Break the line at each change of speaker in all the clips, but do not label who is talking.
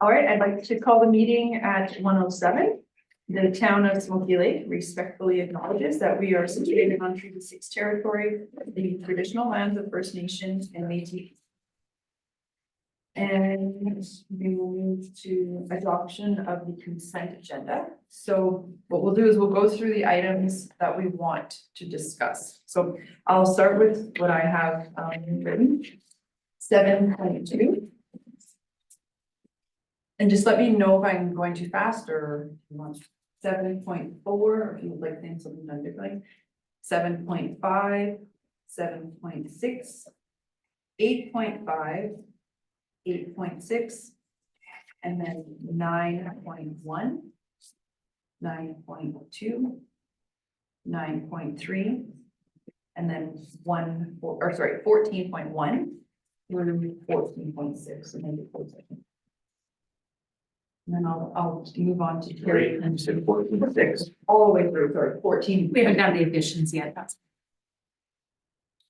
All right, I'd like to call the meeting at 1:07. The town of Smoky Lake respectfully acknowledges that we are situated on Treaty 6 territory, the traditional lands of First Nations and Métis. And we will move to adoption of the consent agenda. So what we'll do is we'll go through the items that we want to discuss. So I'll start with what I have written. 7.2. And just let me know if I'm going too fast or if you want 7.4, or if you would like things something done differently. 7.5, 7.6, 8.5, 8.6, and then 9.1, 9.2, 9.3, and then 14.1, 14.6, and maybe 14. And then I'll move on to
Great, you said 14.6.
all the way through, sorry, 14.
We haven't done the additions yet, that's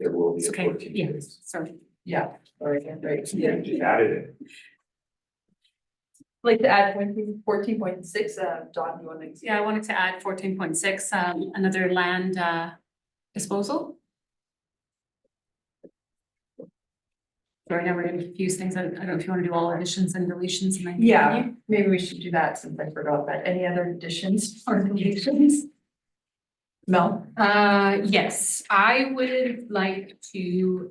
There will be
it's
a
okay,
14.
yeah, sorry.
Yeah, sorry, right.
Yeah, just added it.
Like to add 14.6, Dawn, you want to?
Yeah, I wanted to add 14.6, another land disposal. Sorry, now we're gonna confuse things. I don't know if you want to do all additions and deletions and then.
Yeah, maybe we should do that since I forgot that. Any other additions or deletions? Mel?
Yes, I would like to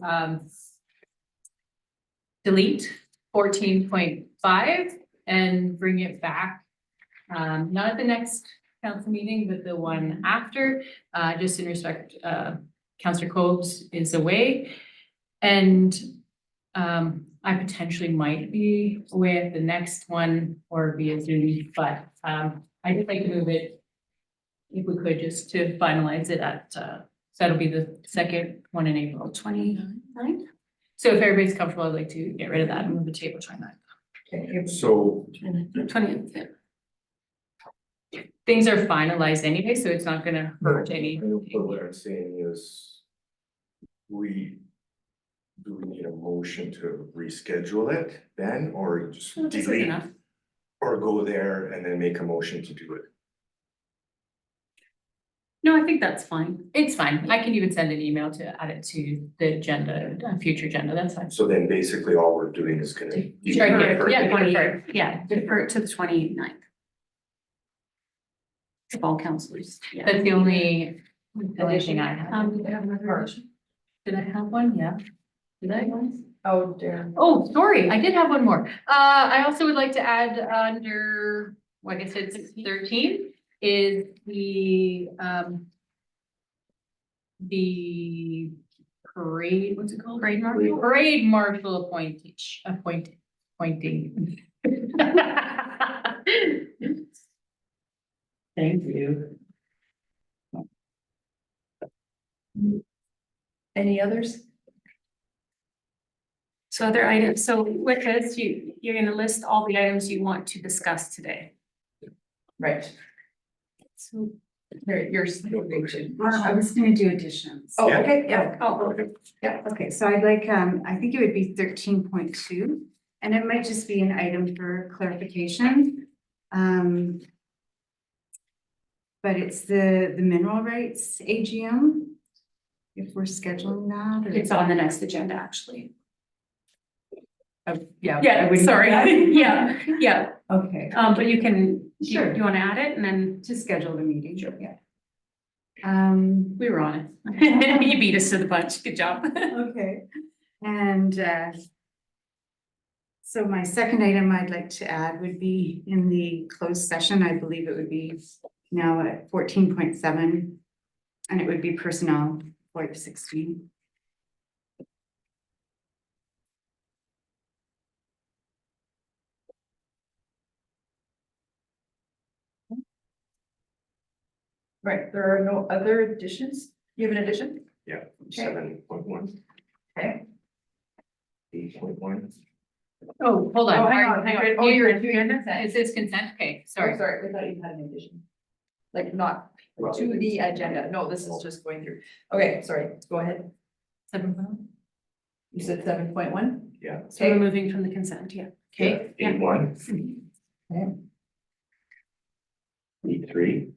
delete 14.5 and bring it back. Not at the next council meeting, but the one after, just in respect, Councillor Cobes is away. And I potentially might be away at the next one or via Zoom, but I'd just like to move it, if we could, just to finalize it at, so that'll be the second one in April 29th. So if everybody's comfortable, I'd like to get rid of that and move the table 29th.
Okay,
So
20th, yeah. Things are finalized anyway, so it's not gonna hurt any.
what I'm saying is, do we need a motion to reschedule it then, or just
This is
delete?
enough.
Or go there and then make a motion to do it?
No, I think that's fine. It's fine. I can even send an email to add it to the agenda, future agenda. That's fine.
So then basically all we're doing is gonna.
Sure, yeah,
Defer, yeah, defer to the 29th. Of all councillors, yeah.
That's the only thing I have.
did I have another addition?
Did I have one? Yeah. Did I?
Oh, Darren.
Oh, sorry, I did have one more. I also would like to add under, like I said, 13 is the parade, what's it called?
Parade marshal?
Parade marshal appointing. Thank you.
Any others?
So other items, so with this, you're gonna list all the items you want to discuss today.
Right.
So
You're.
I was gonna do additions.
Oh,
Yeah.
okay, yeah.
Okay, so I'd like, I think it would be 13.2, and it might just be an item for clarification. But it's the mineral rights AGM. If we're scheduling that. or-
it's on the next agenda, actually.
Yeah. I
Yeah,
wouldn't-
sorry, yeah,
Okay,
but you can, do
Sure.
you wanna add it and then
to schedule the meeting.
Sure.
Yeah.
we were on it. You beat us to the punch, good job.
Okay, and so my second item I'd like to add would be in the closed session, I believe it would be now at 14.7. And it would be personnel, VoIP 16.
Right, there are no other additions? You have an addition?
Yeah, 7.1,
Okay.
8.1.
Oh, hold on.
Oh, hang on. Oh, you're doing
It says consent, okay,
Sorry,
sorry.
sorry, I thought you had an addition. Like not to the agenda. No, this is just going through. Okay, sorry, go ahead.
7.
You said 7.1?
Yeah.
So we're moving from the consent, yeah.
Okay,
A1.
Okay.
E3.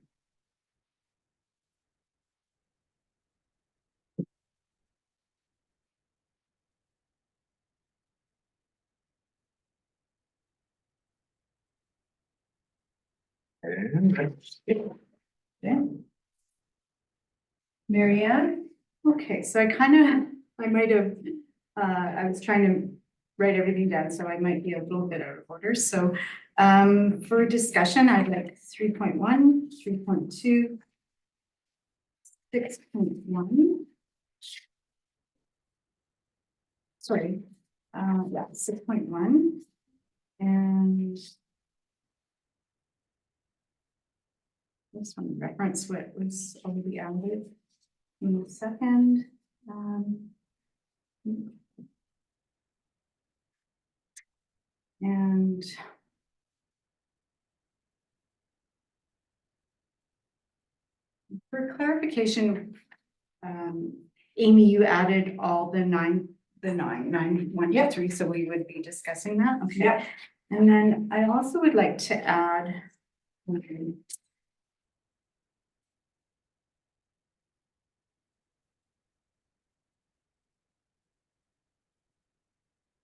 And that's it.
Okay. Mary Ann?
Okay, so I might have, I was trying to write everything down, so I might be a little bit out of order, so. For discussion, I'd like 3.1, 3.2. 6.1. Sorry, yeah, 6.1. And this one reference what was already added in the second. And for clarification, Amy, you added all the nine, 1, 2, 3, so we would be discussing that, okay?
Yep.
And then I also would like to add.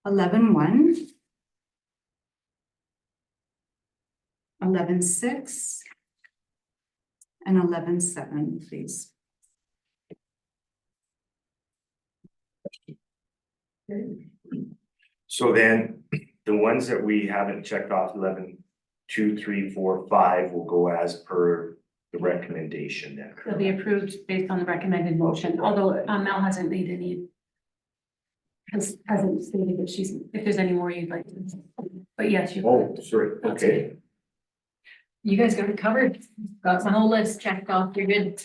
11.1. 11.6. And 11.7, please.
So then, the ones that we haven't checked off, 11, 2, 3, 4, 5 will go as per the recommendation then.
They'll be approved based on the recommended motion, although Mel hasn't made any. Hasn't stated that she's, if there's any more you'd like to, but yes, you.
Oh, sorry, okay.
you guys got it covered. Got my whole list checked off. You're good.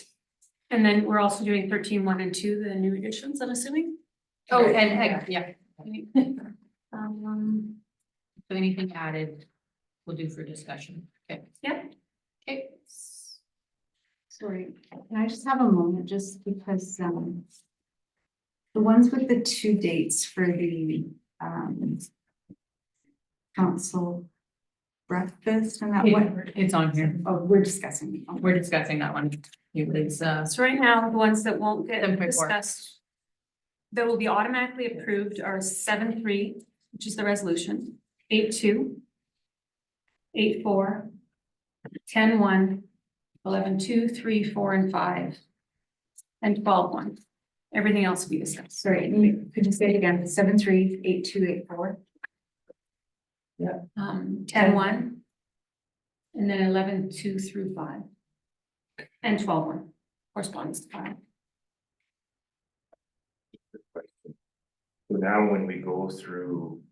And then we're also doing 13.1 and 2, the new additions, I'm assuming.
Oh, and, yeah,
Um,
so anything added, we'll do for discussion. Okay.
yeah,
Okay.
Sorry, can I just have a moment, just because, the ones with the 2 dates for the, council breakfast and that one,
It's on here.
oh, we're discussing. Oh,
We're discussing that one. It's,
so right now, the ones that won't get
7.4.
discussed. That will be automatically approved are 7.3, which is the resolution, 8.2. 8.4. 10.1. 11.2, 3, 4, and 5. And 12.1. Everything else will be discussed.
Sorry, could you say it again? 7.3, 8.2, 8.4.
10.1. And then 11.2 through 5. And 12.1 corresponds to 5.
So now when we go through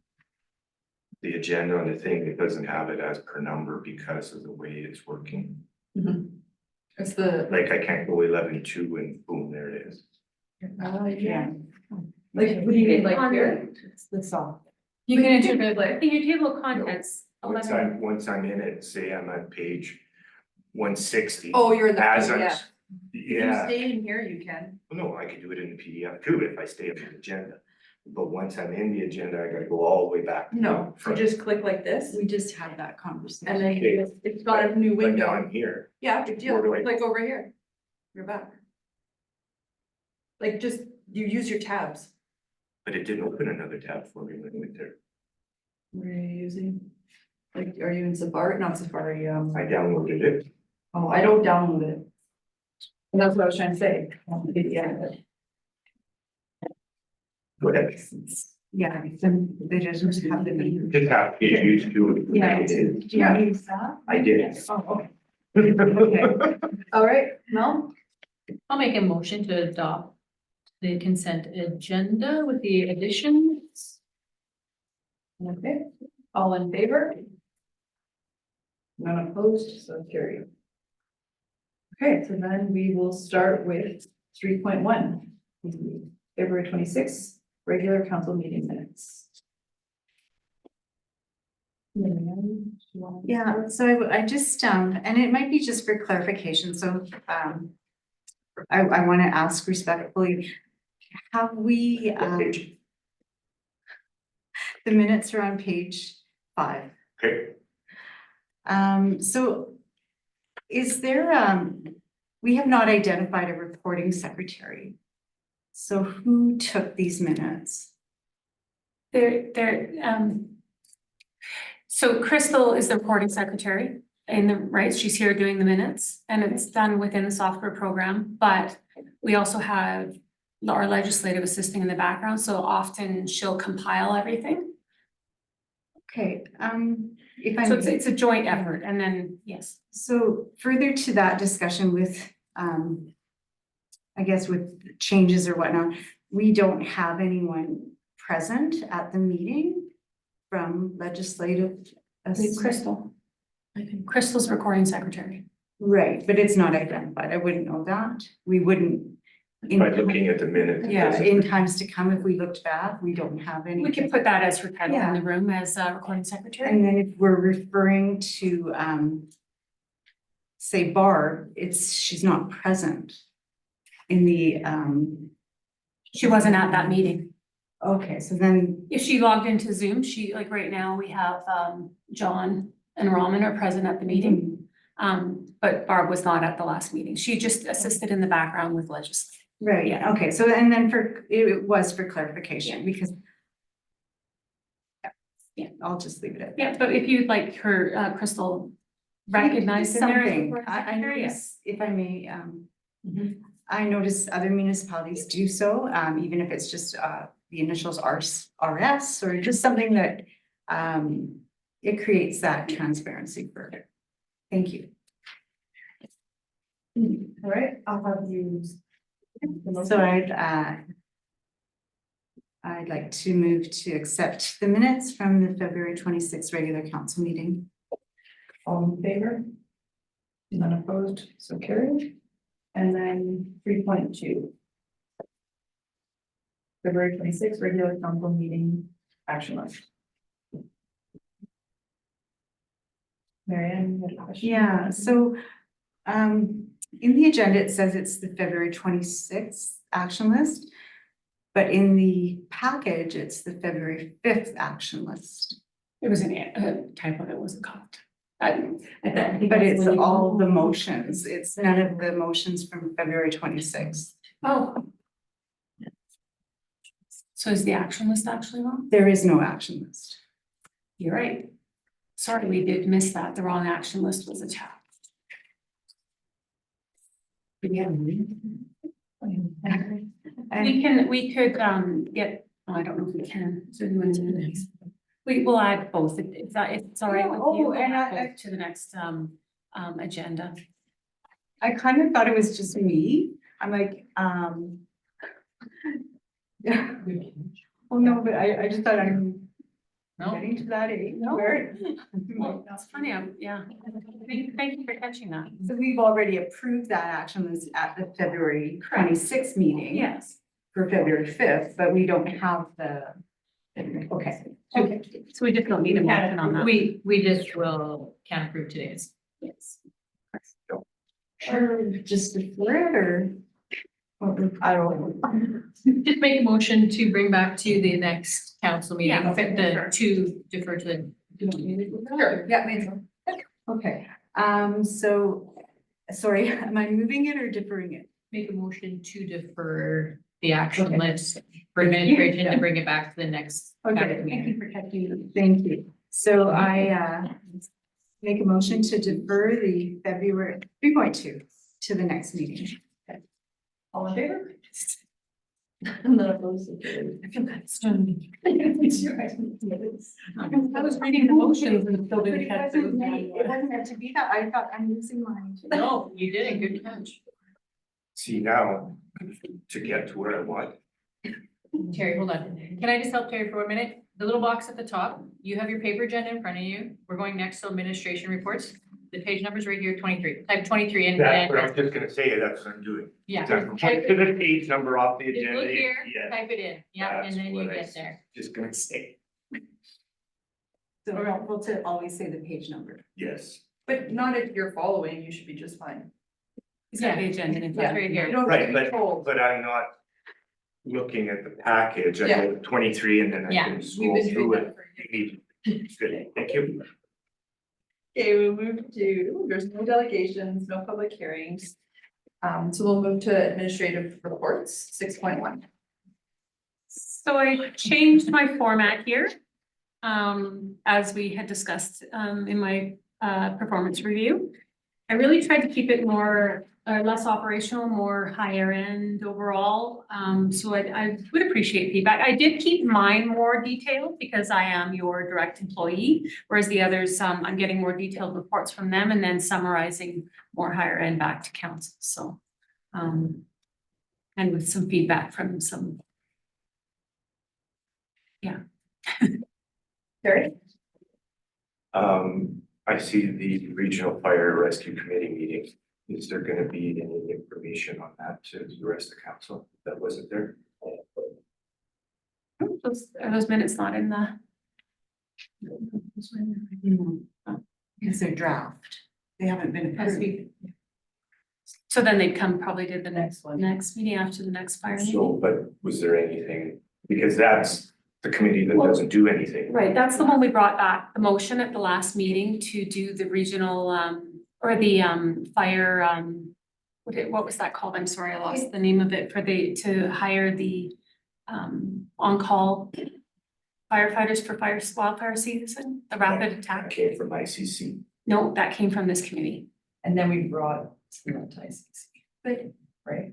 the agenda on the thing, it doesn't have it as per number because of the way it's working.
It's the,
Like I can't go 11.2 and boom, there it is.
Yeah.
like, what do you mean, like here?
It's the soft.
you can enter the, like,
In your table of contents,
Once
11.
I'm in it, say I'm at page 160.
Oh, you're in the
As I'm,
PDF. If you
yeah,
stay in here, you can.
no, I could do it in the PDF too if I stay on the agenda. But once I'm in the agenda, I gotta go all the way back. to the
No, you
front.
just click like this,
We just had that conversation.
and then
Okay.
it's got a new
But now
window.
I'm here.
Yeah, big deal,
Where do I-
click over here. You're back. Like, just, you use your tabs.
But it didn't open another tab for me when I went there.
What are you using? Like, are you in Safari? Not Safari,
I downloaded it.
oh, I don't download it. And that's what I was trying to say. Yeah.
Go ahead.
Yeah, then they just have the name.
Just have to get used to it.
Yeah.
I did.
Do you want to use that?
I did.
Oh, okay.
Okay. All right, Mel?
I'll make a motion to adopt the consent agenda with the additions.
Okay, all in favor? None opposed, so carried. Okay, so then we will start with 3.1, February 26th, regular council meeting minutes.
Yeah, so I just, and it might be just for clarification, so, I want to ask respectfully, have we, the minutes are on page 5.
Okay,
So is there, we have not identified a reporting secretary. So who took these minutes?
So Crystal is the recording secretary in the, right, she's here doing the minutes and it's done within the software program, but we also have our legislative assisting in the background, so often she'll compile everything.
Okay, if I
So
may.
it's a joint effort and then, yes.
So further to that discussion with, I guess with changes or whatnot, we don't have anyone present at the meeting from legislative.
Crystal. Crystal's recording secretary.
Right, but it's not identified. I wouldn't know that. We wouldn't. in-
by looking at the minutes. it
Yeah,
doesn't-
in times to come, if we looked back, we don't have any.
We can put that as her title in
Yeah.
the room as recording secretary.
And then if we're referring to, say Barb, she's not present in the,
She wasn't at that meeting.
okay, so then,
If she logged into Zoom, she, like right now, we have John and Raman are present at the meeting. But Barb was not at the last meeting. She just assisted in the background with legislation.
right,
Yeah.
okay, so and then it was for clarification, because. Yeah, I'll just leave it at that.
Yeah, but if you'd like her, Crystal recognized in there as
Something,
recording
I
secretary, yes.
notice, if I may,
Mhm.
I notice other municipalities do so, even if it's just, the initials RS, or just something that, it creates that transparency further. Thank you.
All right, I'll have you.
So I'd like to move to accept the minutes from the February 26th regular council meeting.
All in favor? None opposed, so carried. And then 3.2. February 26th regular council meeting action list. Marianne, you had a question?
Yeah, so, in the agenda, it says it's the February 26th action list. But in the package, it's the February 5th action list.
It was a typo that wasn't caught.
But it's all the motions. It's none of the motions from February 26th.
Oh. So is the action list actually wrong?
There is no action list.
You're right. Sorry, we did miss that. The wrong action list was attached.
Yeah.
We could get, oh, I don't know if we can, so we went to the next. We will add both, if it's all right with
Oh,
you, we'll
and
add
I-
both to the next agenda.
I kind of thought it was just me. I'm like, yeah. Oh, no, but I just thought I'm getting to that age where.
That's funny, yeah. Thank you for catching that.
So we've already approved that action list at the February
Correct.
26th meeting.
Yes.
For February 5th, but we don't have the. Okay.
So we just don't need a motion on that.
We just can't approve today's.
Yes.
Or just defer it or?
I don't know.
Just make a motion to bring back to the next council meeting,
Yeah,
to defer to the.
Sure, yeah, amazing.
Okay, so, sorry, am I moving it or deferring it?
Make a motion to defer the action
Okay.
list for administration to bring it back to the next.
Okay,
council
Thank
meeting.
you for catching that.
Thank you. So I make a motion to defer the February 3.2 to the next meeting.
All in favor? None opposed, so carried.
I feel kind of stoned. I was reading the motions and still
But
didn't
it
catch
wasn't
those.
meant, it wasn't meant to be that. I thought I'm losing mine.
No, you did, good catch.
See now, to get to where I want,
Terry, hold on. Can I just help Terry for 1 minute? The little box at the top, you have your paper agenda in front of you. We're going next to administration reports. The page number's right here, 23. Type 23 in.
that's what I was just gonna say, that's what I'm doing.
Yeah.
Just
Type
to the page number off the
Just
agenda,
look here,
yeah,
type it in. Yeah,
That's
and then you
what I
get
see.
there.
just gonna say,
So we'll always say the page number.
yes.
But not if you're following, you should be just fine.
Is that the agenda? It's
Yeah.
right
You
here.
don't
Right,
have to
but,
be told.
but I'm not looking at the package, I
Yeah.
go to 23 and then I
Yeah,
can
We've
scroll
been doing
through
that
it.
for years.
Good, thank you.
Okay, we'll move to, there's no delegations, no public hearings. So we'll move to administrative reports, 6.1.
So I changed my format here. As we had discussed, in my, performance review. I really tried to keep it more, less operational, more higher end overall. So I would appreciate feedback. I did keep mine more detailed because I am your direct employee, whereas the others, I'm getting more detailed reports from them and then summarizing more higher end back to council, so. And with some feedback from some.
Terry?
I see the Regional Fire Rescue Committee meeting. Is there gonna be any information on that to the rest of council that wasn't there?
Are those minutes not in the?
Because they're draft. They haven't been
Has to
approved.
be. So then they'd come probably to the next meeting after the next fire meeting.
So, but was there anything, because that's the committee that doesn't do anything.
Right, that's the one we brought back, the motion at the last meeting to do the regional, or the, fire, what was that called? I'm sorry, I lost the name of it, to hire the, on-call firefighters for wildfire season, the rapid
That
attack.
came from ICC.
No, that came from this committee.
And then we brought some ties, right?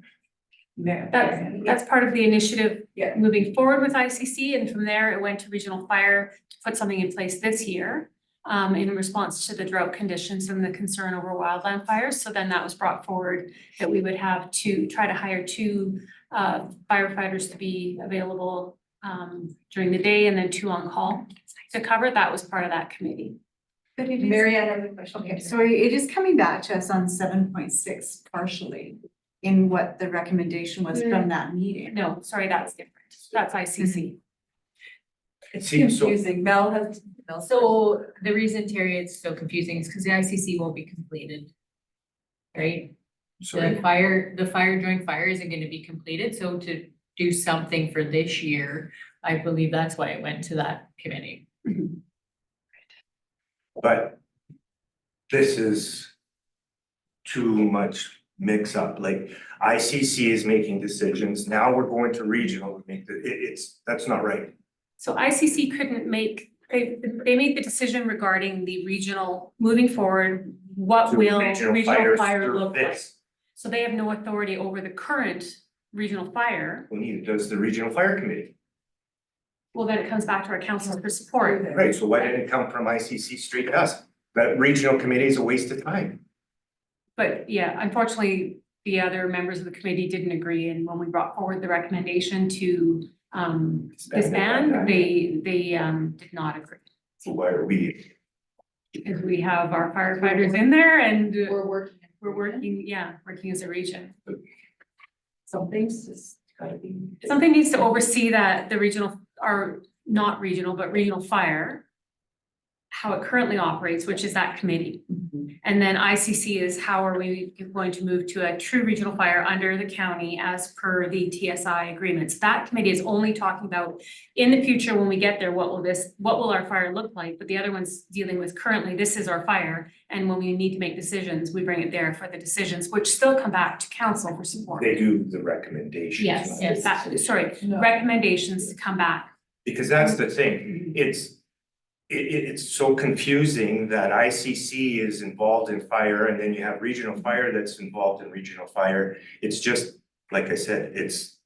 That's part of the initiative.
Yeah.
Moving forward with ICC, and from there it went to regional fire, to put something in place this year. In response to the drought conditions and the concern over wildland fires, so then that was brought forward that we would have to try to hire 2 firefighters to be available during the day and then 2 on call to cover. That was part of that committee.
Mary Ann has a question.
Okay, so it is coming back to us on 7.6 partially in what the recommendation was from that meeting.
No, sorry, that's different. That's ICC.
It seems so,
Confusing, Mel has.
So the reason, Terry, it's so confusing is because the ICC won't be completed. Right?
sorry,
The fire joint fire isn't gonna be completed, so to do something for this year, I believe that's why it went to that committee.
but this is too much mix up, like ICC is making decisions, now we're going to regional to make that's not right.
So ICC couldn't make, they made the decision regarding the regional, moving forward, what
So
will
regional
regional
fires
fire
serve
look like?
this.
So they have no authority over the current regional fire.
Well, neither does the Regional Fire Committee.
Well, then it comes back to our council for support.
Right, so why didn't it come from ICC straight to us? That regional committee is a waste of time.
But yeah, unfortunately, the other members of the committee didn't agree, and when we brought forward the recommendation to disband, they did not agree.
So why are we,
Because we have our firefighters in there and
We're working.
we're working as a region.
Some things just gotta be.
Something needs to oversee that the regional, or not regional, but regional fire, how it currently operates, which is that committee. And then ICC is how are we going to move to a true regional fire under the county as per the TSI agreements. That committee is only talking about in the future, when we get there, what will our fire look like? But the other one's dealing with currently, this is our fire. And when we need to make decisions, we bring it there for the decisions, which still come back to council for support.
they do the recommendations.
Yes,
not-
sorry,
No.
recommendations to come back.
Because that's the thing, it's so confusing that ICC is involved in fire and then you have regional fire that's involved in regional fire. It's just, like I said, it's.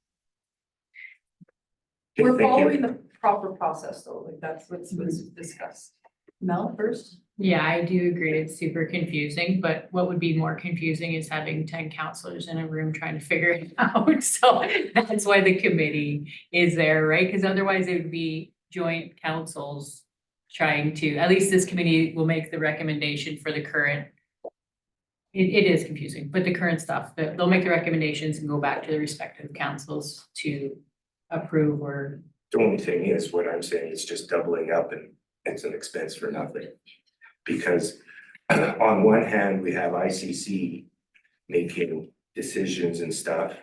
We're
Thank you.
following the proper process though, like that's what's discussed. Mel first?
Yeah, I do agree. It's super confusing, but what would be more confusing is having 10 counselors in a room trying to figure it out. So that's why the committee is there, right? Because otherwise it would be joint councils trying to, at least this committee will make the recommendation for the current. It is confusing, but the current stuff, they'll make the recommendations and go back to the respective councils to approve or.
The only thing is, what I'm saying is just doubling up and it's an expense for nothing. Because on one hand, we have ICC making decisions and stuff.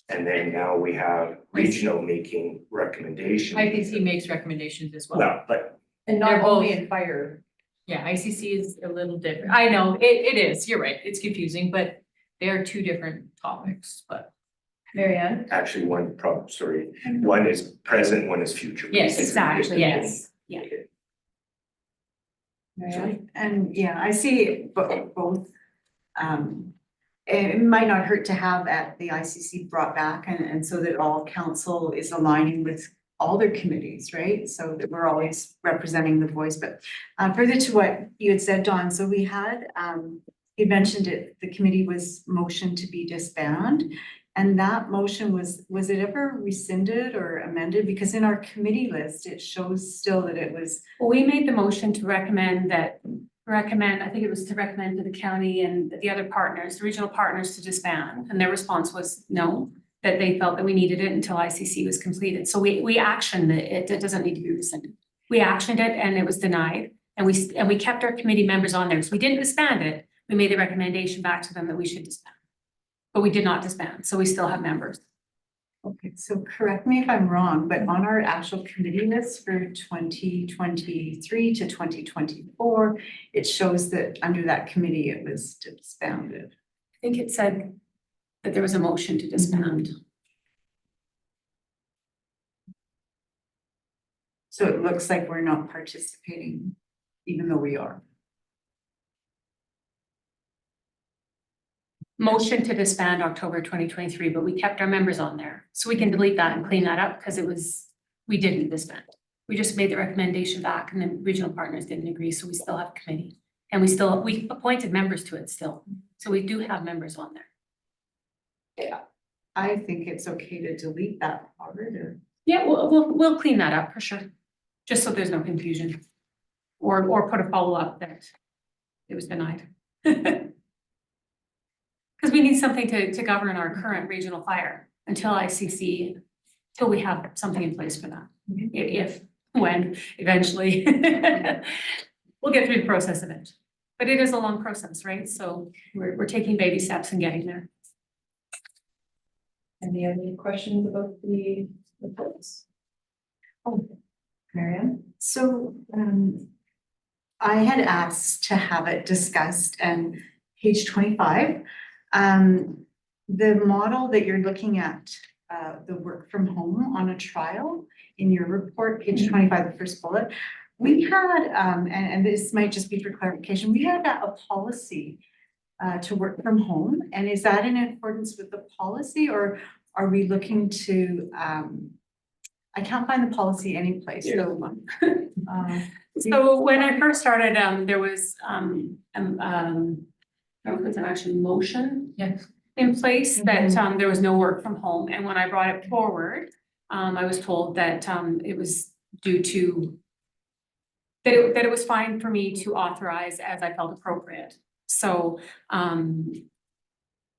And then now we have regional making recommendations.
IPC makes recommendations as well.
Well, but
And
They're
not only
both-
in fire.
Yeah, ICC is a little different. I know, it is, you're right, it's confusing, but they are two different topics, but.
Mary Ann?
Actually, one is present, one is future.
Yes,
exactly,
yes.
Yeah.
Okay.
Mary Ann?
And yeah, I see both. It might not hurt to have at the ICC brought back and so that all council is aligning with all their committees, right? So that we're always representing the voice, but further to what you had said, Dawn, so we had, you mentioned it, the committee was motioned to be disbanded. And that motion was it ever rescinded or amended? Because in our committee list, it shows still that it was.
Well, we made the motion to recommend, I think it was to recommend to the county and the other partners, the regional partners to disband. And their response was no, that they felt that we needed it until ICC was completed. So we actioned it. It doesn't need to be rescinded. We actioned it and it was denied. And we kept our committee members on there. So we didn't disband it. We made the recommendation back to them that we should disband. But we did not disband, so we still have members.
Okay, so correct me if I'm wrong, but on our actual committee list for 2023 to 2024, it shows that under that committee, it was disbanded.
I think it said that there was a motion to disband.
So it looks like we're not participating, even though we are.
Motion to disband October 2023, but we kept our members on there. So we can delete that and clean that up because we didn't disband. We just made the recommendation back and then regional partners didn't agree, so we still have a committee. And we appointed members to it still. So we do have members on there.
Yeah. I think it's okay to delete that part or.
Yeah, we'll clean that up for sure. Just so there's no confusion. Or put a follow-up that it was denied. Because we need something to govern our current regional fire until ICC, till we have something in place for that. When, eventually. We'll get through the process of it. But it is a long process, right? So we're taking baby steps and getting there.
Any other questions about the reports? Oh, Mary Ann?
So, I had asked to have it discussed and page 25. The model that you're looking at, the work from home on a trial in your report, page 25, the first bullet. We had, and this might just be for clarification, we had a policy to work from home. And is that in accordance with the policy or are we looking to, I can't find the policy anyplace, so.
So when I first started, there was, I don't know if it's an actual motion.
Yes.
In place that, there was no work from home. And when I brought it forward, I was told that, it was due to that it was fine for me to authorize as I felt appropriate. So,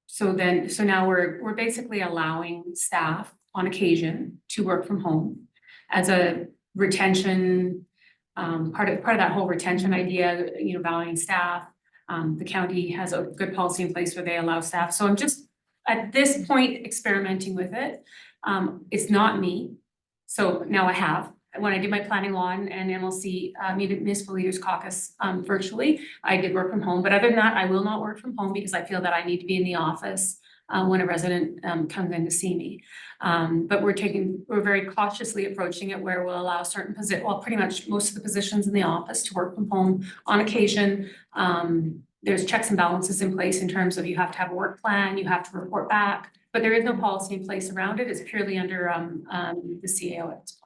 so now we're basically allowing staff on occasion to work from home as a retention, part of that whole retention idea, valuing staff. The county has a good policy in place where they allow staff. So I'm just at this point experimenting with it. It's not me. So now I have. When I did my planning law and MLC, Municipal Leaders Caucus, virtually, I did work from home. But other than that, I will not work from home because I feel that I need to be in the office when a resident comes in to see me. But we're very cautiously approaching it where we'll allow certain pretty much most of the positions in the office to work from home on occasion. There's checks and balances in place in terms of you have to have a work plan, you have to report back, but there is no policy in place around it. It's purely under the CAO at this point.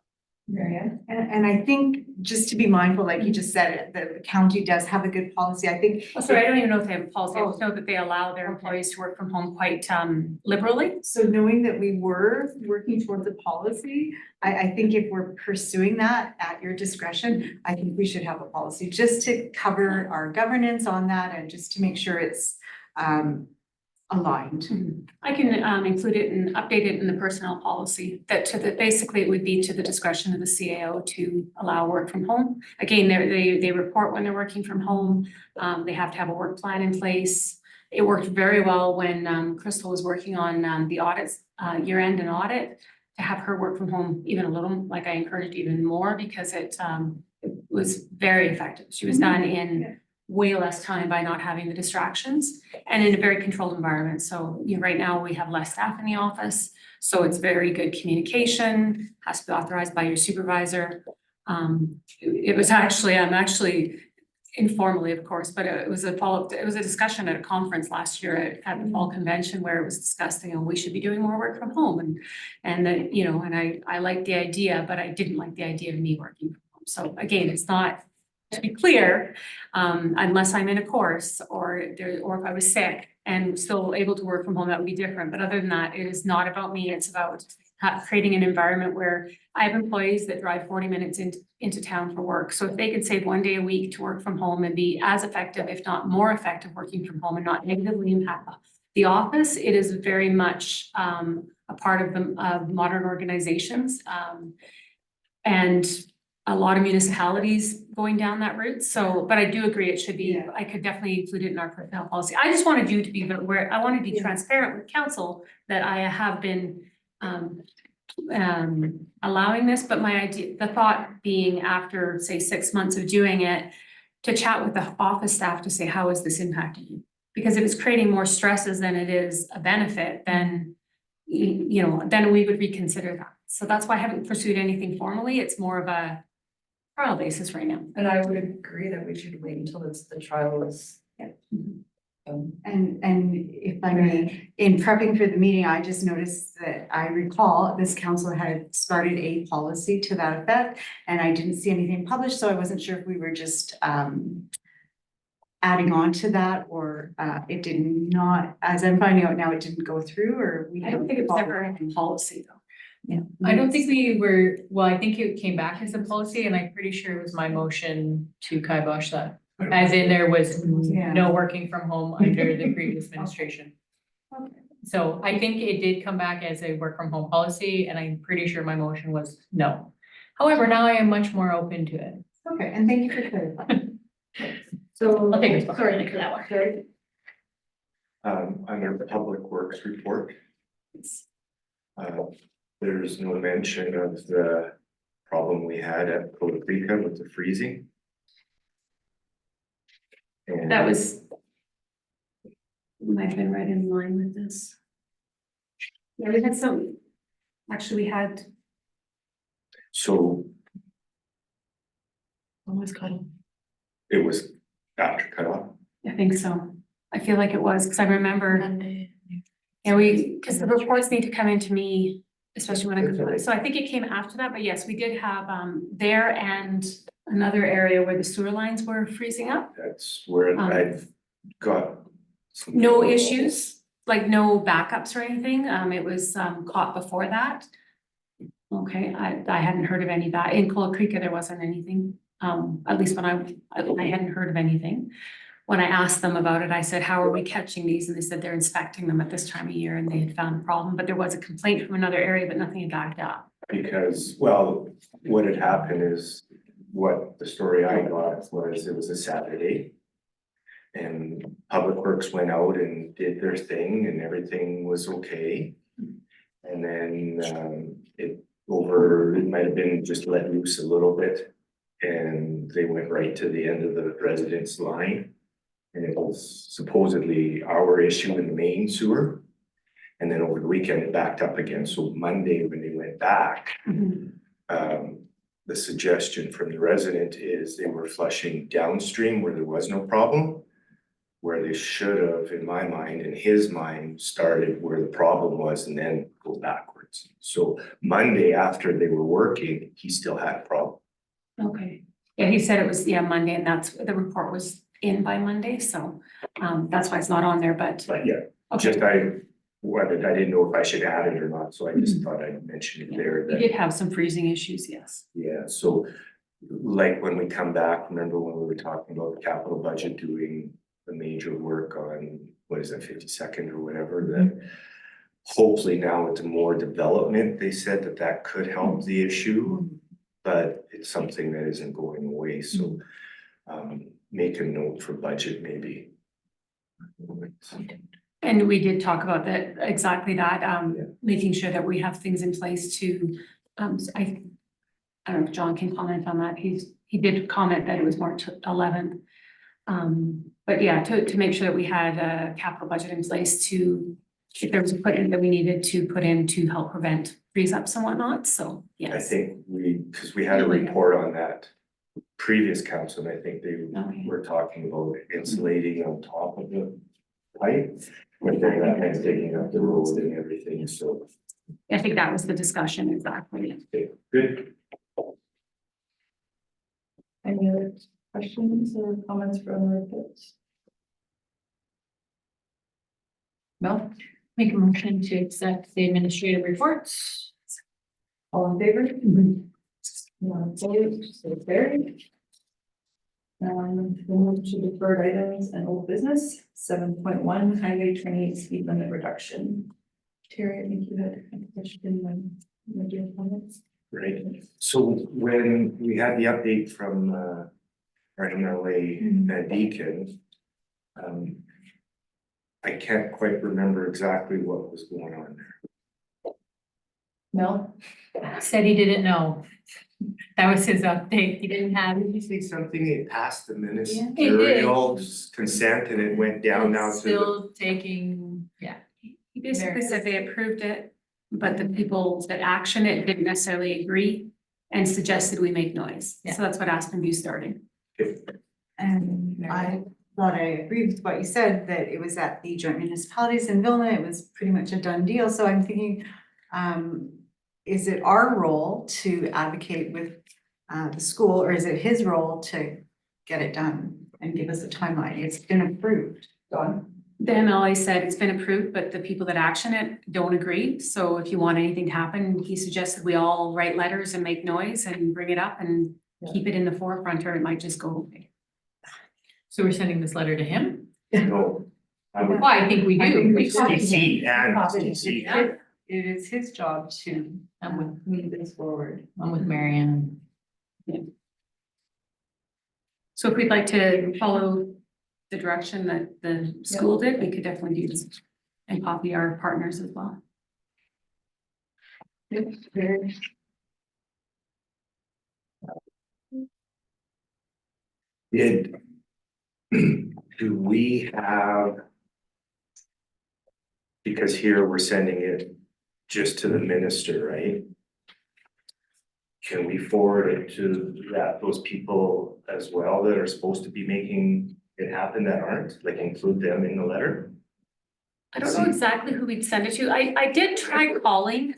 Mary Ann?
And I think just to be mindful, like you just said, it, the county does have a good policy. I think.
Oh, sorry, I don't even know if they have a policy. I
Oh.
just know that they allow their employees to work from home quite liberally.
So knowing that we were working towards a policy, I think if we're pursuing that at your discretion, I think we should have a policy just to cover our governance on that and just to make sure it's aligned.
I can include it and update it in the personnel policy that basically it would be to the discretion of the CAO to allow work from home. Again, they report when they're working from home. They have to have a work plan in place. It worked very well when Crystal was working on the audits, year-end and audit, to have her work from home even a little, like I encouraged even more because it was very effective. She was done in way less time by not having the distractions and in a very controlled environment. So, you know, right now we have less staff in the office, so it's very good communication, has to be authorized by your supervisor. It was actually, I'm actually informally, of course, but it was a follow-up, it was a discussion at a conference last year at the fall convention where it was discussed, you know, we should be doing more work from home and that, you know, and I liked the idea, but I didn't like the idea of me working from home. So again, it's not, to be clear, unless I'm in a course or if I was sick and still able to work from home, that would be different. But other than that, it is not about me. It's about creating an environment where I have employees that drive 40 minutes into town for work. So if they could save 1 day a week to work from home and be as effective, if not more effective, working from home and not negatively impact the office, it is very much a part of modern organizations. And a lot of municipalities going down that route. So, but I do agree it should be,
Yeah.
I could definitely include it in our personnel policy. I just wanted you to be aware, I want to be transparent with council that I have been allowing this, but my idea, the thought being after, say, 6 months of doing it, to chat with the office staff to say, how is this impacting you? Because if it's creating more stresses than it is a benefit, then, you know, then we would reconsider that. So that's why I haven't pursued anything formally. It's more of a trial basis right now.
And I would agree that we should wait until the trial is.
And if I may, in prepping for the meeting, I just noticed that I recall this council had started a policy to that effect. And I didn't see anything published, so I wasn't sure if we were just adding on to that or it did not, as I'm finding out now, it didn't go through or we.
I don't think it was ever a policy though.
Yeah.
I don't think we were, well, I think it came back as a policy and I'm pretty sure it was my motion to kibosh that. As in there was
Yeah.
no working from home under the previous administration.
Okay.
So I think it did come back as a work from home policy and I'm pretty sure my motion was no. However, now I am much more open to it.
Okay, and thank you for clarifying. So.
I'll take responsibility for that one.
Sorry.
Under the Public Works report. There's no mention of the problem we had at Coda Rica with the freezing. And
That was. Might have been right in line with this. Yeah, we had some, actually, we had.
so
Almost cut him.
it was after cutoff.
I think so. I feel like it was, because I remember,
Monday.
yeah, because the reports need to come into me, especially when I come. So I think it came after that, but yes, we did have there and another area where the sewer lines were freezing up.
That's where I've got. some-
No issues, like no backups or anything. It was caught before that. Okay, I hadn't heard of any that in Cola Creek, there wasn't anything. At least when I hadn't heard of anything. When I asked them about it, I said, how are we catching these? And they said they're inspecting them at this time of year and they had found a problem, but there was a complaint from another area, but nothing had backed up.
Because, well, what had happened is, what the story I got was, it was a Saturday. And Public Works went out and did their thing and everything was okay. And then it might have been just let loose a little bit. And they went right to the end of the residence line. And it was supposedly our issue in the main sewer. And then over the weekend, it backed up again. So Monday, when they went back, the suggestion from the resident is they were flushing downstream where there was no problem. Where they should have, in my mind, in his mind, started where the problem was and then go backwards. So Monday, after they were working, he still had a problem.
Okay, yeah, he said it was, yeah, Monday, and that's, the report was in by Monday, so that's why it's not on there, but.
But yeah,
Okay.
just I didn't know if I should add it or not, so I just thought I'd mention it there.
We
That,
did have some freezing issues, yes.
yeah, so like when we come back, remember when we were talking about the capital budget doing the major work on, what is it, 52nd or whatever, that hopefully now with the more development, they said that could help the issue, but it's something that isn't going away, so make a note for budget maybe.
And we did talk about that, exactly that, making sure that we have things in place to, I don't know if John can comment on that, he's he did comment that it was March 11th. But yeah, to make sure that we had a capital budget in place to, if there was a put in that we needed to put in to help prevent freeze ups and whatnot, so,
I
yes.
think because we had a report on that previous council, and I think they
Okay.
were talking about insulating on top of the pipe. But then that meant digging up the road and everything, so,
I think that was the discussion, exactly.
okay, good.
Any other questions or comments from the reports? No?
Make a motion to accept the administrative reports.
All in favor? None opposed, so carried. We'll move to deferred items and old business, 7.1 highway 28 speed limit reduction. Terry, I think you had a question when you made your comments.
Right, so when we had the update from our MLA Van Deacon. I can't quite remember exactly what was going on there.
Mel?
Said he didn't know. That was his update. He didn't have.
Did you say something, it passed the
It did.
ministerial consent and it went down now
It's
to the.
still taking, yeah.
He basically said they approved it, but the people that action it didn't necessarily agree and suggested we make noise.
Yeah.
So that's what Aspen View started.
And I thought I agreed with what you said, that it was at the joint municipalities in Vilna, it was pretty much a done deal, so I'm thinking, is it our role to advocate with the school, or is it his role to get it done and give us a timeline? It's been approved.
Dawn?
The MLA said it's been approved, but the people that action it don't agree. So if you want anything to happen, he suggested we all write letters and make noise and bring it up and keep it in the forefront, or it might just go away.
So we're sending this letter to him?
No. I would.
Well, I think we
I
do.
think we
We
should.
CC and
Copy.
CC.
Yeah.
It is his job to
I'm with,
move this forward.
I'm with Marianne.
So if we'd like to follow the direction that the school did, we could definitely do this and copy our partners as well.
Did. Do we have? Because here we're sending it just to the minister, right? Can we forward it to those people as well that are supposed to be making it happen that aren't, like include them in the letter?
I don't know exactly who we'd send it to. I did try calling.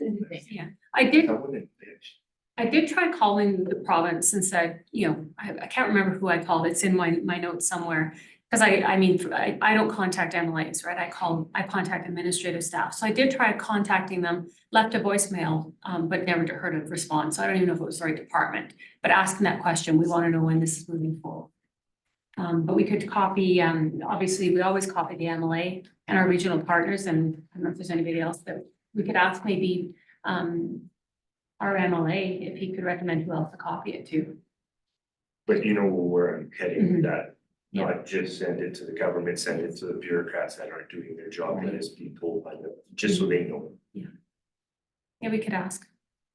Yeah, I did
Someone in Fitch.
I did try calling the province and said, you know, I can't remember who I called, it's in my notes somewhere. Cause I mean, I don't contact MLAs, right? I contact administrative staff. So I did try contacting them, left a voicemail, but never heard a response. So I don't even know if it was the right department, but asking that question, we want to know when this is moving forward. But we could copy, obviously, we always copy the MLA and our regional partners, and I don't know if there's anybody else that we could ask maybe, our MLA, if he could recommend who else to copy it to.
But you know where I'm heading with that,
Yeah.
not just send it to the government, send it to the bureaucrats that aren't doing their job, that is being told by them, just so they know.
Yeah, we could ask.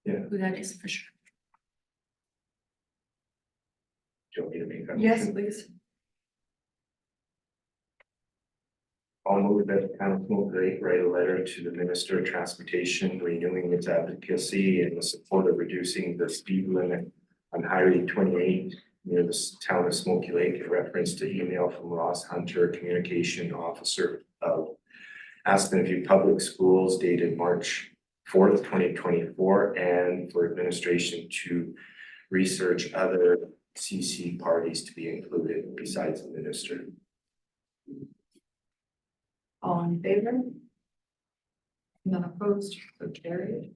Yeah.
Who that is for sure.
Do you want me to make that?
Yes,
motion?
please.
I'll move that the council write a letter to the Minister of Transportation renewing its advocacy in the support of reducing the speed limit on Highway 28 near the town of Smoky Lake in reference to email from Ross Hunter, Communication Officer of Aspen View Public Schools dated March 4th, 2024, and for administration to research other CC parties to be included besides the minister.
All in favor? None opposed, so carried.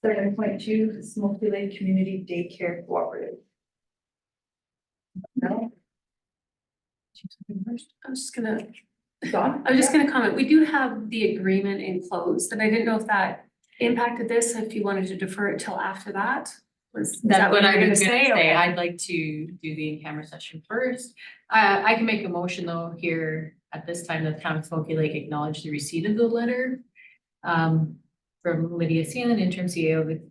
7.2 Smoky Lake Community Daycare Cooperative. No?
I was just gonna
Dawn?
comment, we do have the agreement enclosed, and I didn't know if that impacted this, if you wanted to defer it till after that. Is that
That's what I
you're
was gonna say.
Okay.
I'd like to do the in-camera session first. I can make a motion though here at this time that the town of Smoky Lake acknowledge the receipt of the letter from Lydia Sealand, interim CEO of the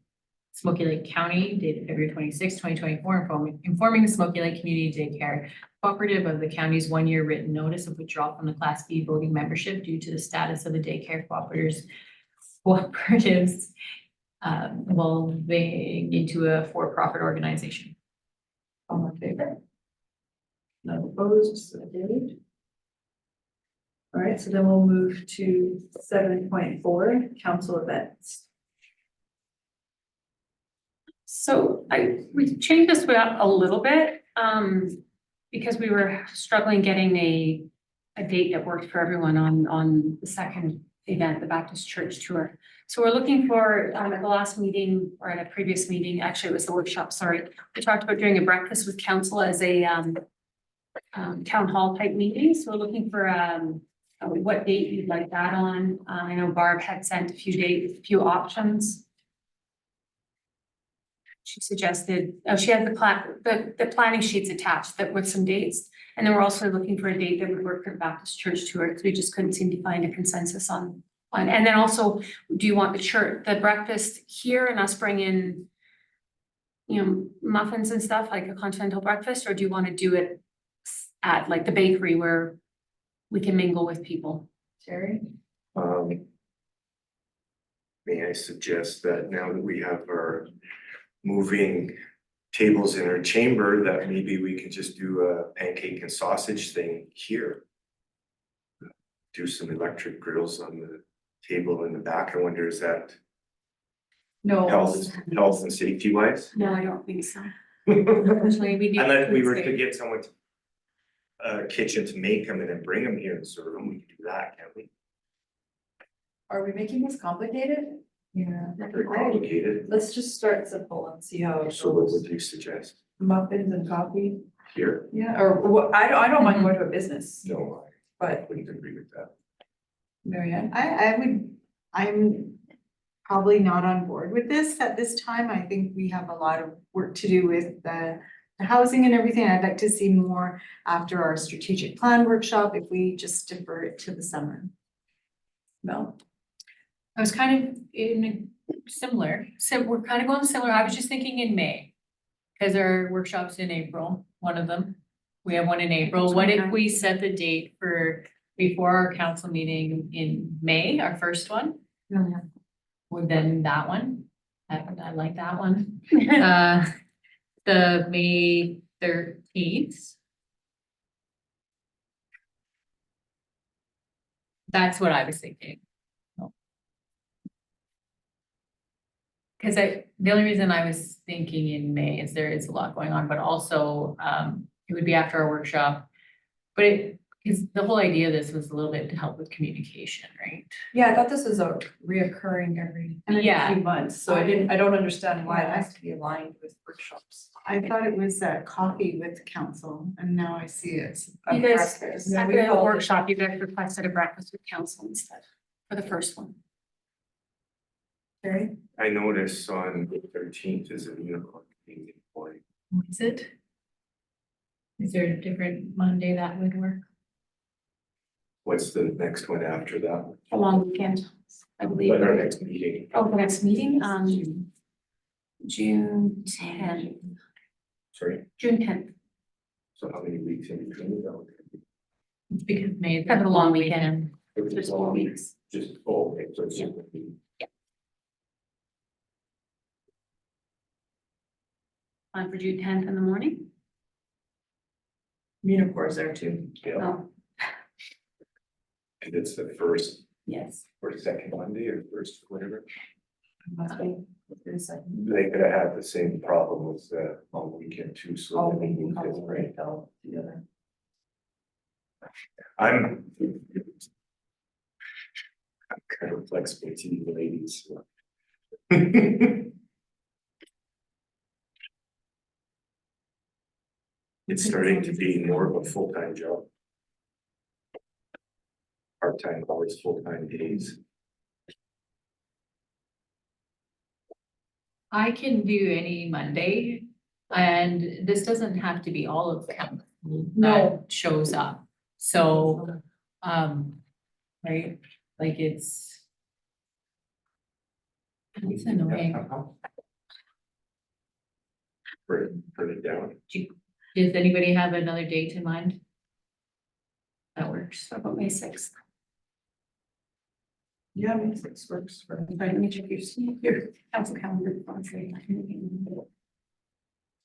Smoky Lake County dated February 26, 2024, informing the Smoky Lake Community Daycare Cooperative of the county's one-year written notice of withdrawal from the Class B voting membership due to the status of the daycare cooperatives evolving into a for-profit organization.
All in favor? None opposed, so carried. All right, so then we'll move to 7.4, council events.
So we changed this up a little bit, because we were struggling getting a date that worked for everyone on the second event, the Baptist Church Tour. So we're looking for, at the last meeting or at a previous meeting, actually it was the workshop, sorry. We talked about doing a breakfast with council as a town hall type meeting. So we're looking for what date you'd like that on. I know Barb had sent a few options. She suggested, she had the planning sheets attached that with some dates. And then we're also looking for a date that would work for the Baptist Church Tour, because we just couldn't seem to find a consensus on. And then also, do you want the breakfast here and us bring in, muffins and stuff, like a continental breakfast, or do you want to do it at like the bakery where we can mingle with people?
Terry?
May I suggest that now that we have our moving tables in our chamber, that maybe we can just do a pancake and sausage thing here. Do some electric grills on the table in the back. I wonder, is that
No.
health and safety wise?
No, I don't think so.
Unless
Unfortunately, we do.
we were to get someone to kitchen to make them and then bring them here and serve them, we can do that, can't we?
Are we making this complicated? Yeah.
Very complicated.
Let's just start simple and see how it
So what
goes.
would you suggest
Muffins and coffee,
here?
yeah, or what, I don't mind going to a business,
No, I
but
wouldn't agree with that.
Marianne?
I'm probably not on board with this at this time. I think we have a lot of work to do with the housing and everything. I'd like to see more after our strategic plan workshop, if we just defer it to the summer.
No?
I was kind of in similar, so we're kind of going similar. I was just thinking in May. Because our workshop's in April, one of them. We have one in April. What if we set the date for before our council meeting in May, our first one? Well, then that one, I like that one. The May 13th. That's what I was thinking. Because the only reason I was thinking in May is there is a lot going on, but also it would be after our workshop. But because the whole idea of this was a little bit to help with communication, right?
Yeah, I thought this was a reoccurring every
Yeah.
few months, so I don't understand why it has to be aligned with workshops.
I thought it was coffee with council, and now I see it's a
You guys,
breakfast.
Yeah,
at
we
the
held it.
workshop, you guys requested a breakfast with council instead for the first one.
Terry?
I noticed on the 13th is a unicorn meeting for
What is it? Is there a different Monday that would work?
what's the next one after that?
A long weekend, I believe.
But our next meeting,
Oh, the next meeting, June 10th.
sorry,
June 10th.
so how many weeks in between that?
It's because May is
Kind of
a
a
long
long
weekend.
There's 4 weeks.
Just, oh, okay, so it's just gonna be-
On for June 10th in the morning?
Unicorns there too.
yeah,
Oh,
and it's the first
yes.
or second Monday or first, whatever.
Must be. It's like,
They could have had the same problem with on weekend too, so.
all
the
the
meeting is
couple
right.
right fell together.
I'm kind of flexible to you ladies. So. It's starting to be more of a full-time job. Part-time hours, full-time days.
I can do any Monday, and this doesn't have to be all of the council that shows up. So, right, like it's annoying.
further down.
Does anybody have another date in mind? That works.
So about May 6th.
Yeah, May 6th works for me.
Sorry, let me check your council calendar.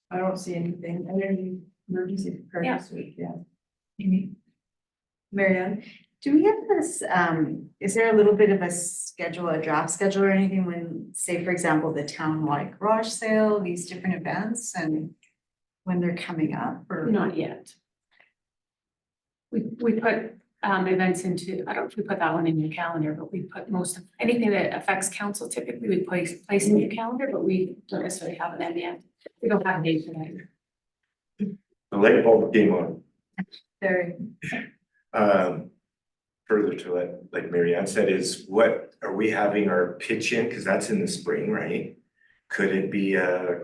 I don't see anything, any emergency preparedness week, yeah.
Marianne, do we have this, is there a little bit of a schedule, a draft schedule or anything when, say, for example, the town-wide garage sale, these different events and when they're coming up or?
Not yet. We put events into, I don't know if we put that one in your calendar, but we put most of, anything that affects council typically we place in your calendar, but we don't necessarily have an end yet. We don't have a date tonight.
The light bulb came on.
Very.
Further to it, like Mary Ann said, is what are we having our pitch in? Cause that's in the spring, right? Could it be a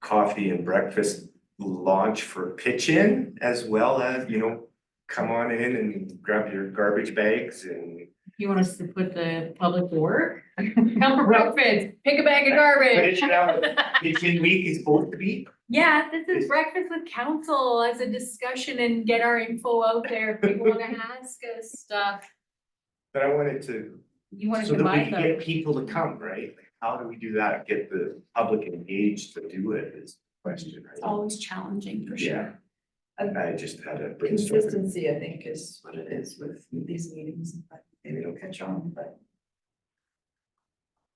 coffee and breakfast launch for pitch in as well as, you know, come on in and grab your garbage bags and.
You want us to put the public to work? Come for breakfast, pick a bag of
But
garbage.
it should have, pitch in week is supposed to be.
Yeah, this is breakfast with council as a discussion and get our info out there. If people wanna ask us stuff,
But I wanted to,
you wanna
so that we
combine
can
them.
get people to come, right? Like, how do we do that? Get the public engaged to do it is the question,
It's
right?
always challenging for sure.
Yeah. I just had a brainstorm.
Consistency, I think, is what it is with these meetings, but maybe it'll catch on, but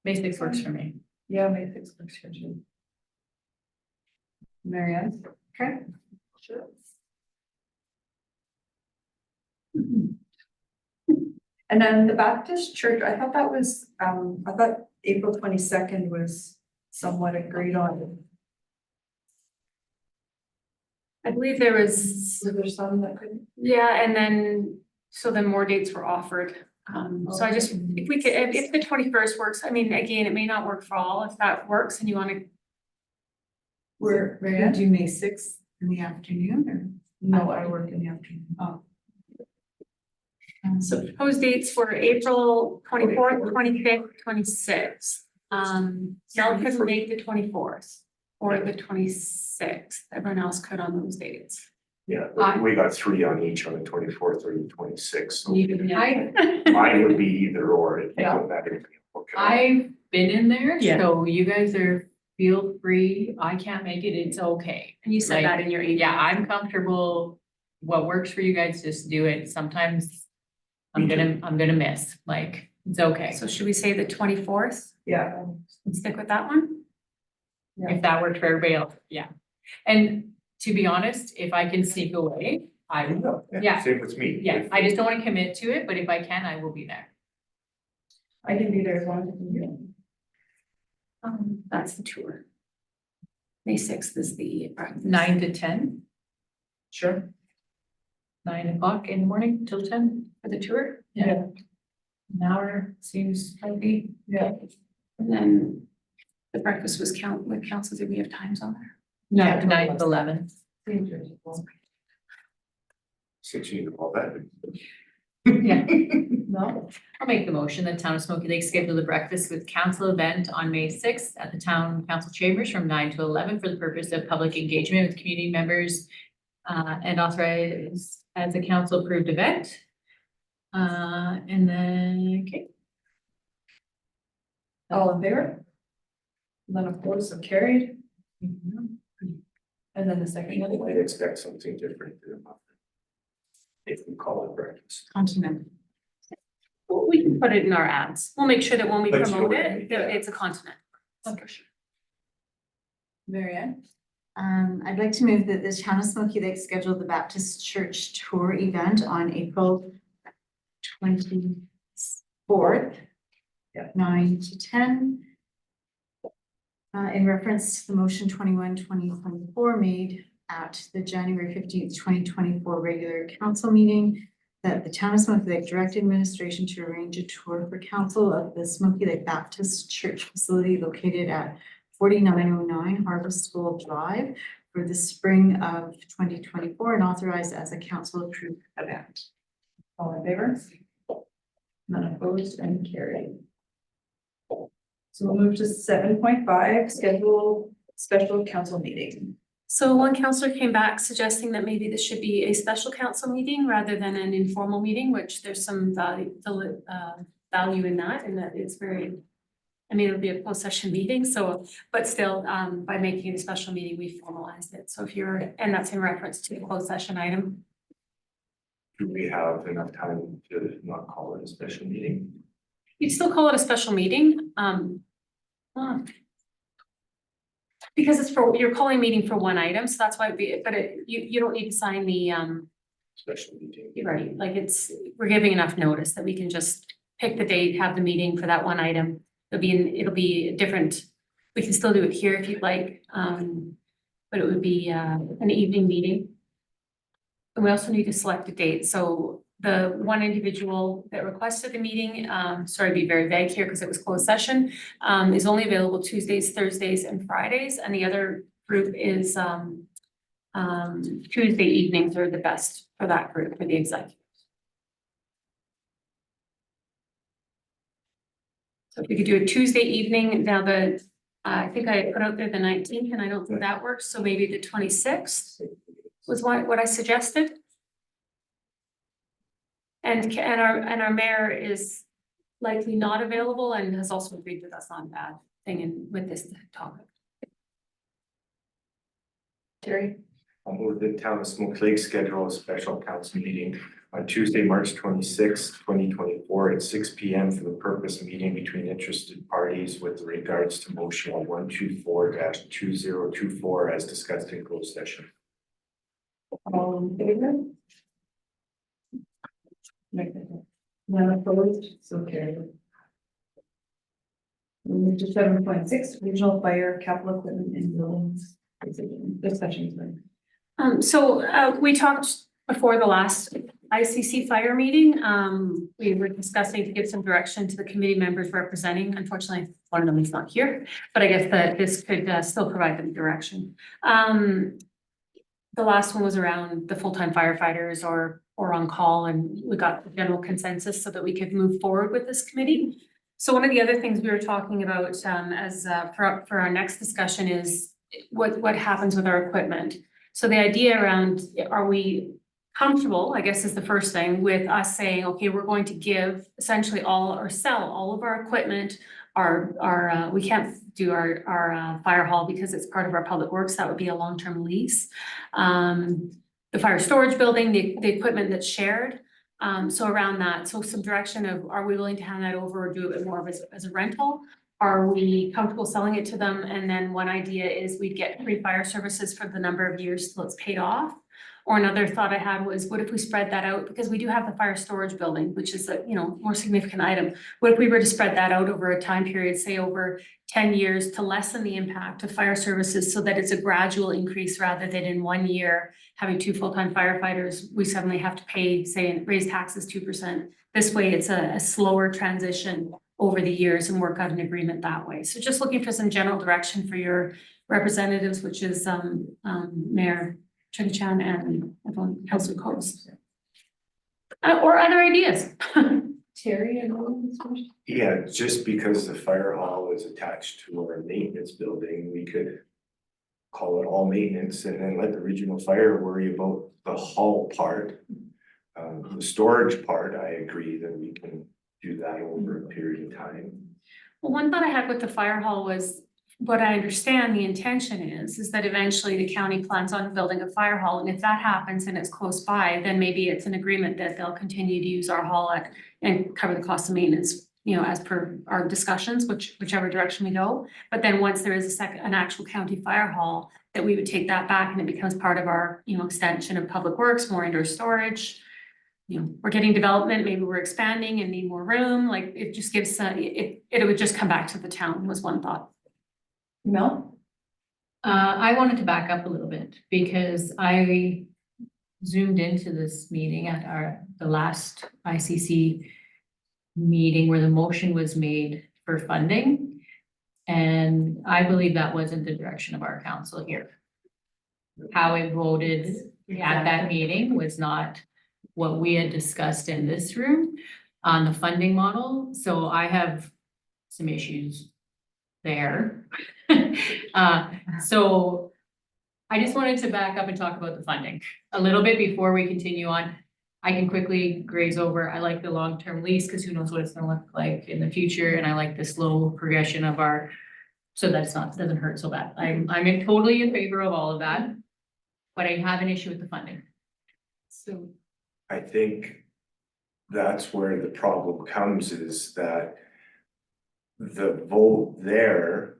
May 6th works for me.
yeah, May 6th works for you. Marianne? Okay. Sure. And then the Baptist church, I thought that was, I thought April 22nd was somewhat agreed on.
I believe there was,
Was there some that couldn't?
yeah, and then, so then more dates were offered. So I just, if we could, if the 21st works, I mean, again, it may not work for all, if that works and you wanna.
Where,
Could
Marianne?
do May 6th in the afternoon or?
No, I work in the afternoon.
Oh.
So proposed dates were April 24th, 25th, 26th. Y'all couldn't make the 24th or the 26th. Everyone else could on those dates.
Yeah, we got 3 on each on the 24th or the 26th. So
I,
mine would be either or. It
Yeah.
doesn't matter. Okay.
I've been in there,
Yeah.
so you guys feel free. I can't make it, it's okay.
And you said
Like,
that in your email.
Yeah, I'm comfortable. What works for you guys, just do it. Sometimes I'm
Me too.
gonna miss, like, it's okay.
So should we say the 24th
Yeah.
and stick with that one?
If that worked for everybody else, yeah. And to be honest, if I can sneak away, I will. Yeah.
Same with me.
Yeah, I just don't wanna commit to it, but if I can, I will be there.
I can be there as long as you.
That's the tour. May 6th is the.
9 to 10,
Sure.
9 o'clock in the morning till 10 for the tour.
Yeah.
An hour seems healthy.
Yeah.
And then the breakfast was with council, did we have times on there?
No,
Yeah,
9 to 11.
Since you know all that.
Yeah.
No,
I'll make the motion that Town of Smoky Lake schedule the breakfast with council event on May 6th at the town council chambers from 9 to 11 for the purpose of public engagement with community members and authorized as a council approved event. And then, okay.
all in favor? None opposed, so carried. And then the second
You
one.
might expect something different. If we call it breakfast.
Continent. Well, we can put it in our ads. We'll make sure that when we
But you know
promote
what I
it,
mean,
that
yeah.
it's a continent.
Okay.
Marianne?
I'd like to move that the town of Smoky Lake schedule the Baptist Church Tour event on April 24th.
Yeah.
9 to 10. In reference to the motion 21/2024 made at the January 15th, 2024 regular council meeting, that the town of Smoky Lake direct administration to arrange a tour for council of the Smoky Lake Baptist Church facility located at 4909 Harvest School Drive for the spring of 2024 and authorized as a council approved event.
All in favor? None opposed and carried. So we'll move to 7.5, schedule special council meeting.
So one counselor came back suggesting that maybe this should be a special council meeting rather than an informal meeting, which there's some value in that, and that it's very, I mean, it'll be a closed session meeting, so, but still, by making it a special meeting, we formalized it. So if you're, and that's in reference to the closed session item.
Do we have enough time to not call it a special meeting?
You'd still call it a special meeting, because it's for, you're calling a meeting for one item, so that's why it'd be, but you don't need to sign the,
Special meeting.
you're right, like we're giving enough notice that we can just pick the date, have the meeting for that one item. It'll be different, we can still do it here if you'd like, but it would be, an evening meeting. And we also need to select a date, so the one individual that requested the meeting, sorry to be very vague here because it was closed session, is only available Tuesdays, Thursdays, and Fridays, and the other group is, Tuesday evenings are the best for that group, for the executive. So if we could do a Tuesday evening, now I think I put out there the 19th, and I don't think that works, so maybe the 26th was what I suggested. And our mayor is likely not available and has also agreed that that's not a bad thing with this topic.
Terry?
I'll move the town of Smoke Lake schedule a special council meeting on Tuesday, March 26th, 2024 at 6 p.m. for the purpose of meeting between interested parties with regards to motion 124-2024 as discussed in closed session.
All in favor? None opposed, so carried. We move to 7.6, regional fire capital equipment and buildings. Discussion.
So we talked before the last ICC fire meeting. We were discussing to give some direction to the committee members representing. Unfortunately, one of them is not here, but I guess that this could still provide them direction. The last one was around the full-time firefighters or on call, and we got the general consensus so that we could move forward with this committee. So one of the other things we were talking about for our next discussion is what happens with our equipment. So the idea around, are we comfortable, I guess is the first thing, with us saying, okay, we're going to give essentially all or sell all of our equipment. We can't do our fire hall because it's part of our public works. That would be a long-term lease. The fire storage building, the equipment that's shared. So around that, so some direction of, are we willing to hand that over or do it more of as a rental? Are we comfortable selling it to them? And then one idea is we'd get free fire services for the number of years till it's paid off. Or another thought I had was, what if we spread that out? Because we do have the fire storage building, which is a, more significant item. What if we were to spread that out over a time period, say over 10 years, to lessen the impact of fire services so that it's a gradual increase rather than in 1 year having 2 full-time firefighters, we suddenly have to pay, say, raise taxes 2%. This way, it's a slower transition over the years and work out an agreement that way. So just looking for some general direction for your representatives, which is Mayor Chun-Chan and everyone, Councilor Coles. Or other ideas.
Terry,
Yeah, just because the fire hall is attached to our maintenance building, we could call it all maintenance and then let the regional fire worry about the hall part. The storage part, I agree that we can do that over a period of time.
Well, one thought I had with the fire hall was, what I understand the intention is that eventually the county plans on building a fire hall, and if that happens and it's close by, then maybe it's an agreement that they'll continue to use our hall and cover the cost of maintenance, as per our discussions, whichever direction we go. But then once there is an actual county fire hall, that we would take that back and it becomes part of our, extension of public works, more indoor storage. We're getting development, maybe we're expanding and need more room, like it just gives, it would just come back to the town was one thought.
Mel?
I wanted to back up a little bit because I zoomed into this meeting at the last ICC meeting where the motion was made for funding. And I believe that wasn't the direction of our council here. How it voted at that meeting was not what we had discussed in this room on the funding model. So I have some issues there. So I just wanted to back up and talk about the funding a little bit before we continue on. I can quickly graze over, I like the long-term lease, because who knows what it's gonna look like in the future, and I like the slow progression of our, so that's not, doesn't hurt so bad. Totally in favor of all of that, but I have an issue with the funding. So,
I think that's where the problem comes, is that the vote there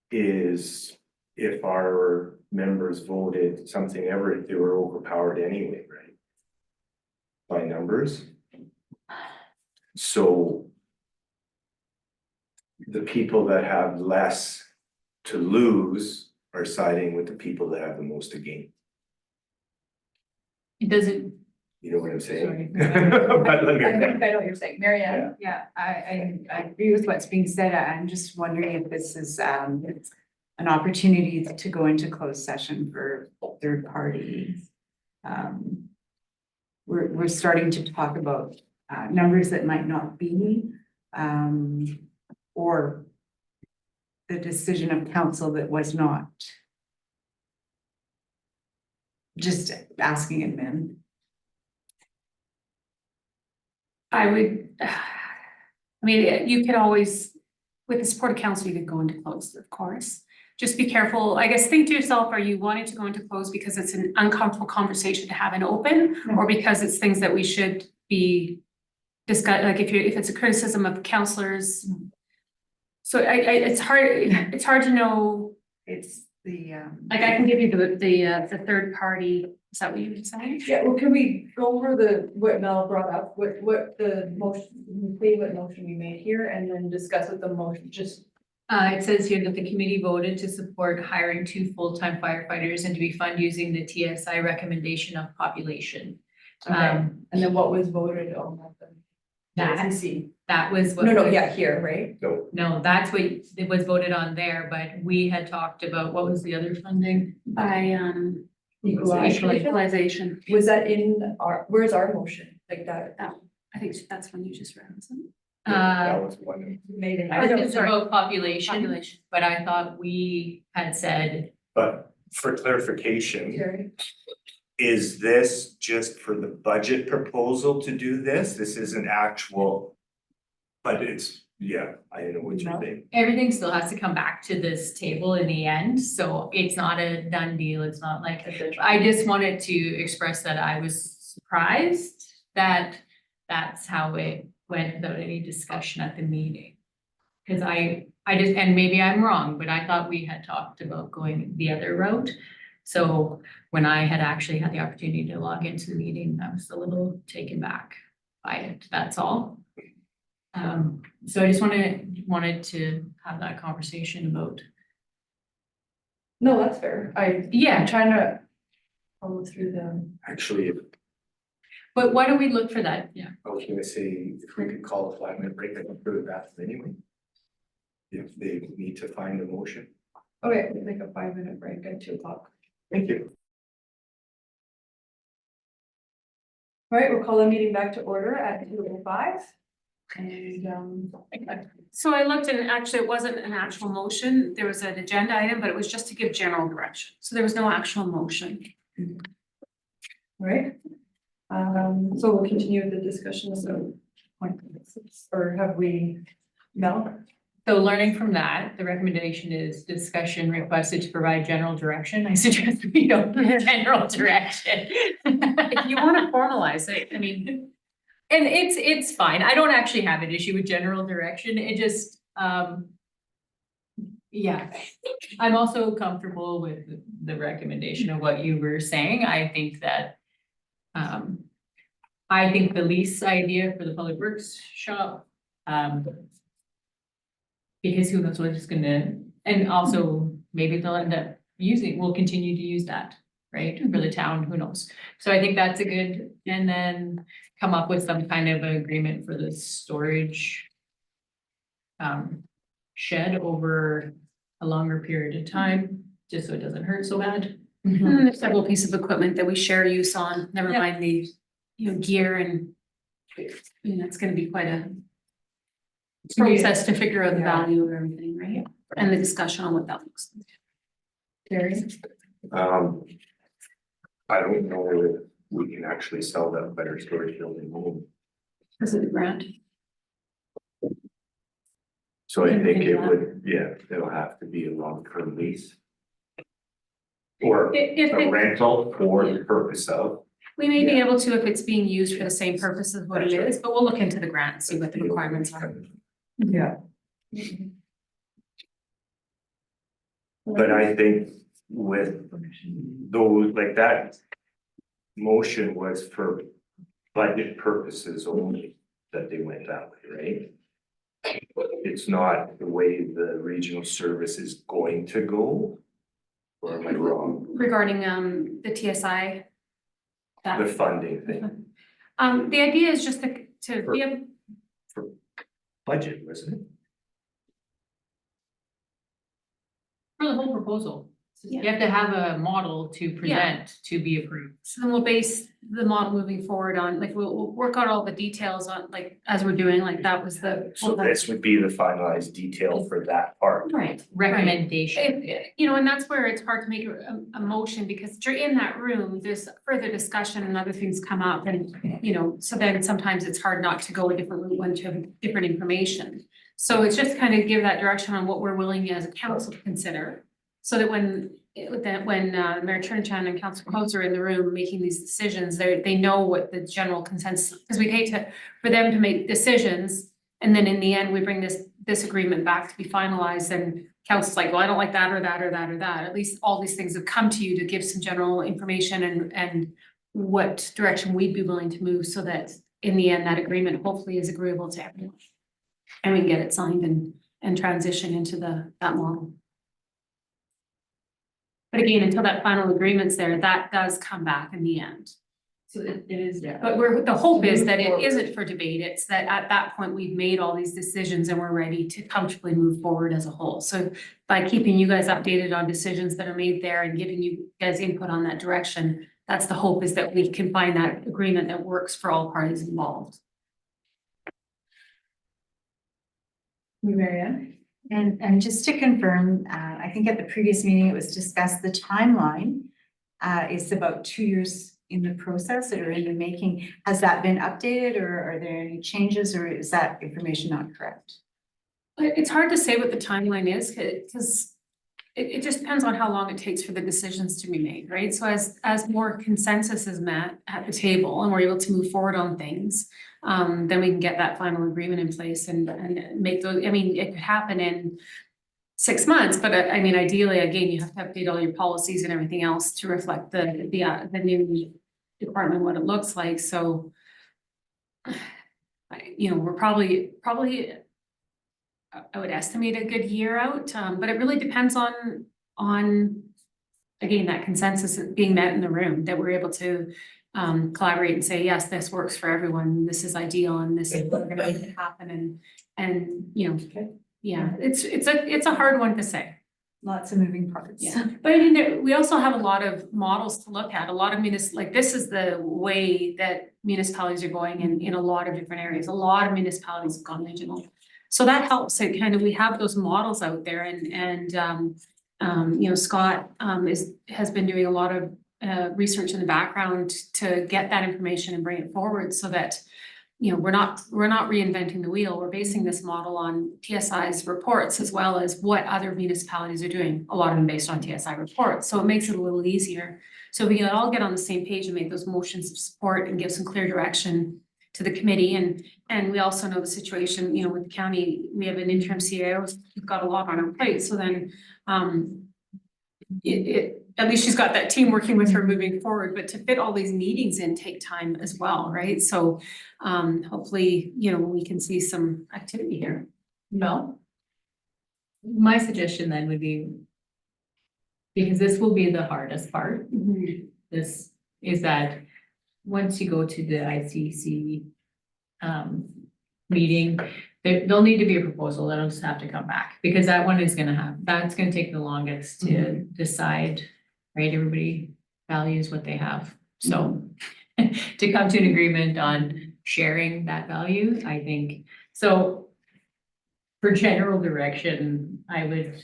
is if our members voted something ever, they were overpowered anyway, right? By numbers. So the people that have less to lose are siding with the people that have the most to gain.
it doesn't,
You know what I'm saying?
Sorry.
But let me-
I think I know what you're saying, Mary Ann.
Yeah, I agree with what's being said. I'm just wondering if this is an opportunity to go into closed session for third party. We're starting to talk about numbers that might not be, or the decision of council that was not. Just asking admin.
I would, I mean, you could always, with the support of council, you could go into closed, of course. Just be careful, I guess, think to yourself, are you wanting to go into closed because it's an uncomfortable conversation to have an open? Or because it's things that we should be discuss, like if it's a criticism of counselors. So it's hard to know,
It's the
like I can give you the third party, is that what you were saying?
Yeah, well, can we go over what Mel brought up, what the motion, what motion we made here, and then discuss what the motion, just.
it says here that the committee voted to support hiring 2 full-time firefighters and to be funded using the TSI recommendation of population.
And then what was voted on the
That-
ICC?
That was what.
No, yeah, here, right?
No, that's what it was voted on there, but we had talked about, what was the other funding?
By equalization.
Was that in where's our motion, like that?
I think that's one you just read, wasn't it?
That was one.
Made in.
I think it's about population,
Population.
but I thought we had said,
But for clarification,
Terry?
is this just for the budget proposal to do this? This isn't actual. But it's, yeah, I know what you're
No.
saying.
everything still has to come back to this table in the end, so it's not a done deal, it's not like. I just wanted to express that I was surprised that that's how it went without any discussion at the meeting. Cause I just, and maybe I'm wrong, but I thought we had talked about going the other route. So when I had actually had the opportunity to log into the meeting, I was a little taken back by it, that's all. So I just wanted to have that conversation about.
No, that's fair. I'm
Yeah,
trying to follow through the.
Actually,
but why don't we look for that? Yeah.
I was gonna say, if we could call a 5-minute break, I can do that anyway. If they need to find a motion.
Okay, we'll take a 5-minute break at 2:00.
Thank you.
All right, we'll call the meeting back to order at 2:05. And
So I looked and actually it wasn't an actual motion, there was an agenda item, but it was just to give general direction. So there was no actual motion.
right. So we'll continue with the discussion, so point six, or have we, Mel?
So learning from that, the recommendation is discussion requested to provide general direction. I suggest we don't do general direction.
If you want to formalize it, I mean,
And it's fine. I don't actually have an issue with general direction. It just, yeah. I'm also comfortable with the recommendation of what you were saying. I think that, I think the lease idea for the public works shop, because who knows what it's gonna, and also maybe they'll end up we'll continue to use that, right, for the town, who knows? So I think that's a good, and then come up with some kind of agreement for the storage shed over a longer period of time, just so it doesn't hurt so bad.
and then there's several pieces of equipment that we share use on, never
Yeah.
mind the, gear and. It's gonna be quite a process to figure out the
Yeah.
value of everything, right? And the discussion on what that looks like.
Terry?
I don't know if we can actually sell that better storage building home.
Is it the grant?
So I
Can
think
do
it
that.
would, yeah, it'll have to be a long-term lease. Or
If
a
it,
rental for the purpose of.
we may be
Yeah.
able to if it's being used for the same purpose as what it
That's right.
is, but we'll look into the grant and see what the requirements are.
Yeah.
But I think with those, like that motion was for budget purposes only that they went that way, right? It's not the way the regional service is going to go. Or am I wrong?
Regarding the TSI.
The
That,
funding thing,
the idea is just to be able,
budget, wasn't it?
For the whole proposal. You
Yeah.
have to have a model to present to be approved.
so then we'll base the model moving forward on, like, we'll work out all the details on, like, as we're doing, like, that was the.
So this would be the finalized detail for that part.
Right.
Recommendation.
You know, and that's where it's hard to make a motion, because you're in that room, there's further discussion and other things come up, and, you know, so then sometimes it's hard not to go a different route when to have different information. So it's just kind of give that direction on what we're willing as a council to consider, so that when Mayor Chernchan and Councilor Coates are in the room making these decisions, they know what the general consensus, because we'd hate for them to make decisions, and then in the end, we bring this agreement back to be finalized, and council's like, well, I don't like that or that or that or that. At least all these things have come to you to give some general information and what direction we'd be willing to move, so that in the end, that agreement hopefully is agreeable to everyone. And we can get it signed and transition into that model. But again, until that final agreement's there, that does come back in the end.
So it is, yeah.
But the hope is
Move
that it
forward.
isn't for debate, it's that at that point, we've made all these decisions and we're ready to comfortably move forward as a whole. So by keeping you guys updated on decisions that are made there and giving you guys input on that direction, that's the hope, is that we can find that agreement that works for all parties involved.
Marianne?
And just to confirm, I think at the previous meeting, it was discussed, the timeline is about 2 years in the process or in the making. Has that been updated, or are there any changes, or is that information not correct?
It's hard to say what the timeline is, because it just depends on how long it takes for the decisions to be made, right? So as more consensus is met at the table and we're able to move forward on things, then we can get that final agreement in place and make those, I mean, it could happen in 6 months, but I mean, ideally, again, you have to update all your policies and everything else to reflect the new department, what it looks like, so you know, we're probably I would estimate a good year out, but it really depends on again, that consensus being met in the room, that we're able to collaborate and say, yes, this works for everyone, this is ideal, and this is what we're gonna make it happen, and you know, yeah, it's a hard one to say.
Lots of moving parts.
Yeah, but I mean, we also have a lot of models to look at, a lot of like, this is the way that municipalities are going in a lot of different areas, a lot of municipalities have gone regional. So that helps, it kind of, we have those models out there, and you know, Scott has been doing a lot of research in the background to get that information and bring it forward, so that, you know, we're not reinventing the wheel, we're basing this model on TSI's reports, as well as what other municipalities are doing, a lot of them based on TSI reports, so it makes it a little easier. So we can all get on the same page and make those motions of support and give some clear direction to the committee, and we also know the situation, you know, with the county, we have an interim CAO, we've got a lot on our plate, so then at least she's got that team working with her moving forward, but to fit all these meetings in take time as well, right? So hopefully, you know, we can see some activity here.
Mel? My suggestion then would be, because this will be the hardest part, this is that once you go to the ICC meeting, there'll need to be a proposal, that'll just have to come back, because that one is that's gonna take the longest to decide, right? Everybody values what they have, so to come to an agreement on sharing that value, I think, so for general direction, I would,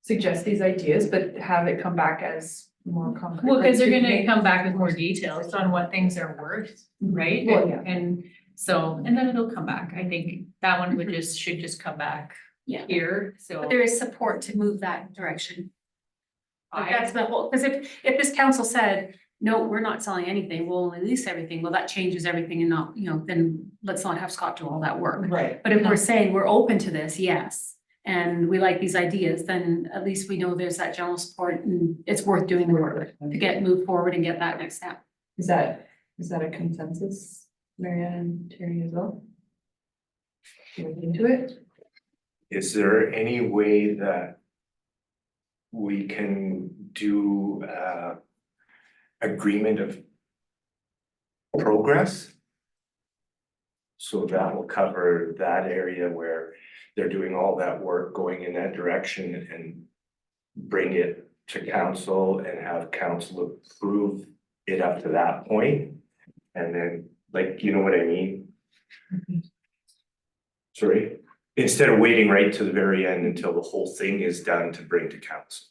Suggest these ideas, but have it come back as more concrete.
well, because they're
like,
gonna come back with more details on what things are worth, right?
Well, yeah.
And so, and then it'll come back. I think that one should just come back
Yeah.
here, so.
But there is support to move that direction. Like
I-
that's the whole, because if this council said, no, we're not selling anything, we'll only lease everything, well, that changes everything and not, then let's not have Scott do all that work.
Right.
But if we're saying we're open to this, yes, and we like these ideas, then at least we know there's that general support and it's worth doing the work to get moved forward and get that next step.
Is that a consensus, Marianne and Terry as well? You look into it?
Is there any way that we can do agreement of progress? So that will cover that area where they're doing all that work, going in that direction and bring it to council and have council approve it up to that point. And then, like, you know what I mean? Sorry, instead of waiting right to the very end until the whole thing is done to bring to council.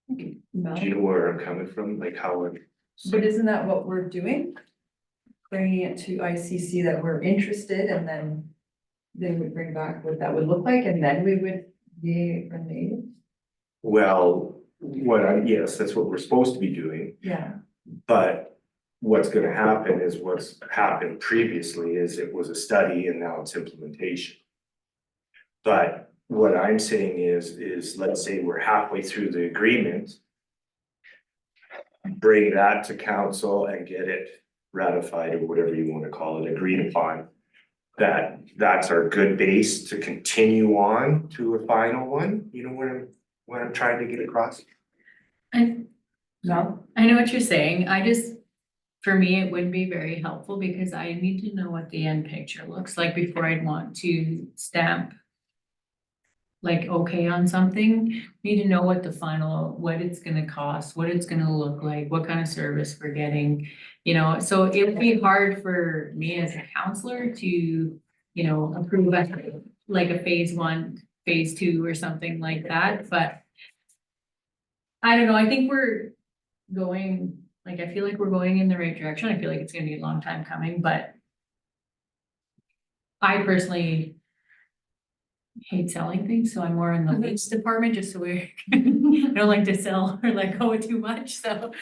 No.
Do you know where I'm coming from? Like how it.
But isn't that what we're doing? Bringing it to ICC that we're interested and then they would bring back what that would look like and then we would be renewed?
Well, yes, that's what we're supposed to be doing,
Yeah.
but what's gonna happen is what's happened previously is it was a study and now it's implementation. But what I'm saying is let's say we're halfway through the agreement. Bring that to council and get it ratified or whatever you wanna call it, agreed upon. That's our good base to continue on to a final one, you know what I'm trying to get across?
No?
I know what you're saying. For me, it would be very helpful because I need to know what the end picture looks like before I'd want to stamp like, okay on something. Need to know what what it's gonna cost, what it's gonna look like, what kind of service we're getting. So it would be hard for me as a counselor to, approve like a phase 1, phase 2 or something like that, but I don't know, I think we're going, I feel like we're going in the right direction. I feel like it's gonna be a long time coming, but I personally hate selling things, so I'm more in the lease department, just so we're, I don't like to sell or let go of too much, so.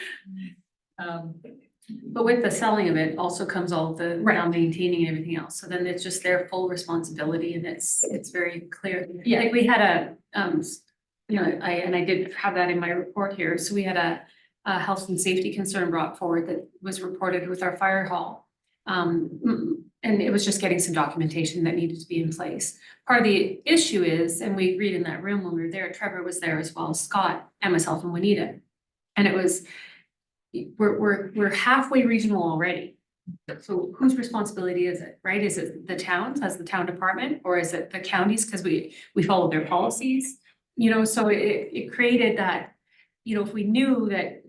But with the selling of it also comes all the
Right.
now maintaining and everything else, so then it's just their full responsibility and it's very clear.
Yeah.
Like we had I did have that in my report here, so we had a health and safety concern brought forward that was reported with our fire hall. And it was just getting some documentation that needed to be in place. Part of the issue is, and we agreed in that room when we were there, Trevor was there as well as Scott and myself and Juanita. And it was, we're halfway regional already. So whose responsibility is it, right? Is it the towns as the town department, or is it the counties? Because we follow their policies, so it created that, if we knew that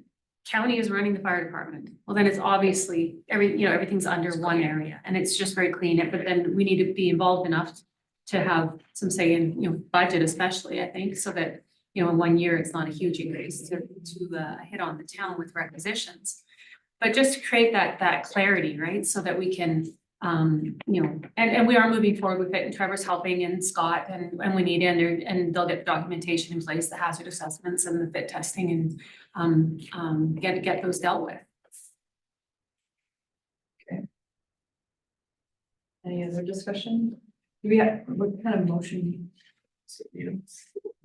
county is running the fire department, well, then it's obviously everything's under one area and it's just very clean. But then we need to be involved enough to have some say in, budget especially, I think, so that, in 1 year, it's not a huge increase to hit on the town with requisitions. But just to create that clarity, right, so that we can, and we are moving forward with it, and Trevor's helping, and Scott and Juanita, and they'll get the documentation in place, the hazard assessments and the fit testing, and get those dealt with.
Any other discussion? Do we have, what kind of motion?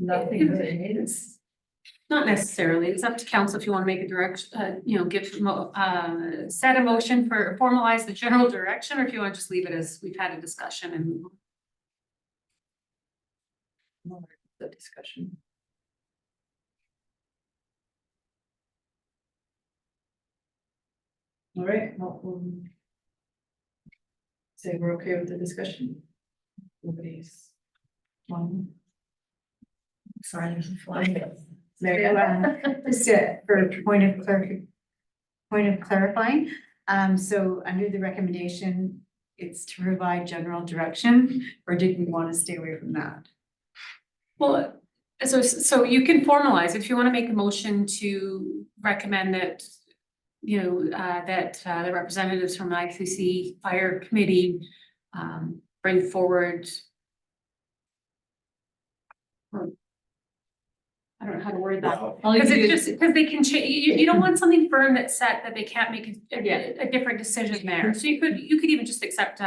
Nothing really needed.
Not necessarily, it's up to council if you want to make a set a motion for formalize the general direction, or if you want to just leave it as we've had a discussion and.
The discussion. All right, well, say we're okay with the discussion. Nobody's. Sorry, there's a fly.
Just for point of clarifying, so under the recommendation, it's to provide general direction, or did we want to stay away from that?
Well, so you can formalize, if you wanna make a motion to recommend that, you know, that the representatives from the ICC Fire Committee bring forward. I don't know how to word that.
Well,
All you
Cause
can do
it's
is-
just, cause they can you don't want something firm that's set that they can't make a different decision there. So you could even just accept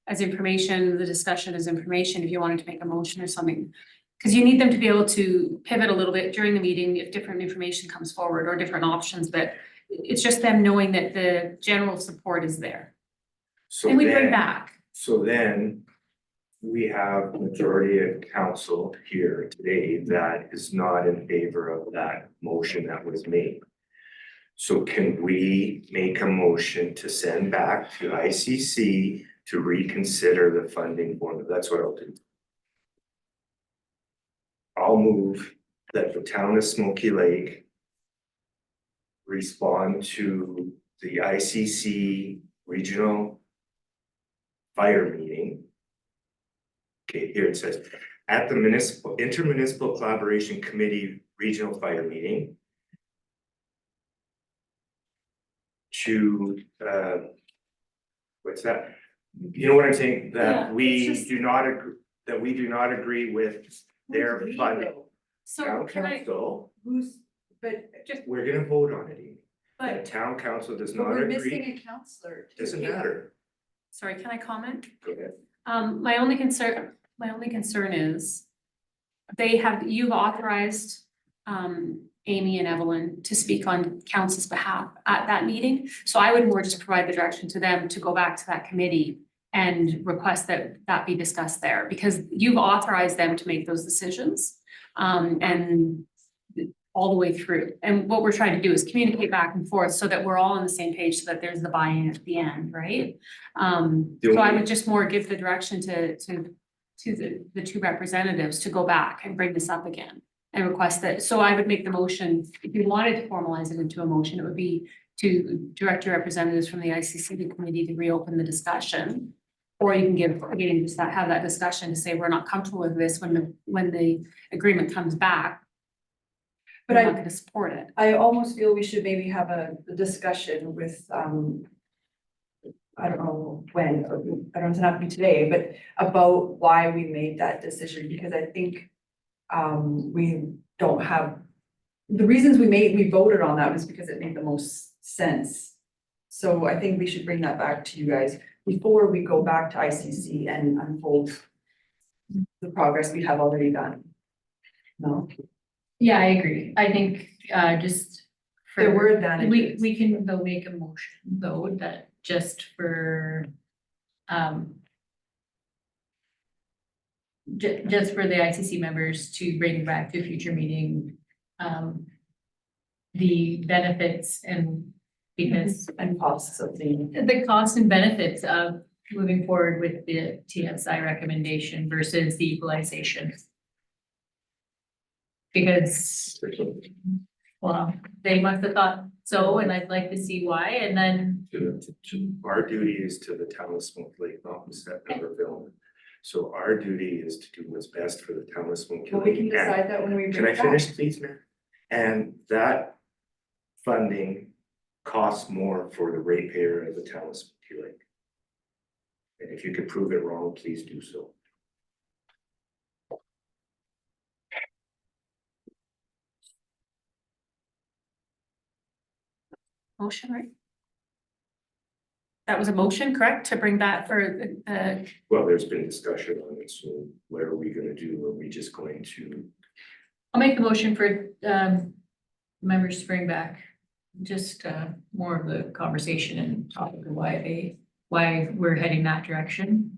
as information, the discussion as information, if you wanted to make a motion or something. Cause you need them to be able to pivot a little bit during the meeting if different information comes forward or different options, but it's just them knowing that the general support is there.
so
And we bring
then-
back.
So then we have majority of council here today that is not in favor of that motion that was made. So can we make a motion to send back to ICC to reconsider the funding formula? That's what I'll do. I'll move that the town of Smoky Lake respond to the ICC regional fire meeting. Okay, here it says, at the intermunicipal collaboration committee regional fire meeting. To, what's that? You know what I'm saying?
Yeah,
That we
it's just-
do not agree with their funding.
So
Town
can I,
council,
But
just,
we're gonna vote on it, Amy. The
but,
town council does
but
not
we're missing
agree,
a counselor.
doesn't matter.
sorry, can I comment?
Go ahead.
My only concern is you've authorized Amy and Evelyn to speak on council's behalf at that meeting. So I would more just provide the direction to them to go back to that committee and request that that be discussed there, because you've authorized them to make those decisions. And all the way through. And what we're trying to do is communicate back and forth so that we're all on the same page, so that there's the buy-in at the end, right? So I would just more give the direction to the two representatives to go back and bring this up again. And request that, so I would make the motion, if you wanted to formalize it into a motion, it would be to direct your representatives from the ICC committee to reopen the discussion. Or you can again, just have that discussion to say, we're not comfortable with this when the agreement comes back.
But
We're not gonna support it.
I almost feel we should maybe have a discussion with, I don't know when, or I don't have to be today, but about why we made that decision, because I think we don't have, the reasons we voted on that was because it made the most sense. So I think we should bring that back to you guys before we go back to ICC and unfold the progress we have already done. No,
Yeah, I agree. I think, just. for-
there were advantages.
We can though make a motion though, that just for, just for the ICC members to bring back to a future meeting, the benefits and because
And costs of
the costs and benefits of moving forward with the TSI recommendation versus the equalization. Because, well, they must have thought so, and I'd like to see why, and then,
Our duty is to the town of Smoky Lake, not the Step Riverville. So our duty is to do what's best for the town of Smoky
well, we
Lake.
can
And-
decide that when we
Can I
bring it back.
finish, please, Mayor? And that funding costs more for the ratepayer of the town of Smoky Lake. And if you could prove it wrong, please do so.
Motion, right? That was a motion, correct, to bring back for the,
Well, there's been discussion on it, so what are we gonna do? Are we just going to?
I'll make the motion for, members to bring back just, more of the conversation and topic of why we're heading that direction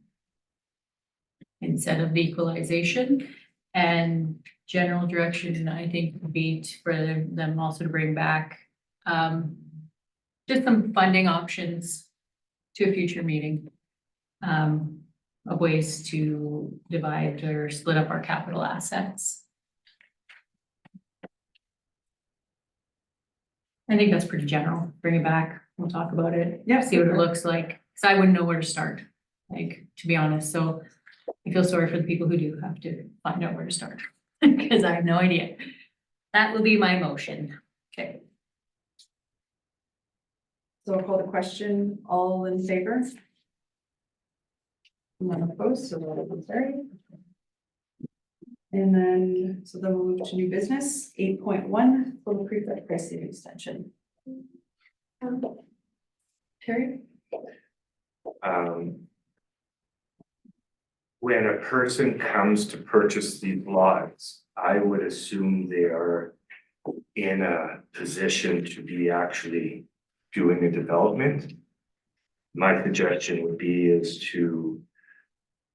instead of the equalization. And general direction, I think, would be for them also to bring back, just some funding options to a future meeting. Of ways to divide or split up our capital assets. I think that's pretty general. Bring it back. We'll talk about it.
Yeah,
See what it
sure.
looks like. Cause I wouldn't know where to start. like, to be honest, so I feel sorry for the people who do have to find out where to start, because I have no idea. That will be my motion. Okay.
So I'll call the question, all in favor? None opposed, so that will carry. And then, so then we'll move to new business, 8.1, Little Creek Red pricing extension. Terry?
When a person comes to purchase these lots, I would assume they are in a position to be actually doing a development. My suggestion would be is to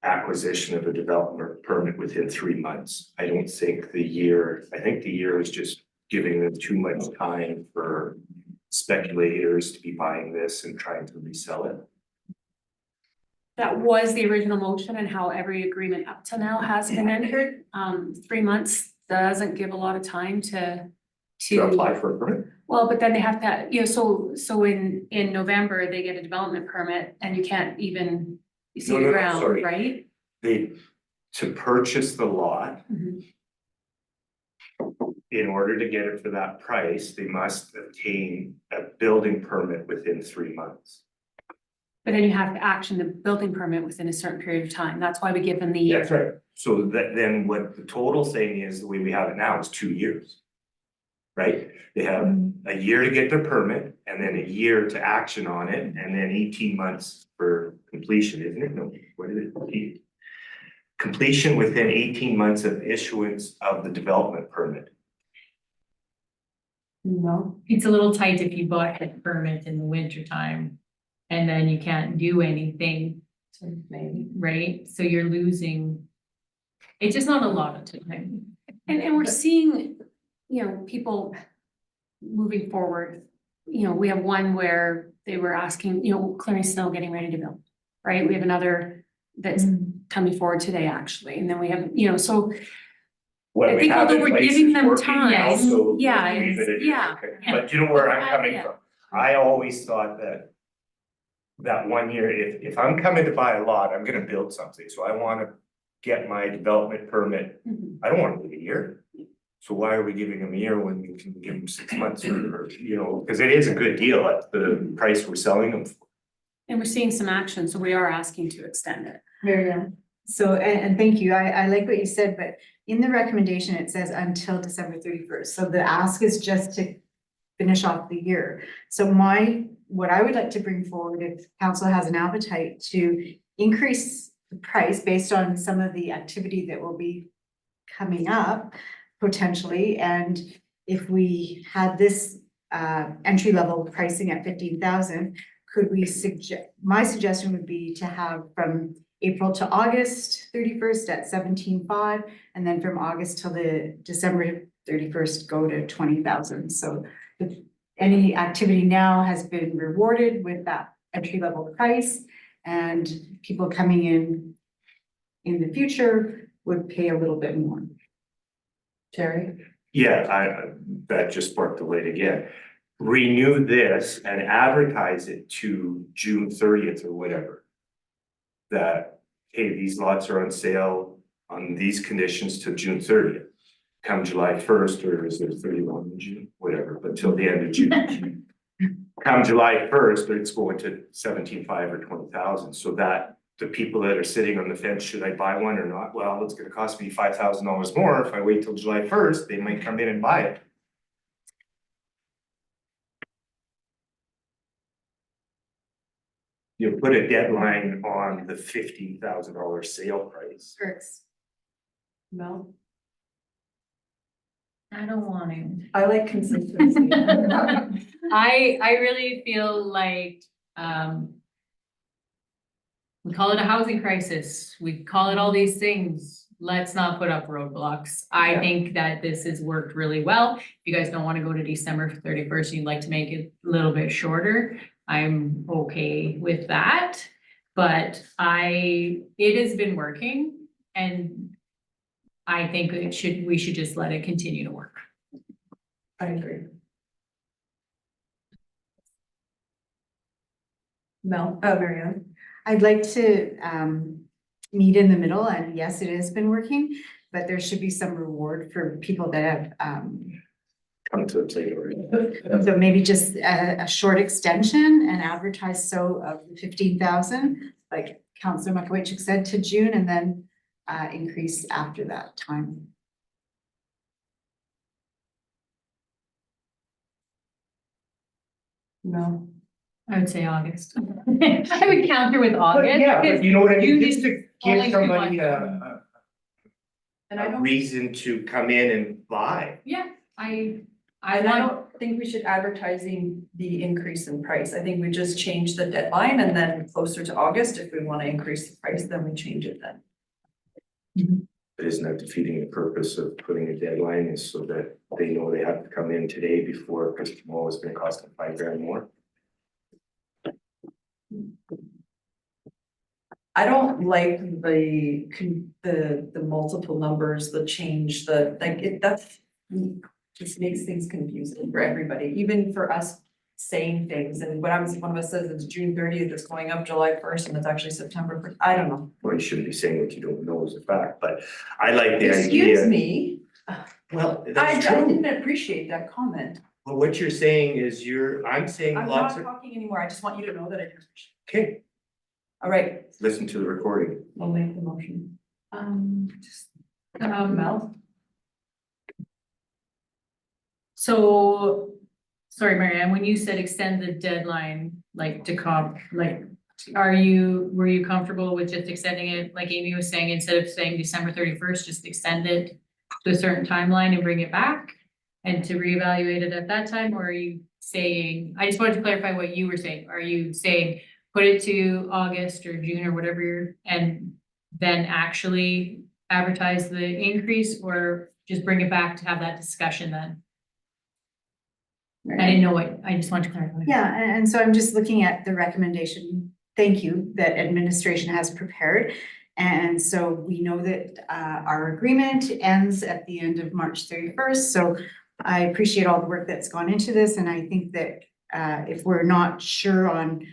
acquisition of a development permit within 3 months. I don't think the year, I think the year is just giving them too much time for speculators to be buying this and trying to resell it.
That was the original motion and how every agreement up to now has been entered. 3 months doesn't give a lot of time to.
To apply for a permit.
Well, but then they have to, you know, so in November, they get a development permit and you can't even see
No,
the
no, no,
ground,
sorry.
right?
They, to purchase the lot,
Mhm.
in order to get it for that price, they must obtain a building permit within 3 months.
But then you have to action the building permit within a certain period of time. That's why we give them the year.
That's right. So that, then what the total saying is, the way we have it now is 2 years. Right? They have a year to get their permit and then a year to action on it and then 18 months for completion, isn't it? No, what is it? Completion within 18 months of issuance of the development permit.
No.
It's a little tight if you bought a permit in the winter time and then you can't do anything, right? So you're losing. It's just not a lot of time.
And we're seeing, you know, people moving forward. You know, we have one where they were asking, you know, clearing snow, getting ready to build, right? We have another that's coming forward today, actually. And then we have, you know, so
What
I
we
think
have
although
in
we're
place
giving
is
them
working
time,
now, so
yeah,
leave it at-
yeah,
okay.
yeah.
But you know where I'm
Yeah,
coming
yeah.
from? I always thought that. That 1 year, if I'm coming to buy a lot, I'm gonna build something, so I wanna get my development permit.
Mhm.
I don't wanna wait a year. So why are we giving them a year when we can give them 6 months or, you know, cause it is a good deal at the price we're selling them for.
And we're seeing some action, so we are asking to extend it.
Miriam, so, and thank you, I like what you said, but in the recommendation, it says until December 31st, so the ask is just to finish off the year. So what I would like to bring forward, if council has an appetite to increase the price based on some of the activity that will be coming up potentially, and if we had this entry level pricing at 15,000, could we my suggestion would be to have from April to August 31st at 17,500, and then from August till the December 31st go to 20,000. So if any activity now has been rewarded with that entry level price, and people coming in the future would pay a little bit more.
Terry?
Yeah, that just sparked the light again. Renew this and advertise it to June 30th or whatever. That, hey, these lots are on sale on these conditions to June 30th. Come July 1st, or is it 31 in June, whatever, but till the end of June. Come July 1st, it's going to 17,500 or 20,000, so that the people that are sitting on the fence, should I buy one or not? Well, it's gonna cost me $5,000 more. If I wait till July 1st, they might come in and buy it. You put a deadline on the $15,000 sale price.
Works.
No,
I don't want to.
I like consistency.
I really feel like, we call it a housing crisis, we call it all these things, let's not put up roadblocks. I
Yeah.
think that this has worked really well. If you guys don't wanna go to December 31st, you'd like to make it a little bit shorter, I'm okay with that. But it has been working, and I think we should just let it continue to work.
I agree. Mel, Marianne?
I'd like to meet in the middle, and yes, it has been working, but there should be some reward for people that have
Come to the plate already.
so maybe just a short extension and advertise so of the 15,000, like Councillor Makowicz said, to June, and then increase after that time.
No.
I would say August. I would counter with
But
August.
yeah, but
because
you know what I mean,
June
just
is
to
only
give
2
somebody
months.
And I
a
don't,
reason to come in and buy.
Yeah, I
I
want,
don't think we should advertising the increase in price. I think we just change the deadline and then closer to August, if we want to increase the price, then we change it then.
But isn't that defeating the purpose of putting a deadline is so that they know they have to come in today before, because tomorrow is gonna cost them $5,000 more?
I don't like the multiple numbers, the change, that's just makes things confusing for everybody, even for us saying things. And one of us says it's June 30th, it's going up July 1st, and it's actually September 1st. I don't know.
Well, you shouldn't be saying what you don't know is a fact, but I like the
Excuse
idea.
me,
Well,
I
that's
didn't
true.
appreciate that comment.
But what you're saying is I'm saying
I'm
lots
not
of,
talking anymore. I just want you to know that I didn't appreciate
okay,
it. All right,
listen to the recording.
I'll make the motion.
Mel? So, sorry, Marianne, when you said extend the deadline, like to were you comfortable with just extending it, like Amy was saying, instead of saying December 31st, just extend it to a certain timeline and bring it back? And to reevaluate it at that time, or are you saying, I just wanted to clarify what you were saying, are you saying put it to August or June or whatever, and then actually advertise the increase, or just bring it back to have that discussion then? I didn't know what, I just wanted to clarify.
Yeah, and so I'm just looking at the recommendation, thank you, that administration has prepared. And so we know that our agreement ends at the end of March 31st, so I appreciate all the work that's gone into this, and I think that if we're not sure on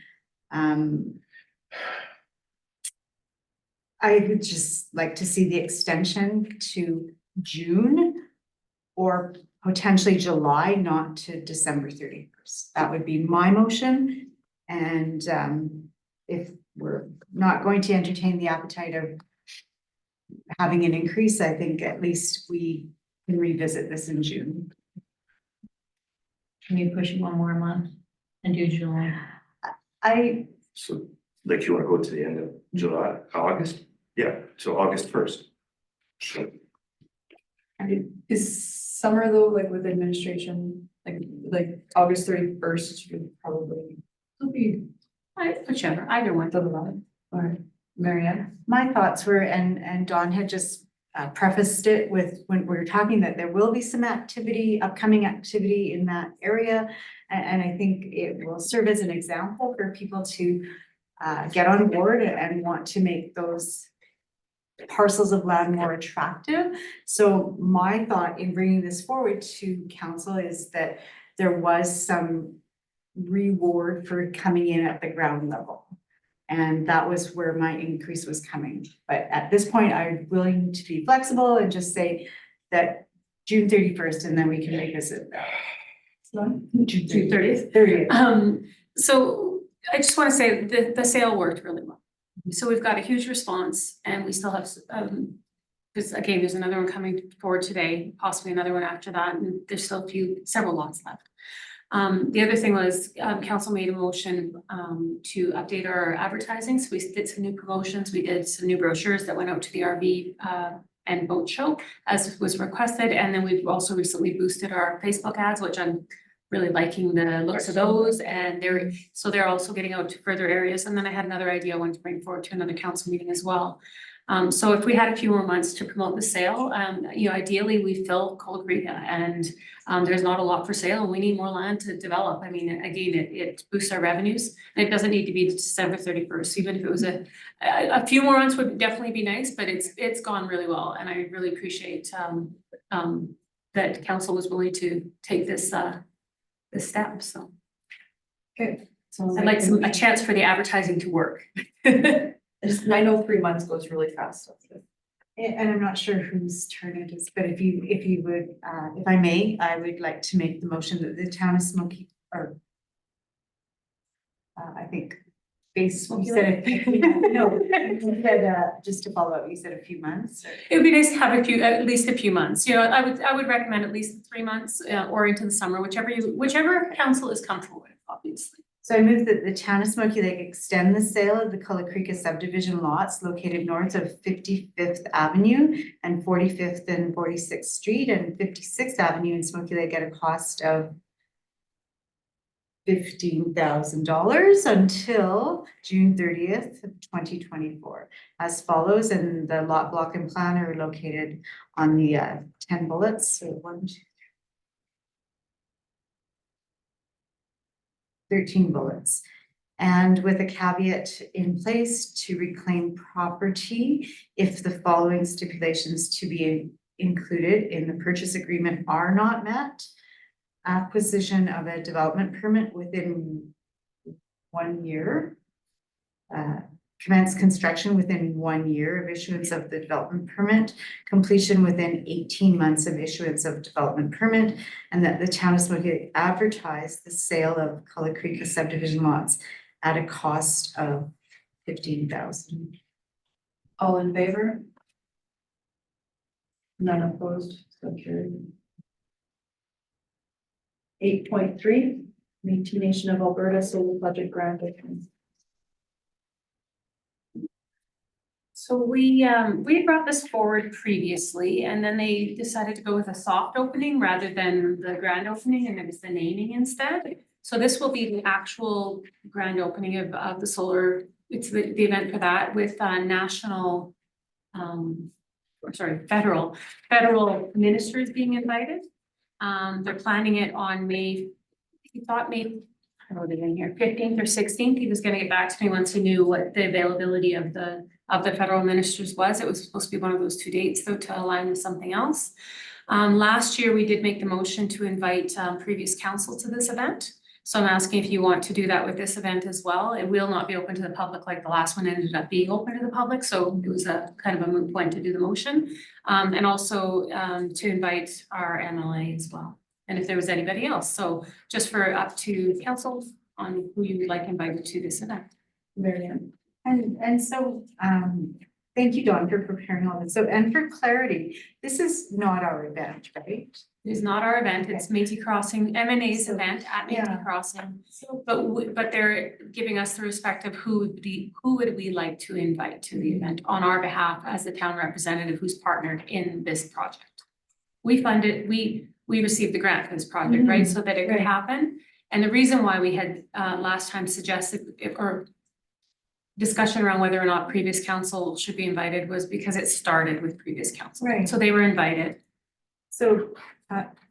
I would just like to see the extension to June or potentially July, not to December 31st. That would be my motion. And if we're not going to entertain the appetite of having an increase, I think at least we can revisit this in June.
Can you push it one more month and do July?
So, like, you wanna go to the end of July, August? Yeah, so August 1st. So,
Is summer though, like with administration, like August 31st would probably be
Whichever, either one.
the line. All right, Marianne?
My thoughts were, and Dawn had just prefaced it with when we were talking that there will be some activity, upcoming activity in that area. And I think it will serve as an example for people to get on board and want to make those parcels of land more attractive. So my thought in bringing this forward to council is that there was some reward for coming in at the ground level. And that was where my increase was coming. But at this point, I'm willing to be flexible and just say that June 31st, and then we can revisit that.
June 30th.
30th.
So I just want to say that the sale worked really well. So we've got a huge response, and we still have, because again, there's another one coming forward today, possibly another one after that, and there's still several lots left. The other thing was, council made a motion to update our advertising, so we did some new promotions, we did some new brochures that went out to the RV and boat show as was requested, and then we've also recently boosted our Facebook ads, which I'm really liking the looks of those, and they're also getting out to further areas. And then I had another idea I wanted to bring forward to another council meeting as well. So if we had a few more months to promote the sale, ideally we fill Cold Creek, and there's not a lot for sale, and we need more land to develop. I mean, again, it boosts our revenues, and it doesn't need to be December 31st, even if it was a few more months would definitely be nice, but it's gone really well, and I really appreciate that council was willing to take this step, so.
Okay, So
I'd like a chance for the advertising to work.
I know 3 months goes really fast.
And I'm not sure whose turn it is, but if you would, if I may, I would like to make the motion that the town of Smoky, or I think, base, you said, no, you said, just to follow up, you said a few months, or?
It would be nice to have at least a few months, you know, I would recommend at least 3 months, or into the summer, whichever council is comfortable with, obviously.
So I move that the town of Smoky Lake extend the sale of the Cullen Creek subdivision lots located north of 55th Avenue and 45th and 46th Street and 56th Avenue in Smoky Lake at a cost of $15,000 until June 30th, 2024. As follows, and the lot block and plan are located on the 10 bullets, so 1, 2, 13 bullets. And with a caveat in place to reclaim property if the following stipulations to be included in the purchase agreement are not met. Acquisition of a development permit within 1 year. Commence construction within 1 year of issuance of the development permit, completion within 18 months of issuance of development permit, and that the town of Smoky advertise the sale of Cullen Creek subdivision lots at a cost of $15,000.
All in favor? None opposed, so carried. 8.3, Métis Nation of Alberta Solar Project Grant Opening.
So we had brought this forward previously, and then they decided to go with a soft opening rather than the grand opening, and it was the naming instead. So this will be the actual grand opening of the solar, it's the event for that with federal ministers being invited. They're planning it on May, I wrote it in here, 15th or 16th. He was gonna get back to me once he knew what the availability of the federal ministers was. It was supposed to be one of those 2 dates though, to align with something else. Last year, we did make the motion to invite previous council to this event. So I'm asking if you want to do that with this event as well. It will not be open to the public like the last one ended up being open to the public. So it was a kind of a moot point to do the motion. And also to invite our MLA as well. And if there was anybody else. So just for up to council on who you would like invited to this event.
Marianne.
And so, thank you, Dawn, for preparing all this. So, and for clarity, this is not our event, right?
It is not our event. It's Métis Crossing, MNA's
So,
event at
yeah.
Métis Crossing.
So,
But they're giving us the respect of who would we like to invite to the event on our behalf as the town representative who's partnered in this project. We funded, we received the grant for this project, right, so that it could
right.
happen. And the reason why we had last time suggested or discussion around whether or not previous council should be invited was because it started with previous council.
Right.
So they were invited.
So,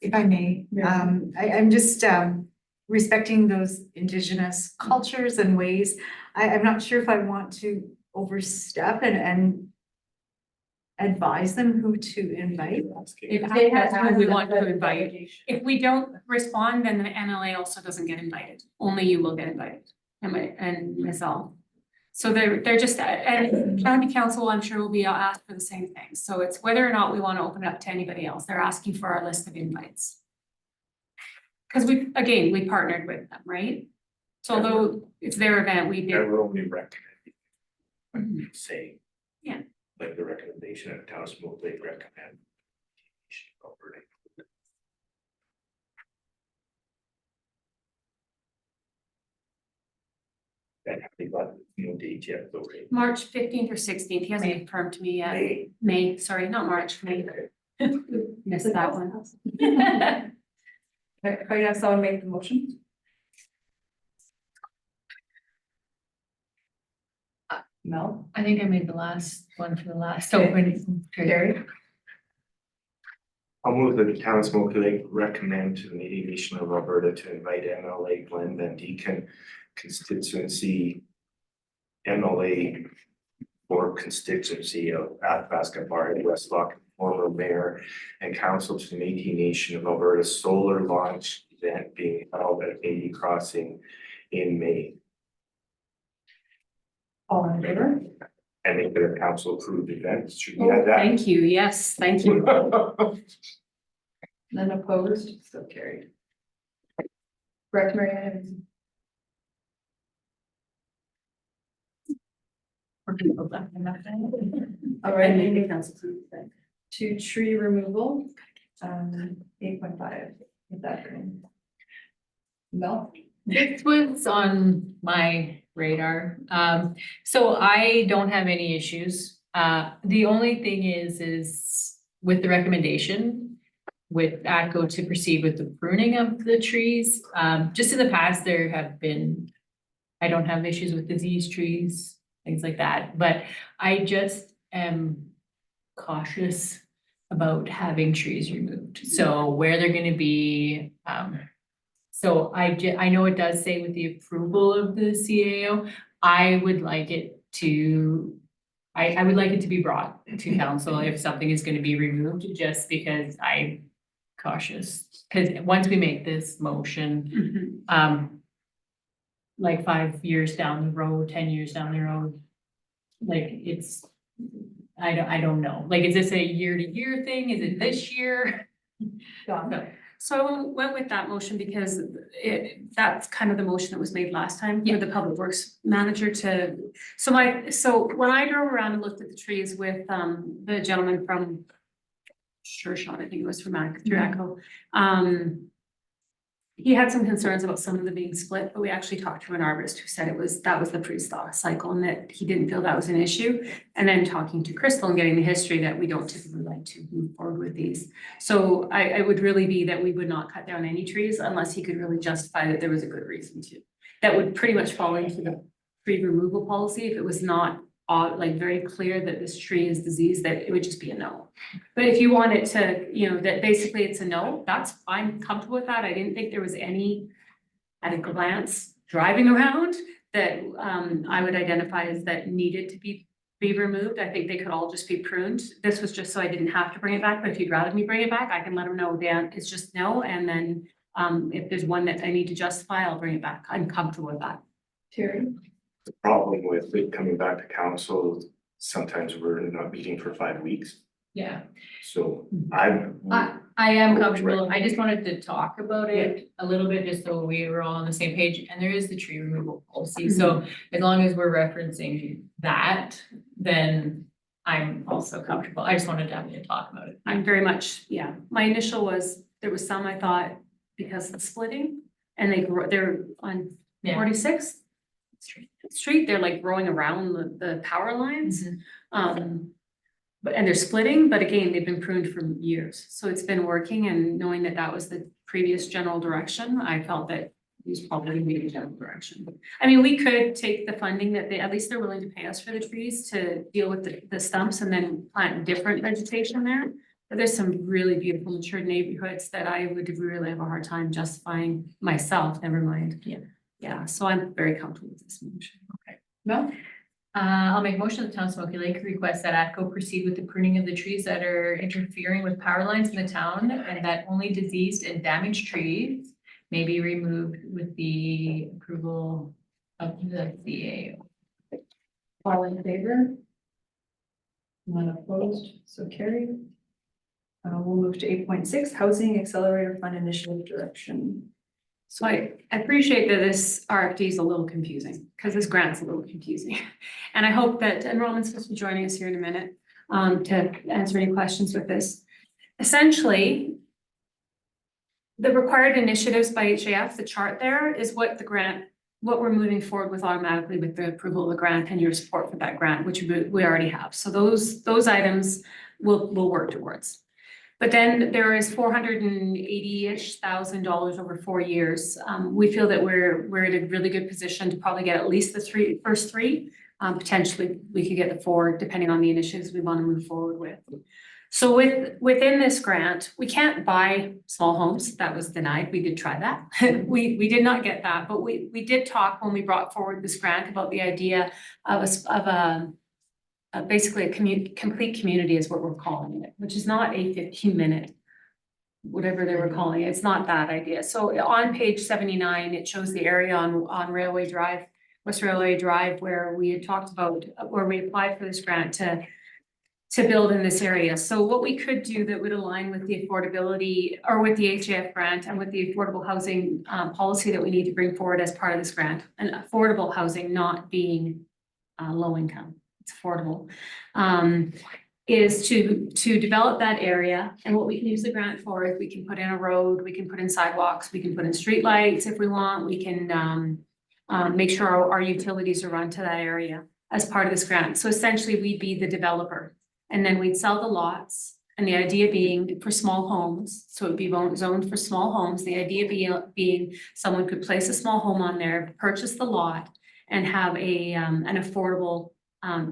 if I may, I'm just respecting those Indigenous cultures and ways. I'm not sure if I want to overstep and advise them who to invite.
If that's who we want to invite. If we don't respond, then the MLA also doesn't get invited. Only you will get invited, and myself. So they're just, and county council, I'm sure will be asked for the same thing. So it's whether or not we want to open it up to anybody else. They're asking for our list of invites. Because we partnered with them, right? So although it's their event, we
I
did.
will only recommend.
Mhm.
Say.
Yeah.
Like the recommendation of town of Smoky Lake recommend. Alberta. And have they got no date yet, though, right?
March 15th or 16th. He hasn't confirmed to me yet. May, sorry, not March, May. Missed that one.
If I have someone make the motion. Mel,
I think I made the last one for the last
Okay.
opening.
Gary,
I'll move that the town of Smoky Lake recommend to the Métis Nation of Alberta to invite MLA Glenn Van Deeken constituency MLA for constituency of Athabasca Bar Westlock, former mayor and council to the Métis Nation of Alberta solar launch event being held at Métis Crossing in May.
All in favor?
And if the council approved events, should we
Oh,
have that?
thank you, yes, thank you.
None opposed, so carried. Correct, Mary Ann? All right, to tree removal, 8.5, is that good? No?
This was on my radar. So I don't have any issues. The only thing is with the recommendation with ATCO to proceed with the pruning of the trees. Just in the past, there have been, I don't have issues with diseased trees, things like that, but I just am cautious about having trees removed. So where they're gonna be, so I know it does say with the approval of the CAO, I would like it to, I would like it to be brought to council if something is gonna be removed, just because I'm cautious. Cause once we make this motion,
Mhm.
like 5 years down the road, 10 years down the road, like it's, I don't know. Like, is this a year to year thing? Is it this year?
Done.
So I went with that motion because that's kind of the motion that was made last time for the public works manager to. So when I drove around and looked at the trees with the gentleman from Sure Shot, I think it was from through ATCO. He had some concerns about some of them being split, but we actually talked to an arborist who said that was the pre-thaw cycle and that he didn't feel that was an issue. And then talking to Crystal and getting the history that we don't typically like to move forward with these. So I would really be that we would not cut down any trees unless he could really justify that there was a good reason to. That would pretty much fall into the tree removal policy if it was not like very clear that this tree is diseased, that it would just be a no. But if you want it to, you know, that basically it's a no, that's, I'm comfortable with that. I didn't think there was any at a glance driving around that I would identify as that needed to be removed. I think they could all just be pruned. This was just so I didn't have to bring it back, but if you'd rather me bring it back, I can let them know, Dan, it's just no. And then if there's one that I need to justify, I'll bring it back. I'm comfortable with that.
Terry?
The problem with it coming back to council, sometimes we're not meeting for 5 weeks,
Yeah.
so
I am comfortable. I just wanted to talk about it a little bit, just so we were all on the same page. And there is the tree removal policy. So as long as we're referencing that, then I'm also comfortable. I just wanted to have you talk about it.
I'm very much, yeah, my initial was, there was some I thought because of the splitting and they're on
Yeah.
46th Street, they're like growing around the power lines. But, and they're splitting, but again, they've been pruned for years. So it's been working, and knowing that that was the previous general direction, I felt that it was probably the general direction. I mean, we could take the funding that at least they're willing to pay us for the trees to deal with the stumps and then plant different vegetation there. But there's some really beautiful mature neighborhoods that I would really have a hard time justifying myself, never mind. Yeah, so I'm very comfortable with this motion.
No?
I'll make a motion that Town of Smoky Lake requests that ATCO proceed with the pruning of the trees that are interfering with power lines in the town, and that only diseased and damaged trees may be removed with the approval of the CAO.
All in favor? None opposed, so carried. We'll move to 8.6, Housing Accelerator Fund Initiative Direction.
So I appreciate that this RFD is a little confusing, because this grant's a little confusing. And I hope that, and Roman's supposed to be joining us here in a minute, to answer any questions with this. Essentially, the required initiatives by HAF, the chart there is what the grant, what we're moving forward with automatically with the approval of the grant and your support for that grant, which we already have. So those items we'll work towards. But then there is $480-ish thousand over 4 years. We feel that we're in a really good position to probably get at least the first three. Potentially, we could get the 4, depending on the initiatives we want to move forward with. So within this grant, we can't buy small homes. That was denied. We did try that. We did not get that, but we did talk when we brought forward this grant about the idea of basically a complete community is what we're calling it, which is not a 15-minute whatever they were calling it, it's not that idea. So on page 79, it shows the area on Railway Drive, West Railway Drive, where we had talked about, where we applied for this grant to build in this area. So what we could do that would align with the affordability or with the HAF grant and with the affordable housing policy that we need to bring forward as part of this grant, and affordable housing not being low income, it's affordable. Is to develop that area, and what we can use the grant for is we can put in a road, we can put in sidewalks, we can put in streetlights if we want, we can make sure our utilities are run to that area as part of this grant. So essentially, we'd be the developer, and then we'd sell the lots. And the idea being for small homes, so it'd be zoned for small homes. The idea being someone could place a small home on there, purchase the lot, and have an affordable,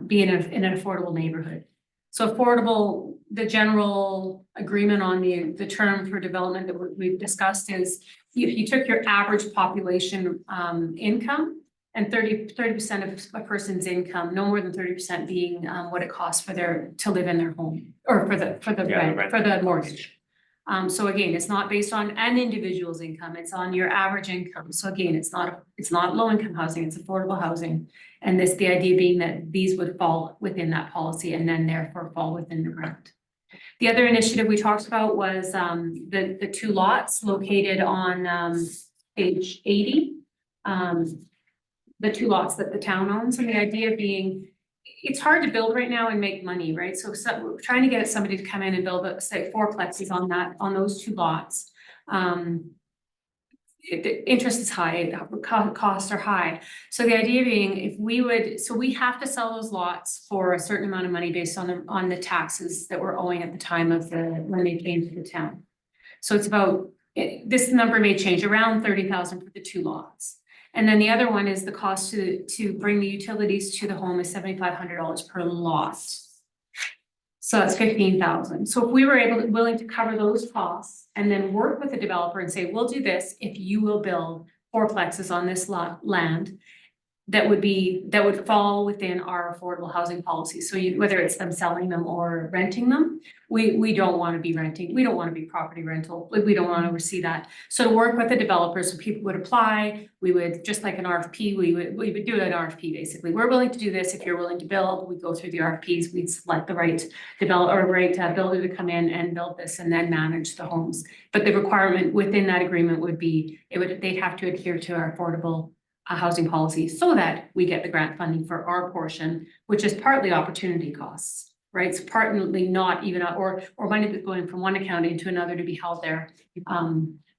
be in an affordable neighborhood. So affordable, the general agreement on the term for development that we've discussed is if you took your average population income and 30% of a person's income, no more than 30% being what it costs for to live in their home or for the rent, for the mortgage. So again, it's not based on an individual's income, it's on your average income. So again, it's not low income housing, it's affordable housing. And the idea being that these would fall within that policy and then therefore fall within the grant. The other initiative we talked about was the two lots located on page 80. The two lots that the town owns, and the idea being it's hard to build right now and make money, right? So we're trying to get somebody to come in and build, say, 4 plexes on those 2 lots. The interest is high, costs are high. So the idea being we have to sell those lots for a certain amount of money based on the taxes that we're owing at the time of when they came to the town. So it's about, this number may change, around 30,000 for the 2 lots. And then the other one is the cost to bring the utilities to the home is $7,500 per lot. So that's 15,000. So if we were willing to cover those costs and then work with the developer and say, we'll do this if you will build 4 plexes on this land, that would fall within our affordable housing policy. So whether it's them selling them or renting them, we don't want to be renting. We don't want to be property rental. We don't want to oversee that. So to work with the developers, so people would apply, we would, just like an RFP, we would do an RFP basically. We're willing to do this if you're willing to build. We go through the RFPs, we'd select the right developer or right builder to come in and build this and then manage the homes. But the requirement within that agreement would be, they'd have to adhere to our affordable housing policy so that we get the grant funding for our portion, which is partly opportunity costs, right? It's partly not even, or money that's going from one account into another to be held there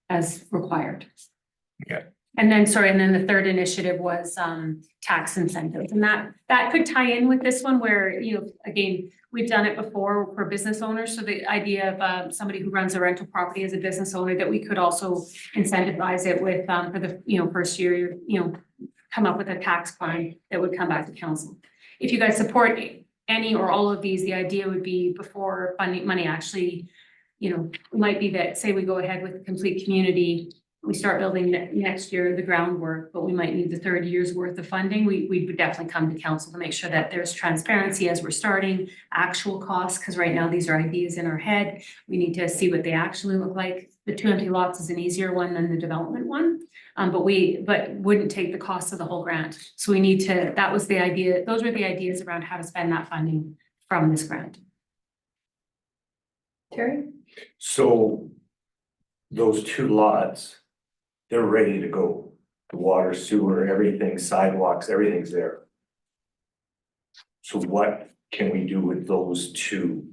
as required.
Yeah.
And then the third initiative was tax incentives, and that could tie in with this one where, again, we've done it before for business owners. So the idea of somebody who runs a rental property as a business owner, that we could also incentivize it with for the first year, come up with a tax plan that would come back to council. If you guys support any or all of these, the idea would be before funding money actually, might be that, say we go ahead with the complete community, we start building next year, the groundwork, but we might need the 3rd year's worth of funding. We would definitely come to council to make sure that there's transparency as we're starting, actual costs, because right now these are ideas in our head. We need to see what they actually look like. The 2 empty lots is an easier one than the development one, but wouldn't take the cost of the whole grant. So we need to, that was the idea, those were the ideas around how to spend that funding from this grant.
Terry?
So those 2 lots, they're ready to go. The water, sewer, everything, sidewalks, everything's there. So what can we do with those 2?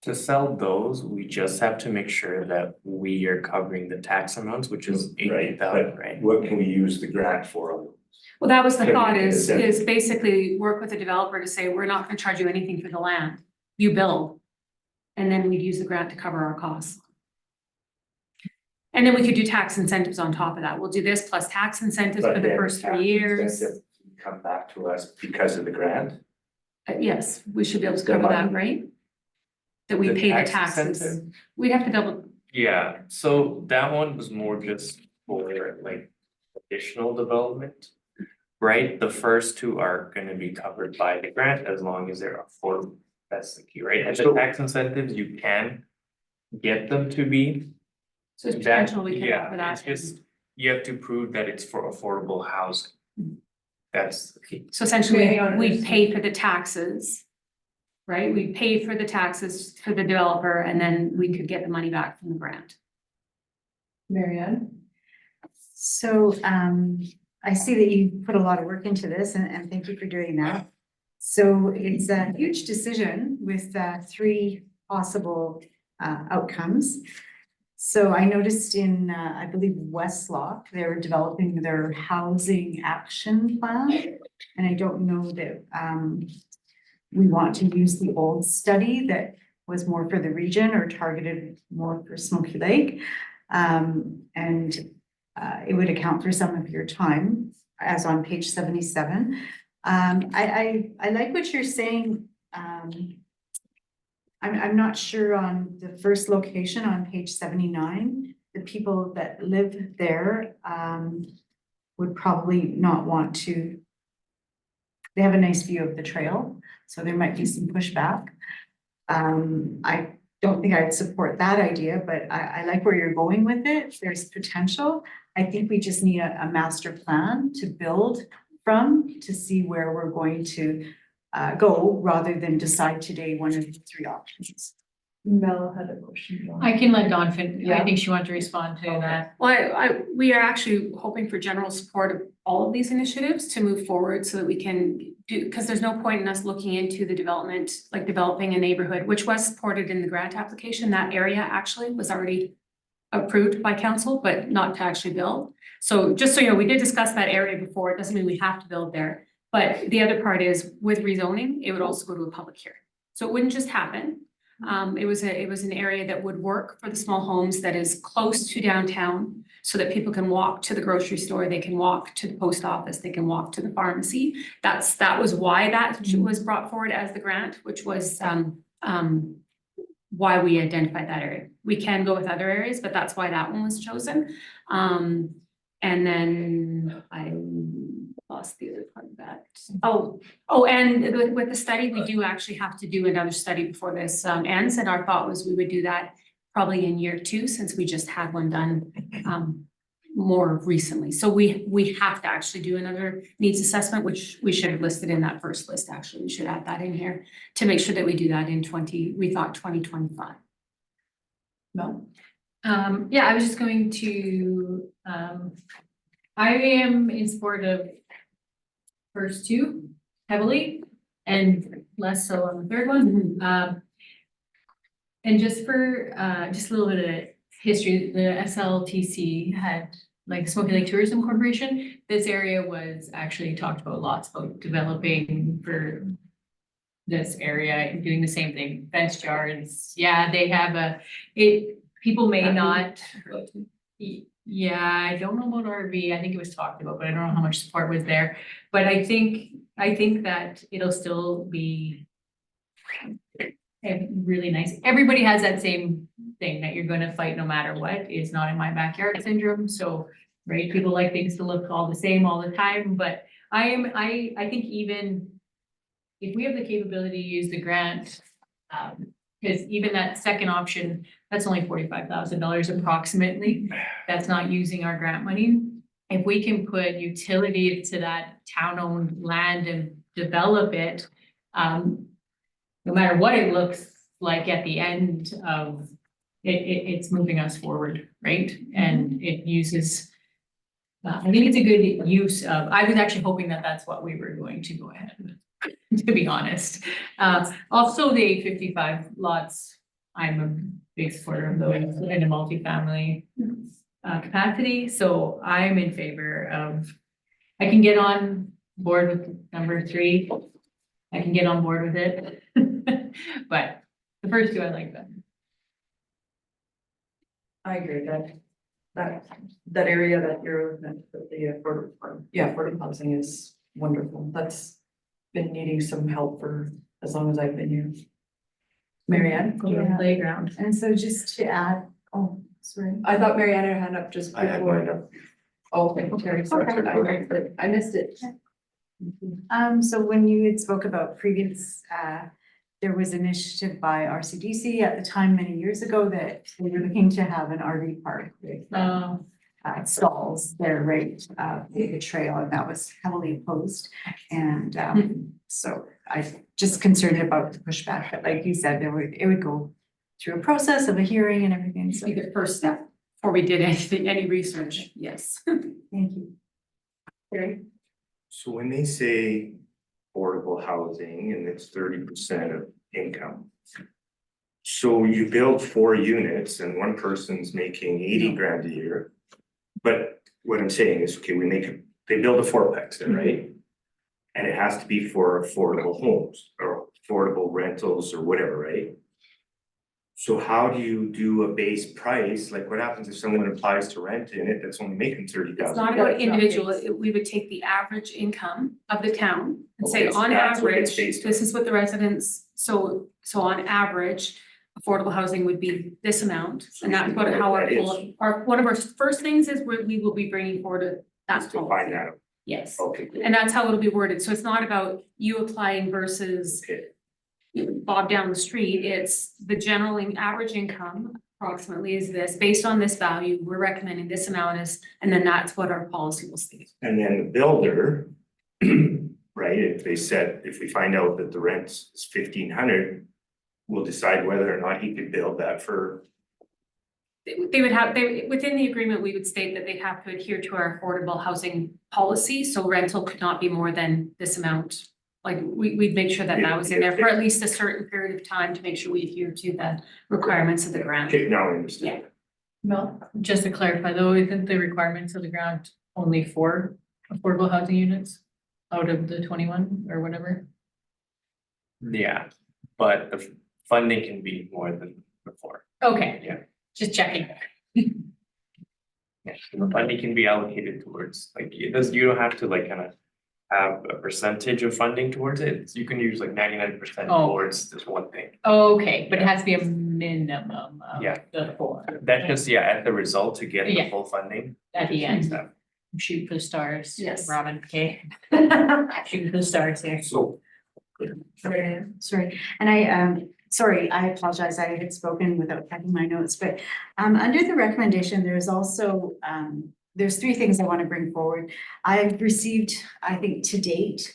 To sell those, we just have to make sure that we are covering the tax amounts, which is
Right,
80,000,
but
right?
what can we use the grant for?
Well, that was the
Can we
thought
get
is
it
basically work with the developer to say, we're not gonna charge you anything for the land, you build. And then we'd use the grant to cover our costs. And then we could do tax incentives on top of that. We'll do this plus tax incentives for
But
the
then
first
tax
3 years.
incentive come back to us because of the grant?
Yes, we should be able to cover that, right? That we
The
pay the
tax
taxes.
incentive?
We'd have to double,
Yeah, so that one was more just for like additional development. Right, the first 2 are gonna be covered by the grant as long as they're affordable. That's the key, right? And the
So-
tax incentives, you can get them to be.
So it's
That,
potential we can offer
yeah,
that.
it's just, you have to prove that it's for affordable housing. That's the key.
So essentially,
Okay, hang on,
we
there's-
pay for the taxes. Right, we pay for the taxes for the developer and then we could get the money back from the grant.
Marianne?
So I see that you put a lot of work into this and thank you for doing that. So it's a huge decision with three possible outcomes. So I noticed in, I believe Westlock, they're developing their housing action plan. And I don't know that we want to use the old study that was more for the region or targeted more for Smoky Lake. It would account for some of your time, as on page 77. I like what you're saying. I'm not sure on the first location on page 79, the people that live there would probably not want to. They have a nice view of the trail, so there might be some pushback. I don't think I'd support that idea, but I like where you're going with it. There's potential. I think we just need a master plan to build from to see where we're going to go rather than decide today one of the three options.
Mel had a motion.
I can let Dawn fin, I
Yeah.
think she wanted to respond to that.
Well, we are actually hoping for general support of all of these initiatives to move forward so that we can do, because there's no point in us looking into the development, like developing a neighborhood, which was supported in the grant application. That area actually was already approved by council, but not to actually build. So just so you know, we did discuss that area before. It doesn't mean we have to build there. But the other part is with rezoning, it would also go to a public hearing. So it wouldn't just happen. It was an area that would work for the small homes that is close to downtown so that people can walk to the grocery store, they can walk to the post office, they can walk to the pharmacy. That was why that was brought forward as the grant, which was why we identified that area. We can go with other areas, but that's why that one was chosen. And then I lost the other part of that. And with the study, we do actually have to do another study before this ends. And our thought was we would do that probably in year 2, since we just had one done more recently. So we have to actually do another needs assessment, which we should have listed in that first list. Actually, we should add that in here to make sure that we do that in 2025.
Mel?
Yeah, I was just going to, I am in support of first two heavily and less so on the third one. And just for, just a little bit of history, the SLTC had, like Smoky Lake Tourism Corporation, this area was actually talked about lots about developing for this area and doing the same thing, fenced yards. Yeah, they have people may not. Yeah, I don't know about RV. I think it was talked about, but I don't know how much support was there. But I think that it'll still be really nice. Everybody has that same thing that you're gonna fight no matter what, is not in my backyard syndrome. So, right, people like things to look all the same all the time, but I think even if we have the capability to use the grant, because even that second option, that's only $45,000 approximately. That's not using our grant money. If we can put utility to that town-owned land and develop it, no matter what it looks like at the end of it, it's moving us forward, right? And it uses, I think it's a good use of, I was actually hoping that that's what we were going to go ahead with, to be honest. Also the 855 lots, I'm a big supporter of those in a multifamily capacity, so I'm in favor of, I can get on board with number 3. I can get on board with it. But the first two I like them.
I agree that area that you're looking at, the affordable housing is wonderful. That's been needing some help for as long as I've been here. Marianne?
Go to the
Yeah.
playground.
And so just to add, oh, sorry.
I thought Marianne had her hand up just
I had
before.
mine up.
Oh, okay, Terry, sorry, I missed it.
So when you had spoke about previous there was initiative by RCDC at the time, many years ago, that they were looking to have an RV park with stalls there, right, the trail, and that was heavily opposed. And, so I just concerned about the pushback, but like you said, it would go through a process of a hearing and everything, so
Be the first step before we did anything, any research, yes.
thank you.
So when they say affordable housing and it's 30% of income. So you build 4 units and one person's making 80 grand a year. But what I'm saying is, okay, they build a fourplex there, right? And it has to be for affordable homes or affordable rentals or whatever, right? So how do you do a base price? Like what happens if someone applies to rent in it that's only making 30,000?
It's not about individual, we would take the average income of the town and say
Okay, so
on
that's what it's
average,
based on.
this is what the residents, so on average. Affordable housing would be this amount, and that's what how
That is.
one of our first things is we will be bringing forward that
Just to find
policy.
that out.
Yes,
Okay, cool.
and that's how it'll be worded, so it's not about you applying versus
Okay.
Bob down the street, it's the general average income approximately is this, based on this value, we're recommending this amount is, and then that's what our policy will state.
And then the builder, right, if we find out that the rent is 1,500, we'll decide whether or not he could build that for,
They would have, within the agreement, we would state that they have to adhere to our affordable housing policy, so rental could not be more than this amount. Like, we'd make sure that that was in there for at least a certain period of time to make sure we adhere to the requirements of the grant.
okay, now I understand.
Mel?
Just to clarify though, isn't the requirements of the grant only for affordable housing units out of the 21 or whatever?
Yeah, but the funding can be more than before.
Okay.
Yeah.
Just checking.
Yeah, the funding can be allocated towards, like, you don't have to like kind of have a percentage of funding towards it. You can use like 99%
Oh.
towards this one thing.
Okay, but it has to be a minimum of
Yeah.
the 4
That's just, yeah, at the result to get the
Yeah.
full funding.
at the end.
Stuff.
Shoot for the stars.
Yes.
Robin, okay. Shooting for the stars here.
So,
Sorry, and I apologize, I had spoken without checking my notes, but under the recommendation, there's also there's 3 things I want to bring forward. I've received, I think to date,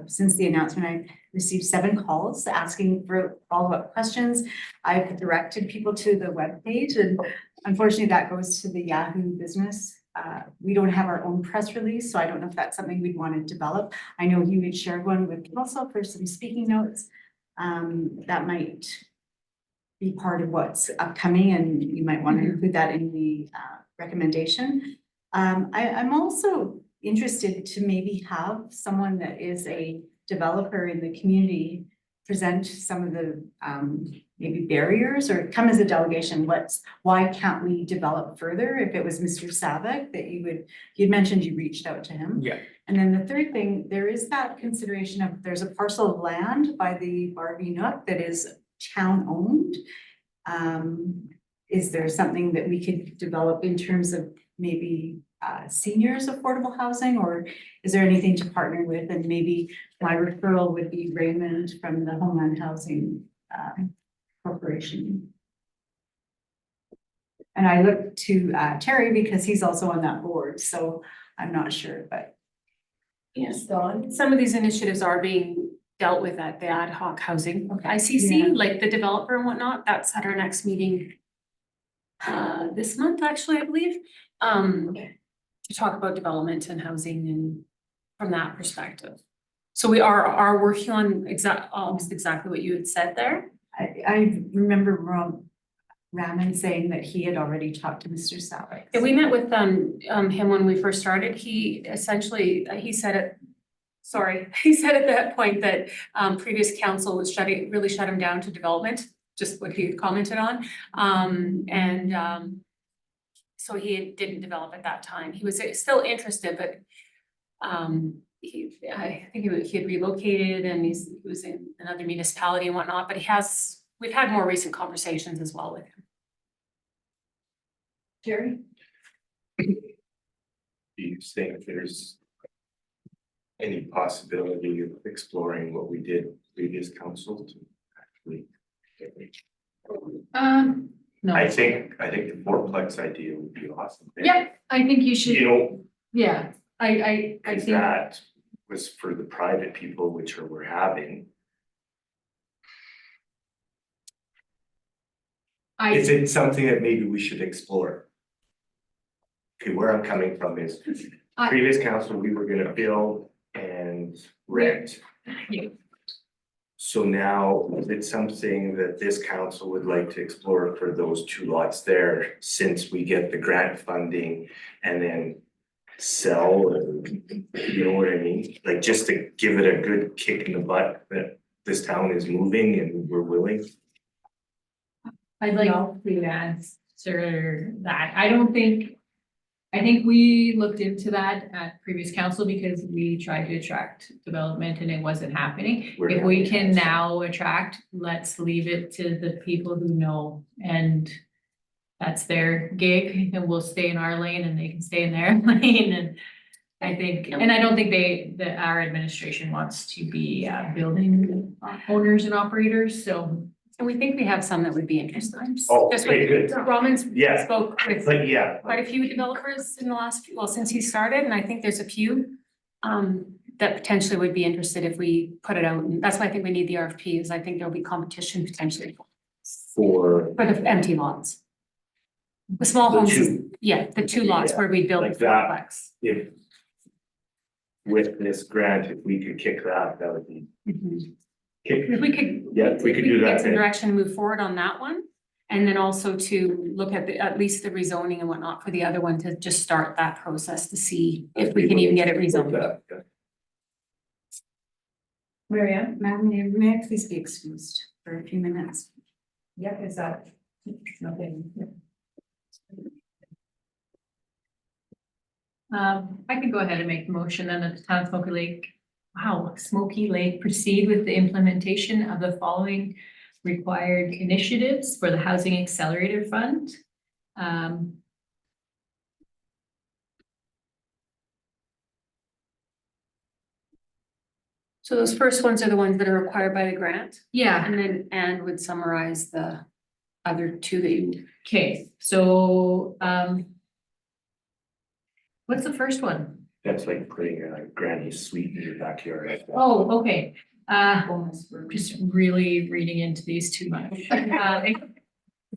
since the announcement, I've received 7 calls asking for follow-up questions. I've directed people to the webpage, and unfortunately that goes to the Yahoo business. We don't have our own press release, so I don't know if that's something we'd want to develop. I know you had shared one with council for some speaking notes. That might be part of what's upcoming, and you might want to include that in the recommendation. I'm also interested to maybe have someone that is a developer in the community present some of the maybe barriers, or come as a delegation. Why can't we develop further? If it was Mr. Savick that you'd mentioned you reached out to him.
Yeah.
And then the third thing, there is that consideration of, there's a parcel of land by the Barbie Nook that is town owned. Is there something that we could develop in terms of maybe seniors affordable housing, or is there anything to partner with? And maybe my referral would be Raymond from the Homeland Housing Corporation. And I look to Terry because he's also on that board, so I'm not sure, but.
Yes, some of these initiatives are being dealt with at the ad hoc housing
Yeah.
ICC, like the developer and whatnot, that's at our next meeting. This month, actually, I believe, to talk about development and housing and from that perspective. So we are working on almost exactly what you had said there.
I remember Raman saying that he had already talked to Mr. Savick.
Yeah, we met with him when we first started. He essentially, he said at that point that previous council was really shut him down to development, just what he commented on. So he didn't develop at that time. He was still interested, but I think he had relocated and he was in another municipality and whatnot, but we've had more recent conversations as well with him.
Jerry?
do you think there's any possibility of exploring what we did previous council to
No.
I think the fourplex idea would be awesome.
Yeah, I think you
You
should,
know,
yeah, I
cause
think,
that was for the private people, which are we're having. Is
I,
it something that maybe we should explore? Okay, where I'm coming from is
I-
previous council, we were gonna build and rent.
Yeah.
So now, is it something that this council would like to explore for those two lots there, since we get the grant funding and then sell, you know what I mean? Like, just to give it a good kick in the butt that this town is moving and we're willing.
I'd like to answer that. I think we looked into that at previous council because we tried to attract development and it wasn't happening.
We're
If
not
we
the
can
council.
now attract, let's leave it to the people who know and that's their gig and we'll stay in our lane and they can stay in their lane and I think, and I don't think our administration wants to be building owners and operators, so.
And we think we have some that would be interested.
Oh,
Just
okay,
with-
good.
Roman's
Yeah.
spoke with
But yeah,
quite a few developers in the last, well, since he started, and I think there's a few that potentially would be interested if we put it out, and that's why I think we need the RFP, is I think there'll be competition potentially
for
for the empty lots. The small
The
homes,
two.
yeah, the two lots where we build the
Like that.
fourplex.
if with this grant, if we could kick that, that would be. Kick,
If we could.
Yeah, if we could do
Get
that,
some
then.
direction to move forward on that one, and then also to look at at least the rezoning and whatnot for the other one, to just start that process to see if we can even get it rezoned.
Yeah.
Marianne?
Madam Mayor, may I please be excused for a few minutes?
Yeah, is that nothing?
I can go ahead and make the motion then that the town of Smoky Lake proceed with the implementation of the following required initiatives for the Housing Accelerator Fund.
So those first ones are the ones that are required by the grant,
Yeah,
and then Anne would summarize the other two that you.
okay, so, what's the first one?
That's like putting a granny suite in your backyard.
Oh, okay, just really reading into these too much.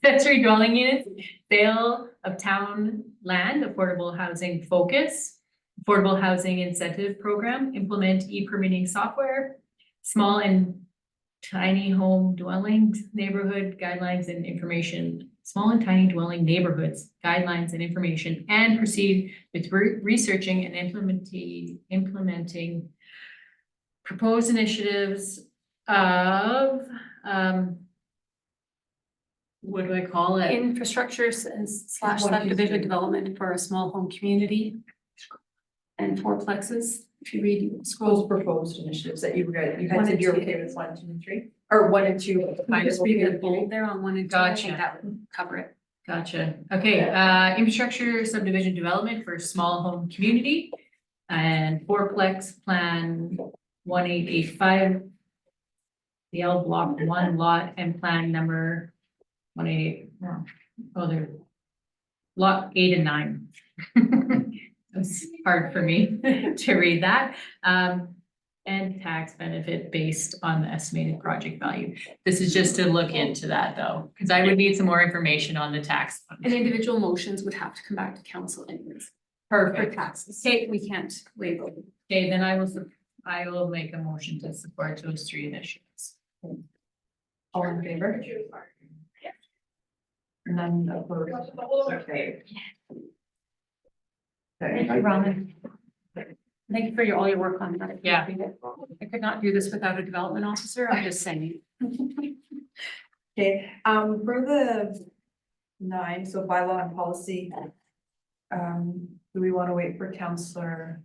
Accessory dwelling units, sale of town land, affordable housing focus, affordable housing incentive program, implement e-permitting software, small and tiny home dwellings, neighborhood guidelines and information, small and tiny dwelling neighborhoods, guidelines and information, and proceed with researching and implementing proposed initiatives of, what do I call it?
Infrastructure slash subdivision development for a small home community. And fourplexes, if you read,
Those
scroll.
proposed initiatives that you guys, you
One
had said
and
you're
two.
okay with 1, 2, and 3, or 1 and 2.
I just read the bold there on one and two, I think
Gotcha.
that would cover it.
Gotcha. Okay, infrastructure subdivision development for small home community and fourplex plan 1885. The L block 1 lot and plan number 188. Oh, they're lot 8 and 9. It's hard for me to read that. And tax benefit based on the estimated project value. This is just to look into that though, because I would need some more information on the tax.
And individual motions would have to come back to council anyways, for
Perfect.
taxes.
Okay,
We can't waive them.
okay, then I will make a motion to support those 3 initiatives.
All in favor? None opposed. Okay.
Thank you, Raman. Thank you for all your work on that.
Yeah.
I could not do this without a development officer, I'm just saying.
Okay, for the 9, so bylaw and policy. Do we want to wait for Counselor?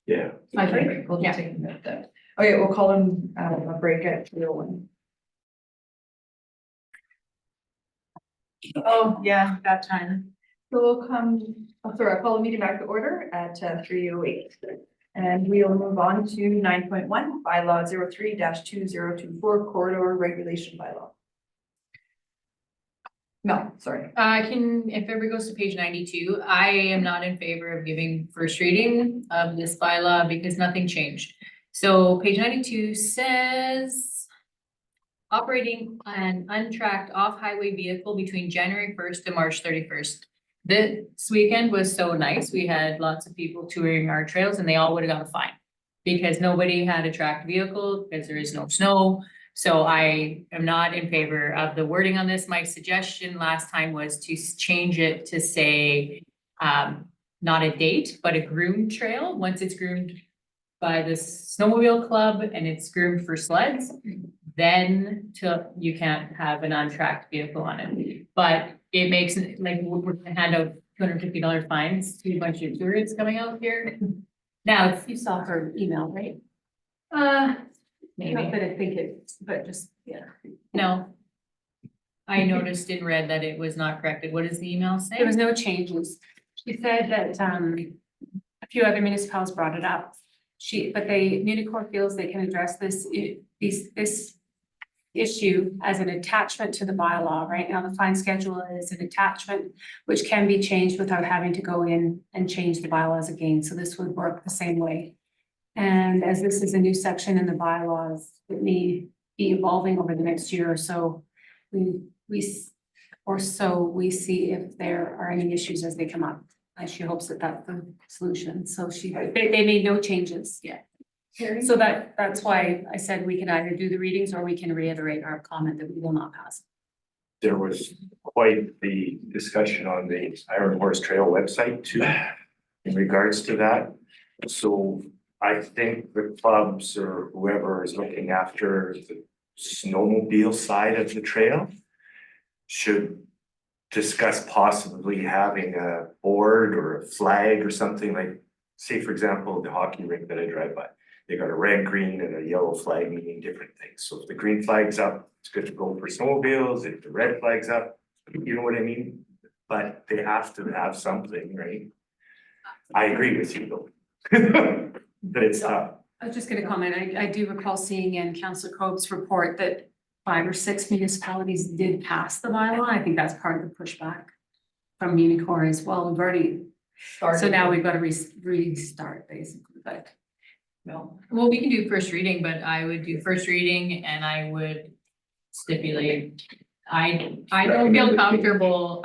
Yeah,
Okay, we'll just take a minute then. Okay, we'll call him a break at 3:01. Oh, yeah, that time. So we'll I'll call the meeting back to order at 3:08. And we'll move on to 9.1, bylaw 03-2024 corridor regulation bylaw. No, sorry.
I can, if everybody goes to page 92, I am not in favor of giving first reading of this bylaw because nothing changed. So page 92 says operating an untracked off-highway vehicle between January 1st and March 31st. This weekend was so nice. We had lots of people touring our trails and they all would have got a fine because nobody had a tracked vehicle because there is no snow. So I am not in favor of the wording on this. My suggestion last time was to change it to say, not a date, but a groomed trail. Once it's groomed by the snowmobile club and it's groomed for sleds, then you can't have an untracked vehicle on it. But it makes, like, we're gonna hand out $250 fines to a bunch of tourists coming out here. Now, it's,
You saw her email, right?
uh,
Not
maybe,
that I think it, but just, yeah.
no. I noticed in red that it was not corrected. What does the email say?
There was no changes. She said that, a few other municipalities brought it up. But Unicor feels they can address this issue as an attachment to the bylaw. Right now, the fine schedule is an attachment which can be changed without having to go in and change the bylaws again. So this would work the same way. And as this is a new section in the bylaws, it may be evolving over the next year or so. We see if there are any issues as they come up. And she hopes that that's the solution. So they made no changes yet. So that's why I said we can either do the readings or we can reiterate our comment that we will not pass.
There was quite the discussion on the Iron Horse Trail website too, in regards to that. So I think the clubs or whoever is looking after the snowmobile side of the trail should discuss possibly having a board or a flag or something like, say, for example, the hockey rink that I drive by. They got a red, green, and a yellow flag meaning different things. So if the green flag's up, it's good to go for snowmobiles. If the red flag's up, you know what I mean? But they have to have something, right? I agree with you though. But it's tough.
I was just gonna comment, I do recall seeing in Councillor Cope's report that 5 or 6 municipalities did pass the bylaw. I think that's part of the pushback from Unicor as well. We've already, so now we've got to restart basically, but.
No.
Well, we can do first reading, but I would do first reading and I would stipulate. I don't feel comfortable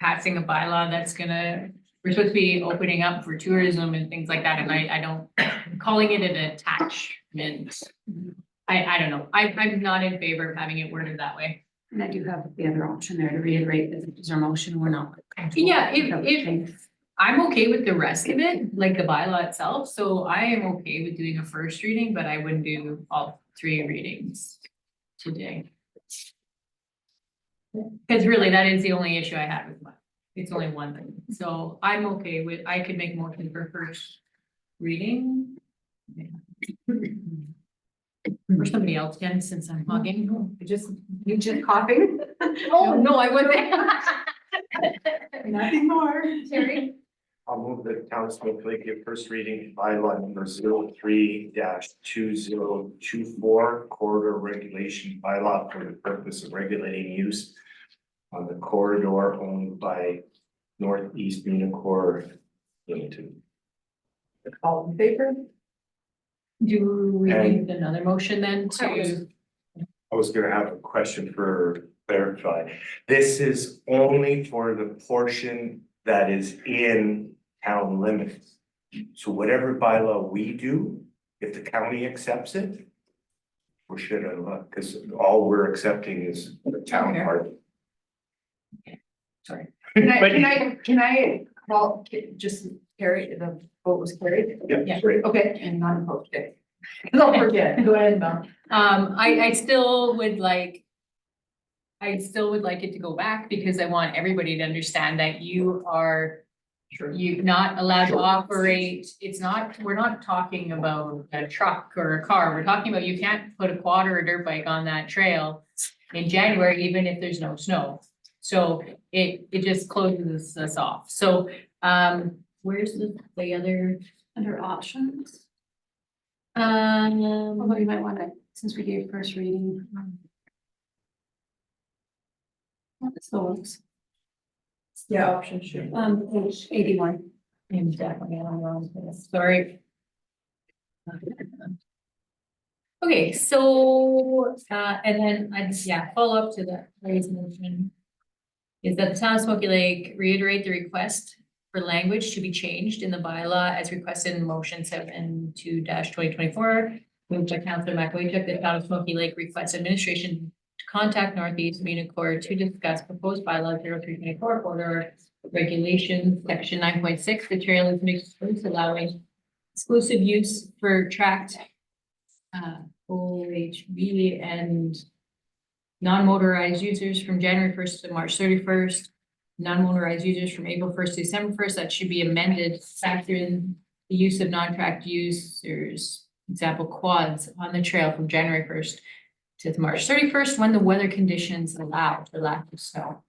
passing a bylaw that's gonna, we're supposed to be opening up for tourism and things like that, and I don't, calling it an attachment. I don't know, I'm not in favor of having it worded that way.
And I do have the other option there to reiterate that it is our motion, we're not. comfortable
Yeah,
with the
if
change.
I'm okay with the rest of it, like the bylaw itself, so I am okay with doing a first reading, but I wouldn't do all 3 readings today. Cause really, that is the only issue I have with mine. It's only one thing, so I'm okay with, I could make motion for first reading. Or somebody else can, since I'm talking.
You just coughing?
Oh, no, I wasn't.
Nothing more.
Terry?
I'll move the council to give first reading bylaw number 03-2024 corridor regulation bylaw for the purpose of regulating use on the corridor owned by Northeast Unicor Limited.
All in favor?
Do we
And-
need another motion then to?
I was gonna have a question for clarify. This is only for the portion that is in town limits. So whatever bylaw we do, if the county accepts it, we should have, because all we're accepting is the town
Okay.
part.
Sorry.
Can I call, just carry, the vote was carried?
Yeah.
Great.
Okay, and not opposed, okay. Don't forget, go ahead, Mel.
I still would like. I still would like it to go back because I want everybody to understand that you are. You're not allowed to
Sure.
operate, it's not, we're not talking about a truck or a car, we're talking about you can't put a quad or a dirt bike on that trail. In January, even if there's no snow, so it just closes us off, so where's the other?
Under options,
Um,
although you might want to, since we gave first reading. So,
Yeah, option should.
page 81.
I'm definitely on the wrong place, sorry. Okay, so, and then I just, yeah, follow up to the raised motion. Is that the town of Smoky Lake reiterate the request for language to be changed in the bylaw as requested in motion 72-2024. Moved by Councilor McAvoy, the town of Smoky Lake requests administration to contact Northeast Communicorp to discuss proposed bylaw 0324 order regulations, section 9.6. The trail is mixed use, allowing exclusive use for tracked OHV and non-motorized users from January first to March 31st. Non-motorized users from April 1st to December 1st. That should be amended, factor in the use of non-tracked users, example quads on the trail from January 1st to March 31st, when the weather conditions allow for lack of snow.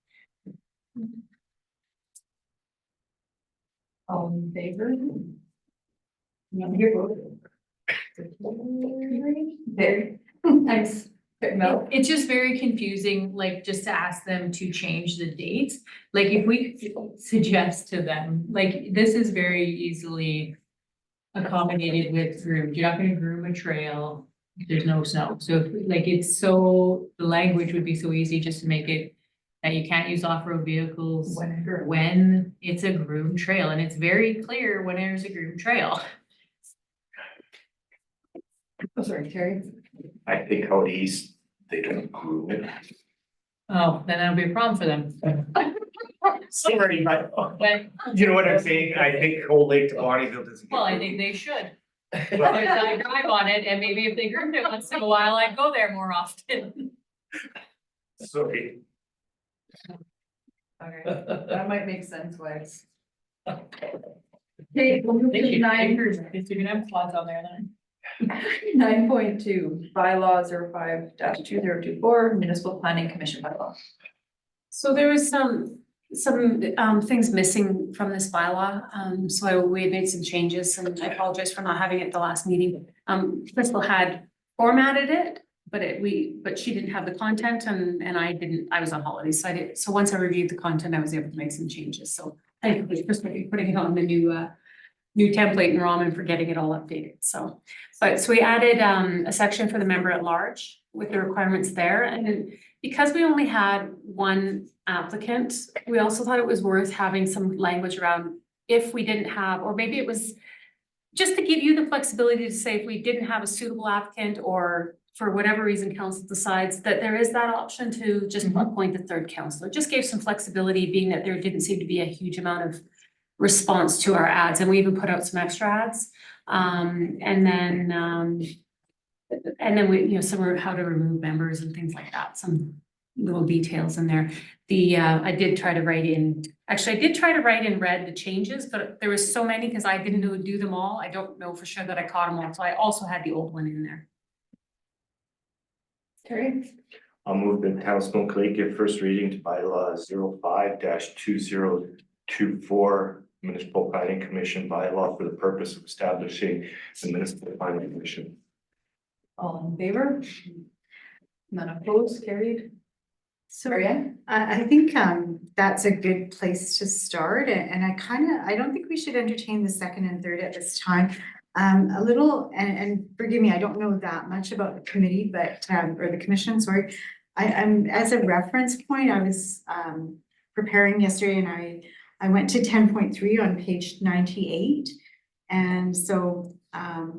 All in favor?
There.
Thanks.
Mel?
It's just very confusing, like, just to ask them to change the dates. Like, if we suggest to them, like, this is very easily accommodated with groomed. You're not gonna groom a trail if there's no snow. So, like, it's so, the language would be so easy just to make it that you can't use off-road vehicles when it's a groomed trail. And it's very clear when there's a groomed trail.
Oh, sorry, Terry.
I think out east, they don't groom it.
Oh, then that'll be a problem for them.
Sorry, but
But,
you know what I'm saying? I think Cold Lake to Bonnyville doesn't.
well, I think they should.
Well,
Because I drive on it, and maybe if they groomed it once in a while, I'd go there more often.
sorry.
Okay, that might make sense why it's. Okay, we'll move
They
to
should,
nine,
if you're gonna have quads on there then.
9.2, bylaw 05-2024, municipal planning commission bylaw.
So there was some things missing from this bylaw, we had made some changes, and I apologize for not having it at the last meeting. Crystal had formatted it, but she didn't have the content, and I didn't, I was on holiday, so once I reviewed the content, I was able to make some changes, so thank you, Crystal, for putting it on the new template and Raman for getting it all updated, so we added a section for the member at large with the requirements there, and then because we only had one applicant, we also thought it was worth having some language around if we didn't have, or maybe it was just to give you the flexibility to say if we didn't have a suitable applicant, or for whatever reason council decides that there is that option to just appoint the third counselor. Just gave some flexibility, being that there didn't seem to be a huge amount of response to our ads, and we even put out some extra ads. And then we, some are how to remove members and things like that, some little details in there. I did try to write in red the changes, but there was so many because I didn't do them all. I don't know for sure that I caught them all, so I also had the old one in there.
Terry?
I'll move the town of Smoke Lake give first reading to bylaw 05-2024 municipal planning commission bylaw for the purpose of establishing the municipal planning commission.
All in favor? None opposed, carried.
So
Marianne?
I think that's a good place to start, and I don't think we should entertain the second and third at this time. A little, and forgive me, I don't know that much about the committee, but or the commission, sorry. I'm as a reference point, I was preparing yesterday, and I went to 10.3 on page 98. And so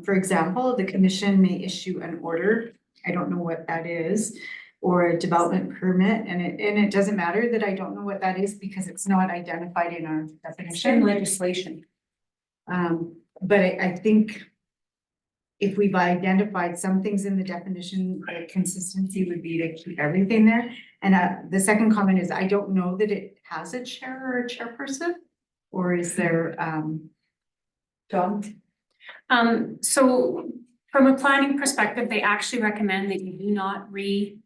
for example, the commission may issue an order, I don't know what that is, or a development permit, and it doesn't matter that I don't know what that is because it's not identified in our definition.
Legislation.
But I think if we've identified some things in the definition, the consistency would be to keep everything there. And the second comment is, I don't know that it has a chair or a chairperson, or is there,
Tom?
So from a planning perspective, they actually recommend that you do not redefine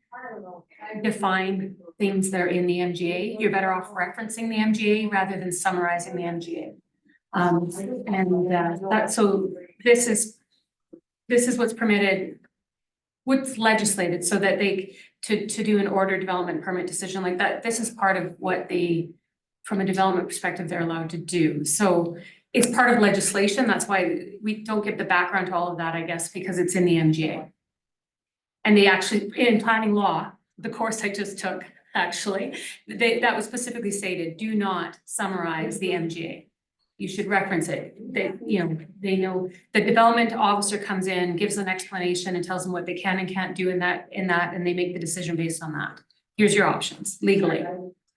things that are in the MGA. You're better off referencing the MGA rather than summarizing the MGA. So this is what's permitted what's legislated so that they, to do an order development permit decision like that, this is part of what they, from a development perspective, they're allowed to do. So it's part of legislation. That's why we don't get the background to all of that, I guess, because it's in the MGA. And they actually, in planning law, the course I just took, actually, that was specifically stated, do not summarize the MGA. You should reference it. They, they know, the development officer comes in, gives an explanation and tells them what they can and can't do in that, and they make the decision based on that. Here's your options legally,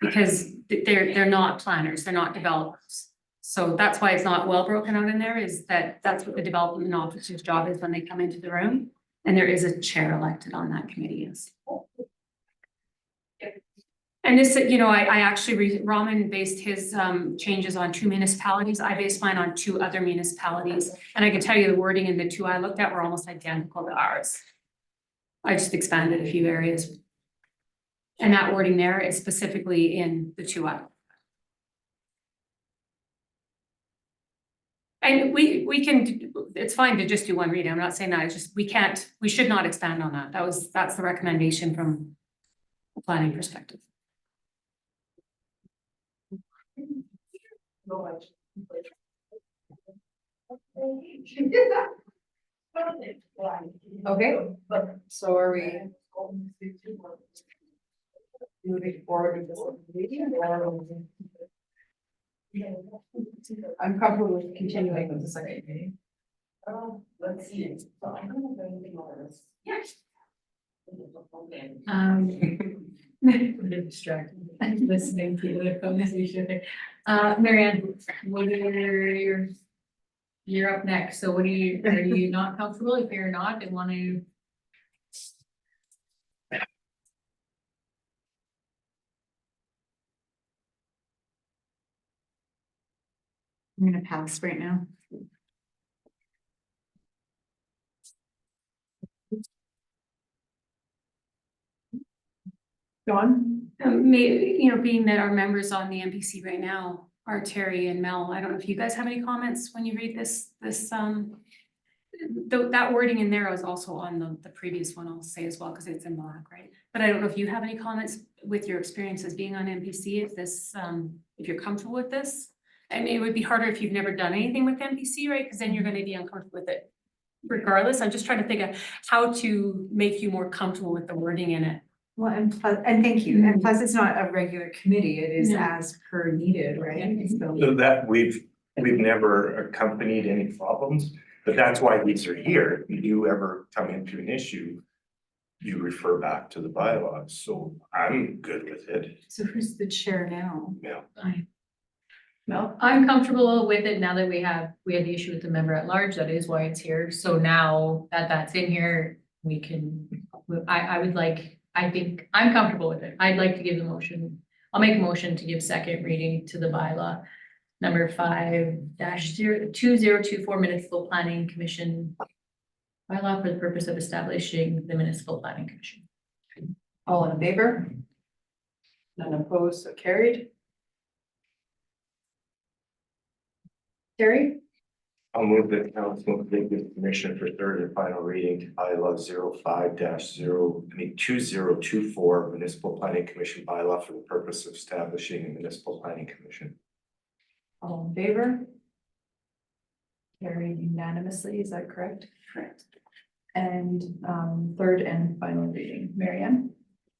because they're not planners, they're not developers. So that's why it's not well broken out in there, is that that's what the development officer's job is when they come into the room. And there is a chair elected on that committee, yes. And this, I actually, Raman based his changes on 2 municipalities. I based mine on 2 other municipalities. And I can tell you the wording in the 2 I looked at were almost identical to ours. I just expanded a few areas. And that wording there is specifically in the 2 I. And we can, it's fine to just do 1 reading. I'm not saying that, it's just, we should not expand on that. That's the recommendation from a planning perspective.
Okay, so are we moving forward with this meeting or? I'm comfortable with continuing with the second meeting. Let's see.
Distracted, listening to the conversation. Marianne, what are you're up next, so are you not comfortable? If you're not, and want to.
I'm gonna pass right now.
John?
Being that our members on the MPC right now are Terry and Mel, I don't know if you guys have any comments when you read this, that wording in there is also on the previous one, I'll say as well, because it's in black, right? But I don't know if you have any comments with your experiences being on MPC, if you're comfortable with this. I mean, it would be harder if you've never done anything with MPC, right? Because then you're gonna be uncomfortable with it. Regardless, I'm just trying to think of how to make you more comfortable with the wording in it.
Well, and thank you, and plus it's not a regular committee, it is
No.
as per needed, right?
So that we've never accompanied any problems, but that's why these are here. If you ever come into an issue, you refer back to the bylaws, so I'm good with it.
So who's the chair now?
Yeah.
No?
I'm comfortable with it now that we had the issue with the member at large, that is why it's here, so now that that's in here, we can, I think, I'm comfortable with it, I'd like to give the motion. I'll make a motion to give second reading to the bylaw number 5-2024 Municipal Planning Commission bylaw for the purpose of establishing the Municipal Planning Commission.
All in favor? None opposed, so carried. Terry?
I'll move the council take the permission for third and final reading to bylaw 2024 Municipal Planning Commission bylaw for the purpose of establishing a municipal planning commission.
All in favor? Carried unanimously, is that correct?
Correct.
And third and final reading, Marianne?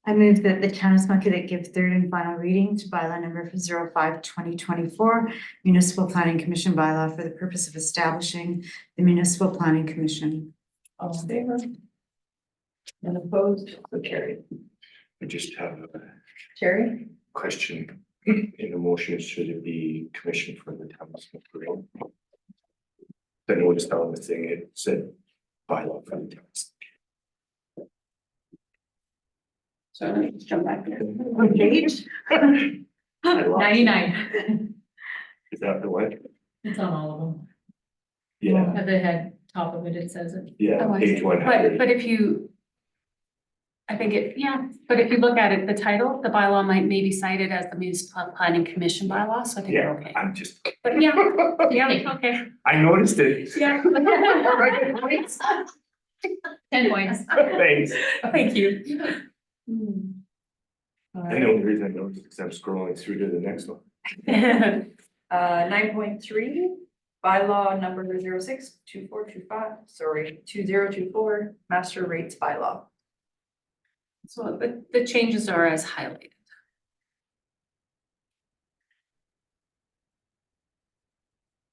I move that the town of Smunkett give third and final reading to bylaw number 05-2024 Municipal Planning Commission bylaw for the purpose of establishing the Municipal Planning Commission.
All in favor? None opposed, so carried.
I just have a
Terry?
question in the motion, should it be commission for the town of Smunkett? The notice on the thing, it said bylaw for the town.
So let me just jump back there.
Page?
99.
Is that the way?
It's on all of them.
Yeah,
At the head, top of it, it says it.
yeah,
Oh, I see.
page 100.
But if you, I think but if you look at it, the title, the bylaw might maybe cited as the Municipal Planning Commission bylaw, so I think
Yeah,
we're okay.
I'm just,
But yeah, okay.
I noticed it.
Yeah.
10 points.
Thanks.
Thank you.
And the only reason I know is because I'm scrolling through to the next one.
9.3, bylaw number 2024, master rates bylaw.
So the changes are as highlighted.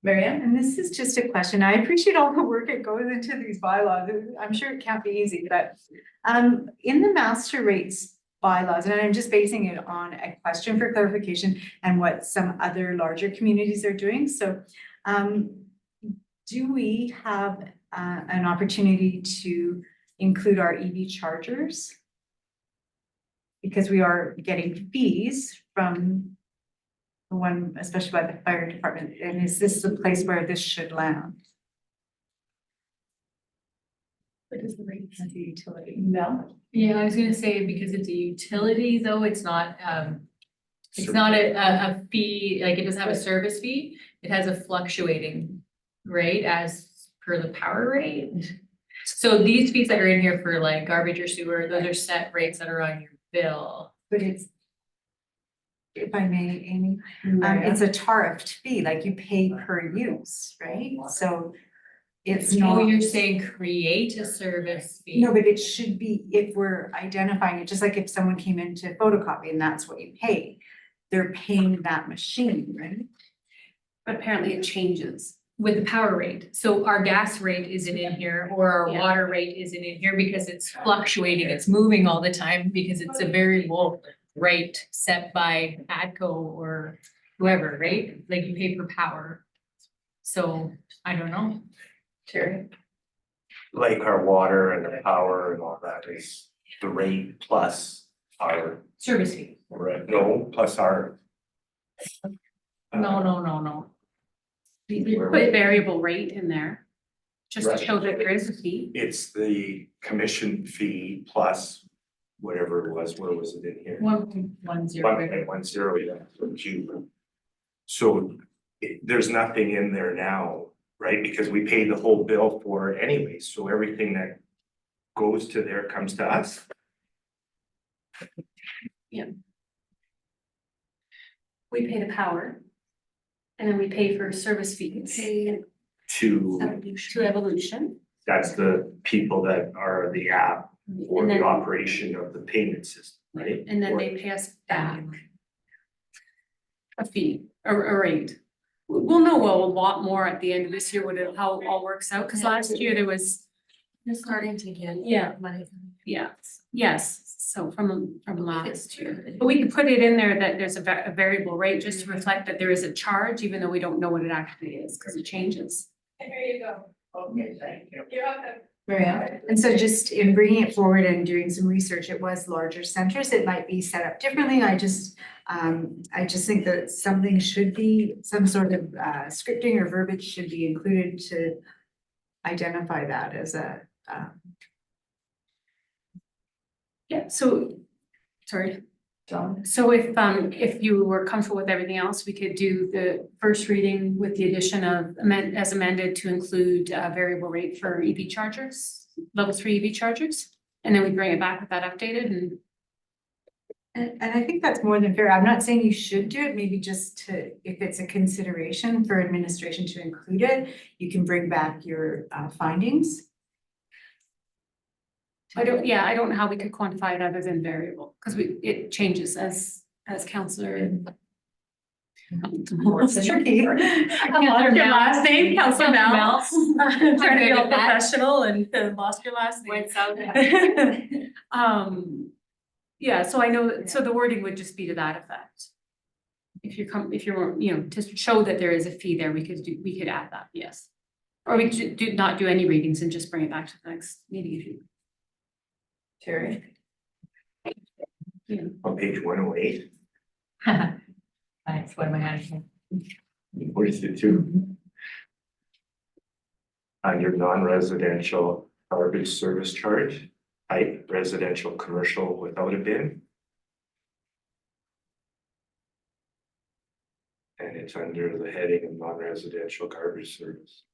Marianne?
And this is just a question. I appreciate all the work that goes into these bylaws. I'm sure it can't be easy, but in the master rates bylaws, and I'm just basing it on a question for clarification and what some other larger communities are doing. So do we have an opportunity to include our EV chargers? Because we are getting fees from the one, especially by the fire department, and is this the place where this should land?
What is the rate of the utility? No.
Yeah, I was gonna say, because it's a utility, though, it's not a fee, like it doesn't have a service fee. It has a fluctuating rate as per the power rate. So these fees that are in here for like garbage or sewer, those are set rates that are on your bill.
But it's, if I may, Amy,
Marianne?
it's a tariffed fee, like you pay per use, right? So it's
Oh,
not.
you're saying create a service fee?
No, but it should be, if we're identifying it, just like if someone came in to photocopy and that's what you pay, they're paying that machine, right?
But apparently it changes.
With the power rate, so our gas rate isn't in here, or our
Yeah.
water rate isn't in here because it's fluctuating, it's moving all the time, because it's a variable rate set by ADCO or whoever, right? Like you pay per power. So, I don't know.
Terry?
Like our water and the power and all that is the rate plus our,
Service fee.
no, plus our.
No.
We put variable rate in there, just to
Right.
show that there is a fee.
It's the commission fee plus whatever it was, where was it in here?
1.10.
1.10, yeah, for Q. So there's nothing in there now, right? Because we paid the whole bill for it anyway, so everything that goes to there comes to us.
We pay the power. And then we pay for service fees.
To,
To Evolution.
that's the people that are the app or
And
the
then,
operation of the payment system, right?
and then
Or-
they pay us back. A fee, a rate. We'll know a lot more at the end of this year, how it all works out, because last year there was.
You're starting to get.
Yeah.
Money.
Yes, so from last year. But we could put it in there that there's a variable rate just to reflect that there is a charge, even though we don't know what it actually is, because it changes.
Marianne?
And so just in bringing it forward and doing some research, it was larger centers, it might be set up differently, I just think that something should be, some sort of scripting or verbiage should be included to identify that as a,
Yeah, so, sorry.
John?
So if you were comfortable with everything else, we could do the first reading with the addition of as amended to include variable rate for EV chargers, level 3 EV chargers. And then we bring it back with that updated
and I think that's more than fair. I'm not saying you should do it, maybe just to, if it's a consideration for administration to include it, you can bring back your findings.
I don't know how we could quantify it other than variable, because it changes as Counselor.
It's tricky.
I lost your last name, Counselor Mel. Trying to be all
Good at that.
professional and lost your last name.
Went south.
Yeah, so I know, so the wording would just be to that effect. If you're, to show that there is a fee there, we could add that, yes. Or we could not do any readings and just bring it back to the next meeting if you.
Terry?
On page 108,
Thanks, what am I adding?
42. Under non-residential garbage service charge, type residential commercial without a bin. And it's under the heading of non-residential garbage service.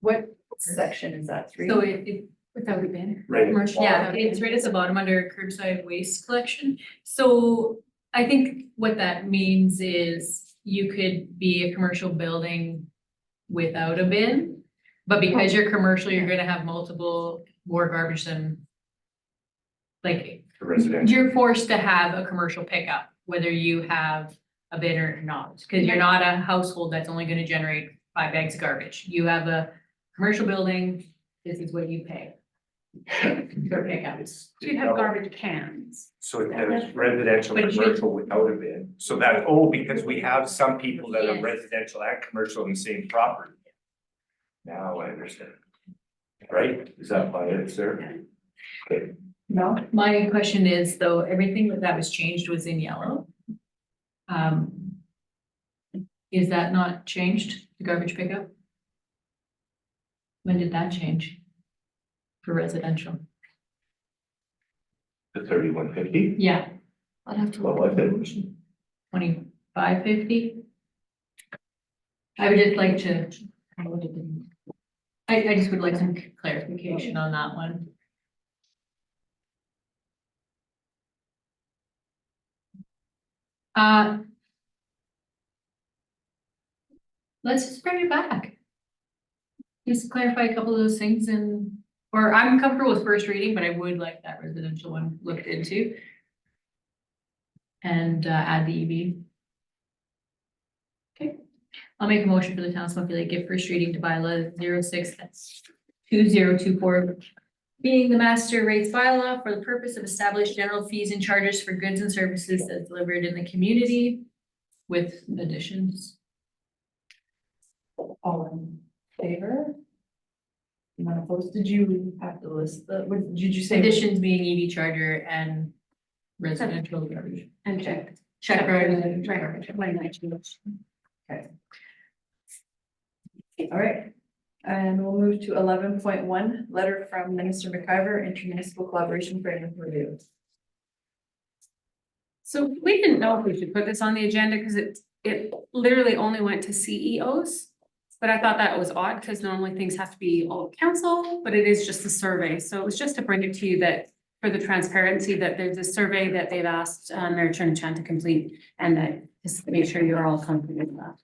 What section is that, 3?
So it
Without a bin.
Right.
Commercial.
Yeah, it's right at the bottom under curbside waste collection. So I think what that means is you could be a commercial building without a bin. But because you're commercial, you're gonna have multiple more garbage than like,
Residential.
you're forced to have a commercial pickup, whether you have a bin or not. Cause you're not a household that's only gonna generate 5 bags of garbage. You have a commercial building, this is what you pay. For pickup.
It's-
You'd have garbage cans.
So it has residential,
But you-
commercial without a bin, so that, oh, because we have some people that are
Yes.
residential and commercial in the same property. Now I understand. Right, is that by it, sir? Okay,
No?
My question is, though, everything that was changed was in yellow. Is that not changed, the garbage pickup? When did that change? For residential?
the 3150,
Yeah,
I'll have to
what
look
was
at the
it?
motion.
2550. I would just like to. I just would like some clarification on that one. Uh. Let's just bring it back. Just clarify a couple of those things and, or I'm comfortable with first reading, but I would like that residential one looked into. And add the EV. Okay, I'll make a motion for the town of Smoky Lake, give first reading to bylaw 06/2024. Being the master rates bylaw for the purpose of establish general fees and charges for goods and services as delivered in the community with additions.
All in favor? None opposed? Did you have to list the, what did you say?
Additions being EV charger and residential garbage.
And check.
Check garbage.
Right, when I change.
All right, and we'll move to 11.1, letter from Minister McIver, intermunicipal collaboration framework review.
So we didn't know if we should put this on the agenda because it literally only went to CEOs. But I thought that was odd because normally things have to be all of council, but it is just a survey. So it was just to bring it to you that for the transparency that there's a survey that they've asked Mayor Chernichan to complete and that just make sure you're all comfortable with that.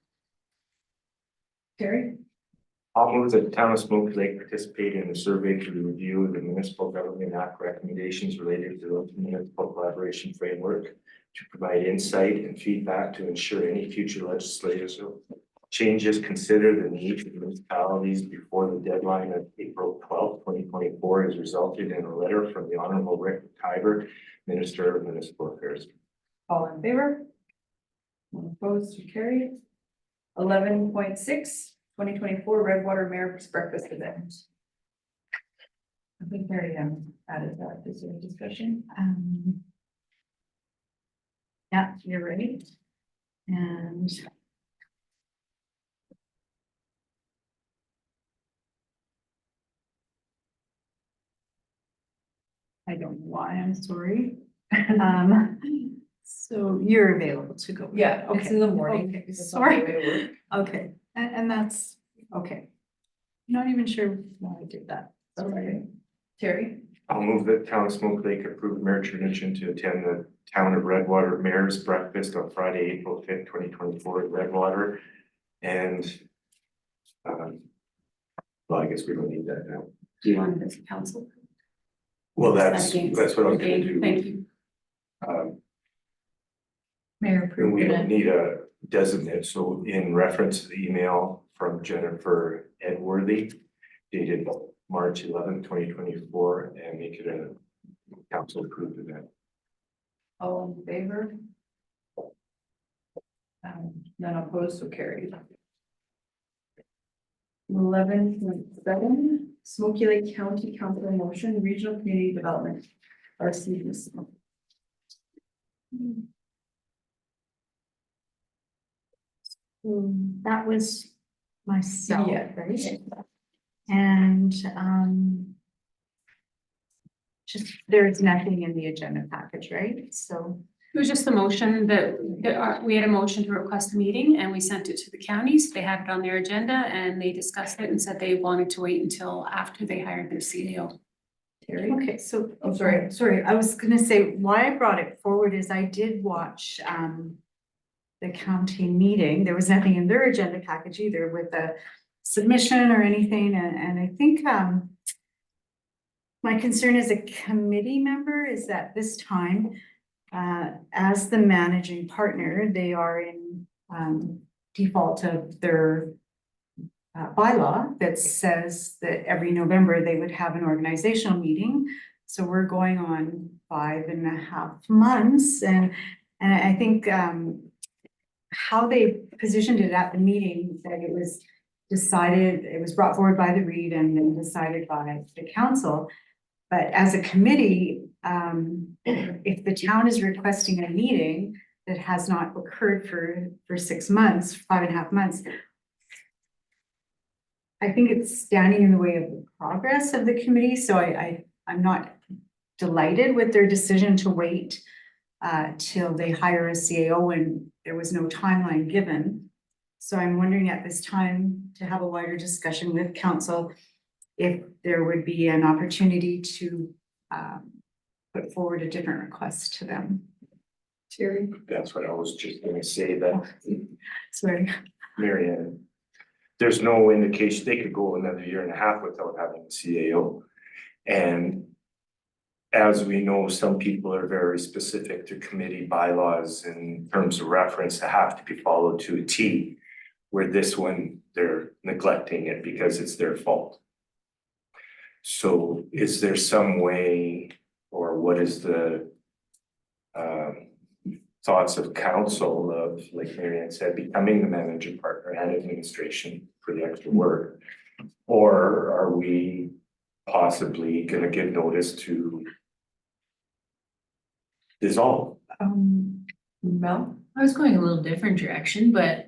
Terry?
I'll move that the town of Smoky Lake participate in the survey to review the municipal government act recommendations related to the municipal collaboration framework to provide insight and feedback to ensure any future legislative changes consider the needs of municipalities before the deadline of April 12th, 2024 has resulted in a letter from the Honorable Rick McIver, Minister of Municipal Affairs.
All in favor? None opposed, so carried. 11.6, 2024 Redwater Mayor's Breakfast Event. I think Mary added that, is there a discussion? Yeah, you're ready. And I don't know why, I'm sorry.
So you're available to go.
Yeah, it's in the morning.
Okay,
It's on my
sorry.
way to work.
Okay, and that's, okay. Not even sure why I did that.
Okay. Terry?
I'll move that town of Smoky Lake approve Mayor Chernichan to attend the town of Redwater Mayor's Breakfast on Friday, April 5th, 2024 in Redwater. And well, I guess we don't need that now.
Do you want this council?
Well, that's
Against-
what I was gonna
Okay,
do.
thank you.
Mayor
And
approved
we don't
it.
need a designate, so in reference to the email from Jennifer Edworthy dated March 11th, 2024, and make it a council approved event.
All in favor? None opposed, so carried. 11.7, Smoky Lake County Council motion, regional community development, RCDC.
That was myself,
Yeah.
right? And, just, there's nothing in the agenda package, right? So,
It was just the motion we had a motion to request a meeting and we sent it to the counties. They had it on their agenda and they discussed it and said they wanted to wait until after they hired their CAO.
Terry?
Okay, so,
I'm sorry.
sorry, I was gonna say, why I brought it forward is I did watch, the county meeting. There was nothing in their agenda package either with the submission or anything, and I think, my concern as a committee member is that this time, as the managing partner, they are in, default of their bylaw that says that every November they would have an organizational meeting. So we're going on 5.5 months and I think how they positioned it at the meeting, that it was decided, it was brought forward by the REIT and then decided by the council. But as a committee, if the town is requesting a meeting that has not occurred for 6 months, 5.5 months, I think it's standing in the way of the progress of the committee, so I'm not delighted with their decision to wait till they hire a CAO and there was no timeline given. So I'm wondering at this time to have a wider discussion with council if there would be an opportunity to put forward a different request to them.
Terry?
That's what I was just gonna say, that
Sorry.
Mary Ann, there's no indication they could go another 1.5 years without having a CAO. And as we know, some people are very specific to committee bylaws in terms of reference that have to be followed to a T. Where this one, they're neglecting it because it's their fault. So is there some way, or what is the thoughts of council of, like Mary Ann said, becoming the managing partner and administration for the extra work? Or are we possibly gonna give notice to dissolve?
Mel?
I was going a little different direction, but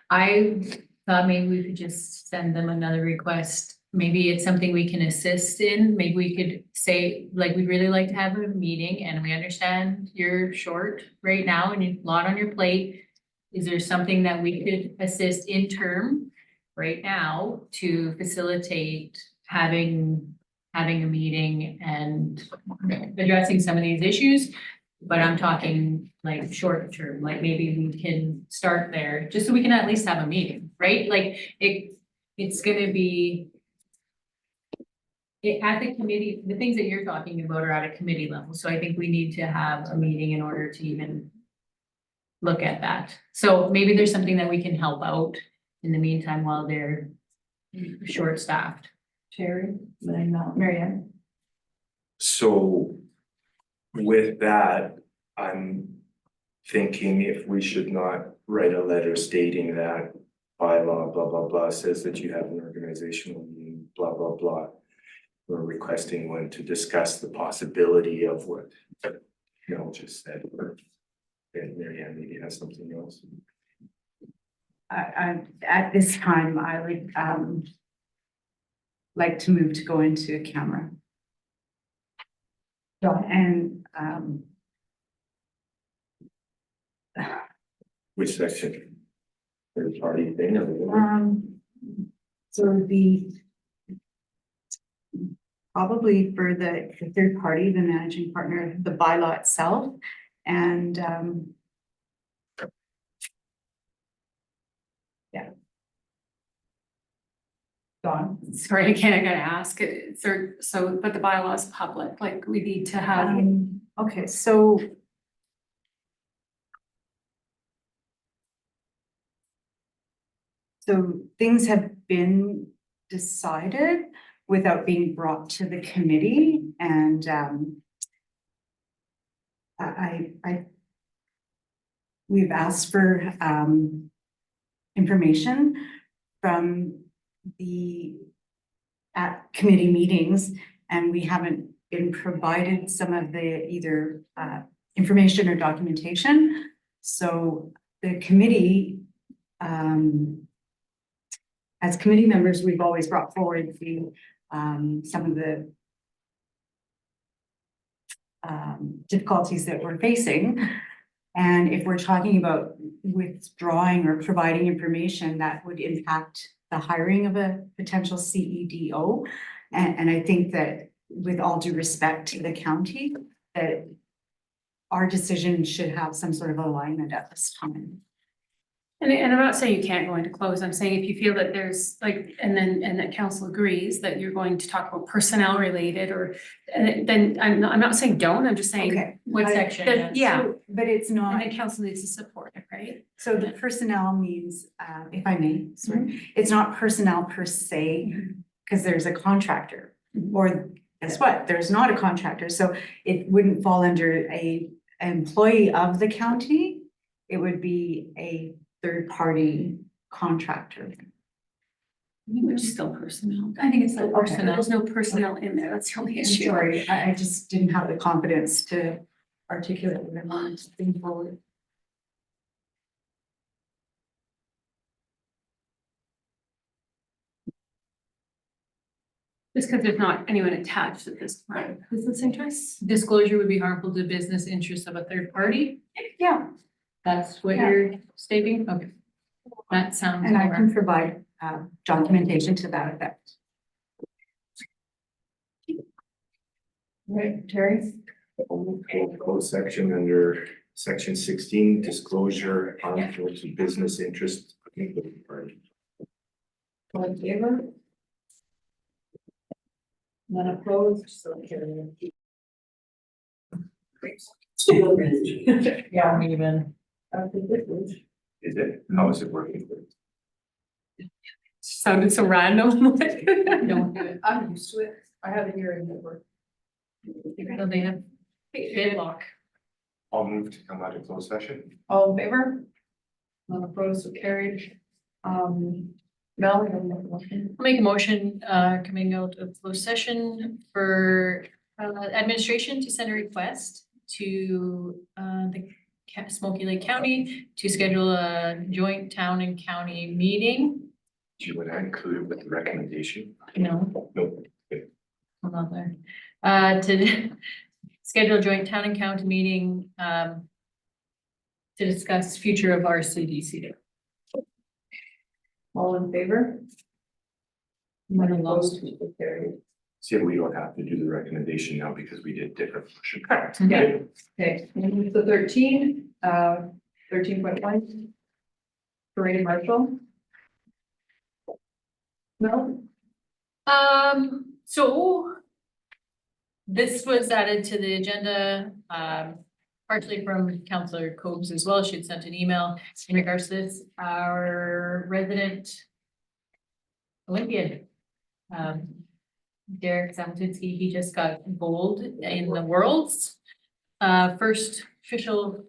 I thought maybe we could just send them another request. Maybe it's something we can assist in. Maybe we could say, like, we'd really like to have a meeting and we understand you're short right now and you've a lot on your plate. Is there something that we could assist in term right now to facilitate having a meeting and addressing some of these issues? But I'm talking like short term, like maybe we can start there, just so we can at least have a meeting, right? Like it's gonna be at the committee, the things that you're talking about are at a committee level, so I think we need to have a meeting in order to even look at that. So maybe there's something that we can help out in the meantime while they're short-staffed.
Terry? Then Mary Ann?
So with that, I'm thinking if we should not write a letter stating that bylaw, blah, blah, blah, says that you have an organizational meeting, blah, blah, blah. We're requesting one to discuss the possibility of what, just said, or Mary Ann maybe has something else.
At this time, I would like to move to go into camera. And
Which section? Third party thing or whatever?
so it would be probably for the third party, the managing partner, the bylaw itself, and
Dawn?
Sorry, again, I gotta ask, but the bylaw is public, like we need to have.
okay, so things have been decided without being brought to the committee, and we've asked for information from at committee meetings, and we haven't been provided some of the either information or documentation. So the committee, as committee members, we've always brought forward some of the difficulties that we're facing. And if we're talking about withdrawing or providing information, that would impact the hiring of a potential CEDO. And I think that with all due respect to the county, that our decision should have some sort of alignment at this time.
And I'm not saying you can't go into close, I'm saying if you feel that there's like, and that council agrees that you're going to talk about personnel related or, then I'm not saying don't, I'm just saying.
Okay.
What
I-
section?
that- yeah,
So, but it's
and
not,
then council needs to support it, right?
so the personnel means, if I may, sorry, it's not personnel per se, because there's a contractor. Or guess what? There's not a contractor, so it wouldn't fall under a employee of the county. It would be a third-party contractor.
Which is still personnel.
I think it's still
Okay.
personnel.
There's no personnel in there, that's the only
I'm
issue.
sorry, I just didn't have the confidence to articulate what I wanted to think forward.
Just because there's not anyone attached at this point. Is this interest?
Disclosure would be harmful to business interests of a third party.
Yeah,
That's what
Yeah.
you're stating? Okay. That sounds.
and I
more-
can provide documentation to that effect.
Right, Terry?
Closed section under section 16, disclosure harmful to business interest.
All in favor? None opposed, so carried.
Yeah, even.
Is it? How is it working?
Sounded so random.
Don't do it.
I'm used to it. I have a hearing that work.
So they have deadlock.
I'll move to come out of closed session.
All in favor? None opposed, so carried. Mel, you have a motion?
I'll make a motion, coming out of closed session for, administration to send a request to, the Smoky Lake County to schedule a joint town and county meeting.
Do you want to include it with the recommendation?
No,
No.
I'm not there. To schedule a joint town and county meeting, to discuss future of our CDC.
All in favor? None
None
opposed,
opposed.
so carried.
See, we don't have to do the recommendation now because we did different. motion.
Correct.
Yeah. Okay, move to 13, 13.1. Parade marshal. No?
So this was added to the agenda, partially from Councillor Cobes as well. She had sent an email in regards to this. Our resident Olympian, Derek Zamatinsky, he just got gold in the world's first official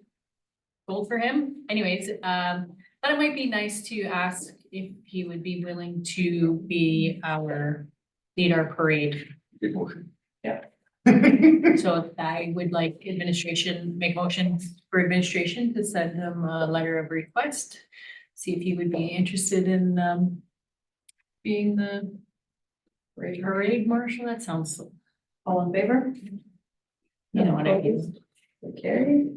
gold for him. Anyways, but it might be nice to ask if he would be willing to be lead our parade.
Good motion.
So I would like administration, make motion for administration to send him a letter of request. See if he would be interested in being the parade marshal. That sounds so,
All in favor?
you know what I mean.
Okay.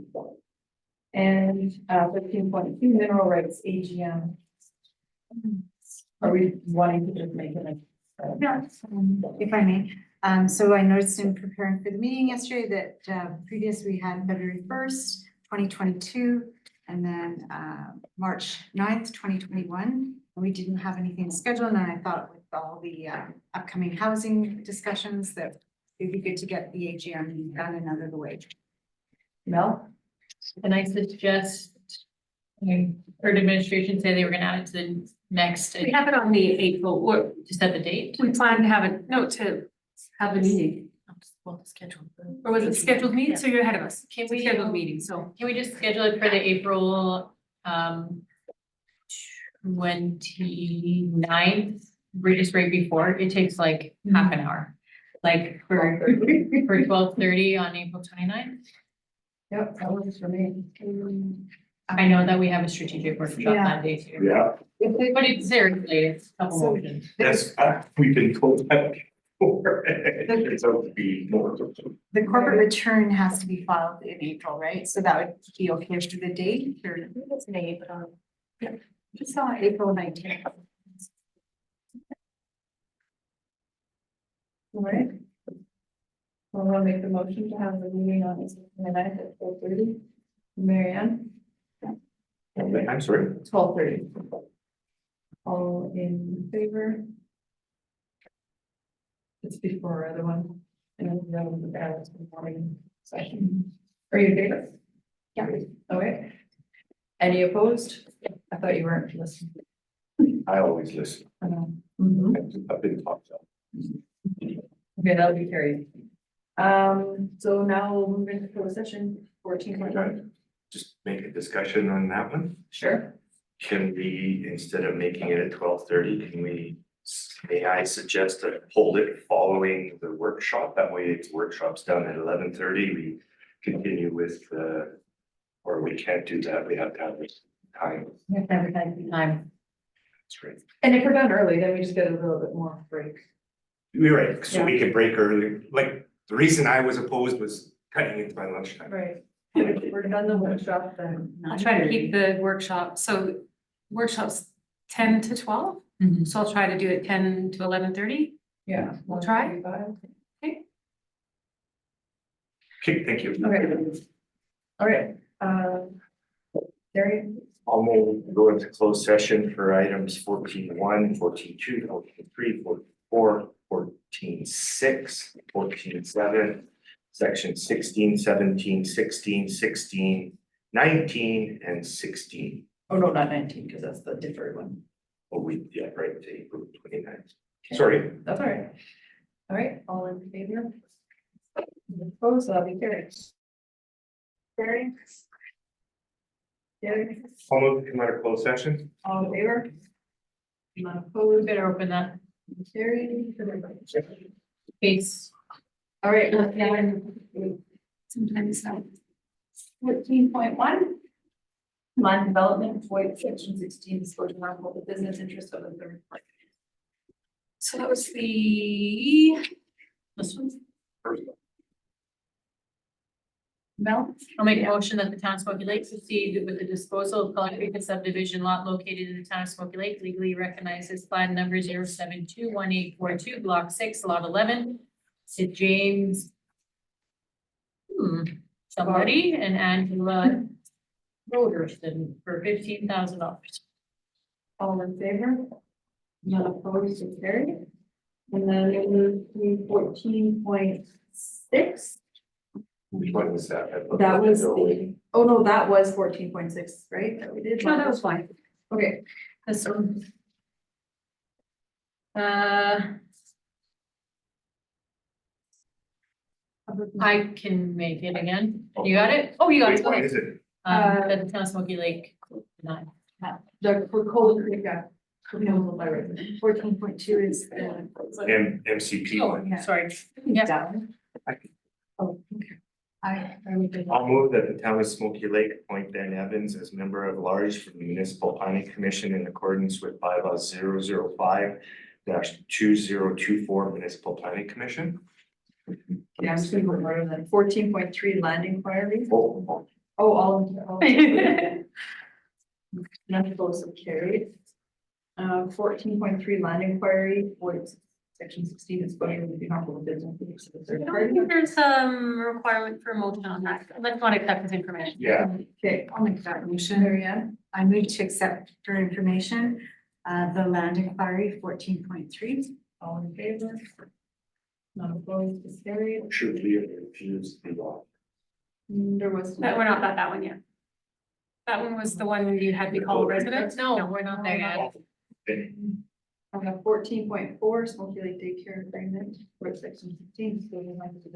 And 13.2 mineral rights AGM. Are we wanting to just make it like?
Yeah, if I may, so I noticed in preparing for the meeting yesterday that previous we had February 1st, 2022, and then March 9th, 2021. We didn't have anything scheduled, and I thought with all the upcoming housing discussions that it'd be good to get the AGM done and out of the way.
Mel?
And I suggest, I heard administration say they were gonna add it to the next,
We have it on the April, or
to set the date.
we plan to have it, no, to have a meeting.
Well, schedule.
Or was it scheduled meeting? So you're ahead of us.
Can
It's a
we-
scheduled meeting, so.
Can we just schedule it for the April 29th? We're just right before, it takes like half an hour. Like for 12:30 on April 29th.
Yep, that works for me.
I know that we have a strategic workshop
Yeah.
that day too.
Yeah,
But it's seriously, it's a couple
So-
motions.
that's, we've been told that. It's going to be more.
The corporate return has to be filed in April, right? So that would be okay for the date or? It's May, but yeah, just saw April 19th.
All right. I'll make the motion to have the meeting on the ninth at 12:30. Mary Ann,
I'm sorry.
12:30. All in favor? It's before our other one. And then the balance in the morning session. Are you in favor? Yeah. Okay. Any opposed? I thought you weren't listening.
I always listen.
Mhm.
I've been talked to.
Okay, that'll be carried. So now we'll move into closed session 14.1.
Just make a discussion on that one.
Sure.
Can we, instead of making it at 12:30, may I suggest to hold it following the workshop? That way it's workshop's done at 11:30, we continue with or we can't do that, we have to have this time.
We have to advertise the time.
That's right.
And if we're done early, then we just get a little bit more break.
You're right, so we can break early, like, the reason I was opposed was cutting into my lunchtime.
Right. If we're done the workshop, then.
I'll try to keep the workshop, so workshops 10 to 12,
Mhm.
so I'll try to do it 10 to 11:30.
Yeah.
We'll try.
Okay.
Okay, thank you.
All right, Terry,
I'll go into closed session for items 14.1, 14.2, 14.3, 14.4, 14.6, 14.7, section 16, 17, 16, 16, 19, and 16.
oh no, not 19, because that's the deferred one.
Oh, right, to April 29th. Sorry.
That's all right. All right, all in favor? Opposed, so that'll be carried. Carried. Carried,
I'll move to come out of closed session.
all in favor? Not
We
opposed,
better open that
carried.
case.
All right,
Sometimes that.
14.1. Land development, void section 16, disclosure of the business interest of the third party.
So that was this one.
Mel?
I'll make a motion that the town of Smoky Lake proceed with the disposal of Cullen Creek subdivision lot located in the town of Smoky Lake, legally recognized as plan number 0721842, block 6, lot 11. To James. Somebody and Angela Roderson for $15,000.
All in favor? Not opposed, so carried. And then it was 14.6.
Which one was that?
That was the, oh no, that was 14.6, right? That we did.
No, that was fine.
Okay,
This one. I can make it again. You got it? Oh, you got
Which
it.
one
Okay.
is it?
That the town of Smoky Lake. Denied.
the, for Cold Creek, yeah. Proposal by right.
14.2 is the.
MCP
Oh,
one.
sorry. Yeah.
Down. Oh, okay.
I'll move that the town of Smoky Lake appoint Ben Evans as member of large for the municipal planning commission in accordance with bylaw 005-2024 municipal planning commission.
Yeah, I'm just gonna go further than 14.3 land inquiry.
Oh,
Oh, all. None opposed, so carried. 14.3 land inquiry, void section 16 is going to be harmful to business. Use of the
I
third
don't
party.
think there's requirement for a motion on that. Let's not accept this information.
yeah,
Okay,
I'll make that motion.
Mary Ann,
I move to accept for information, the land inquiry 14.3.
all in favor? Not opposed, is carried.
should we have refused the law?
There was.
But we're not at that one yet. That one was the one you had me call a resident?
No, we're not there yet.
I have 14.4 Smoky Lake Daycare Agreement, for section 15, so we'll have to do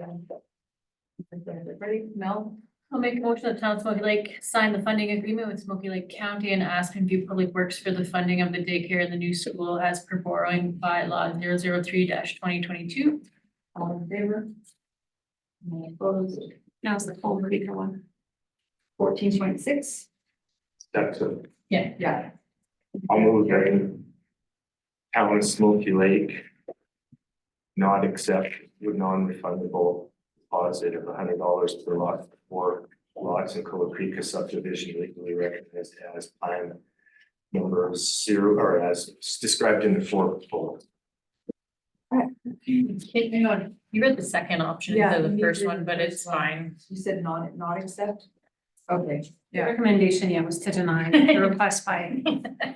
that. Ready, Mel?
I'll make a motion that town of Smoky Lake sign the funding agreement with Smoky Lake County and Aspen View Public Works for the funding of the daycare in the new school as per borrowing by law 003-2022.
All in favor? Any opposed?
Now it's the Cold Creek one.
14.6,
That's a,
yeah,
I'll move that town of Smoky Lake not accept with non-refundable deposit of $100 per lot for lots in Cola Creek, a subdivision legally recognized as plan number 0 or as described in the fourth bullet.
Hang on, you read the second option
Yeah,
instead of
you
the first
did
one,
the
but
first
it's
one.
fine.
You said not accept? Okay,
The
yeah.
recommendation, yeah, was to deny the request by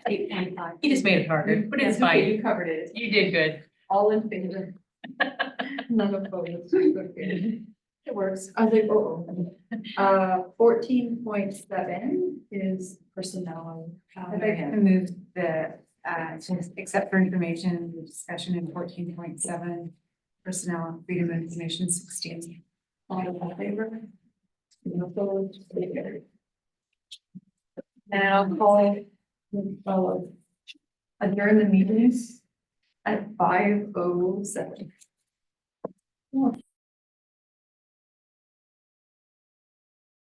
8.5.
You just made it harder, but it's
That's okay,
fine.
you covered it.
You did good.
All in favor? None opposed. Okay. It works. I was like, oh. 14.7 is personnel.
I'd like to move the, just except for information, the discussion in 14.7, personnel, freedom of information 16.
All in favor? None opposed. Okay. And I'll call adjourn the meetings at 5:07.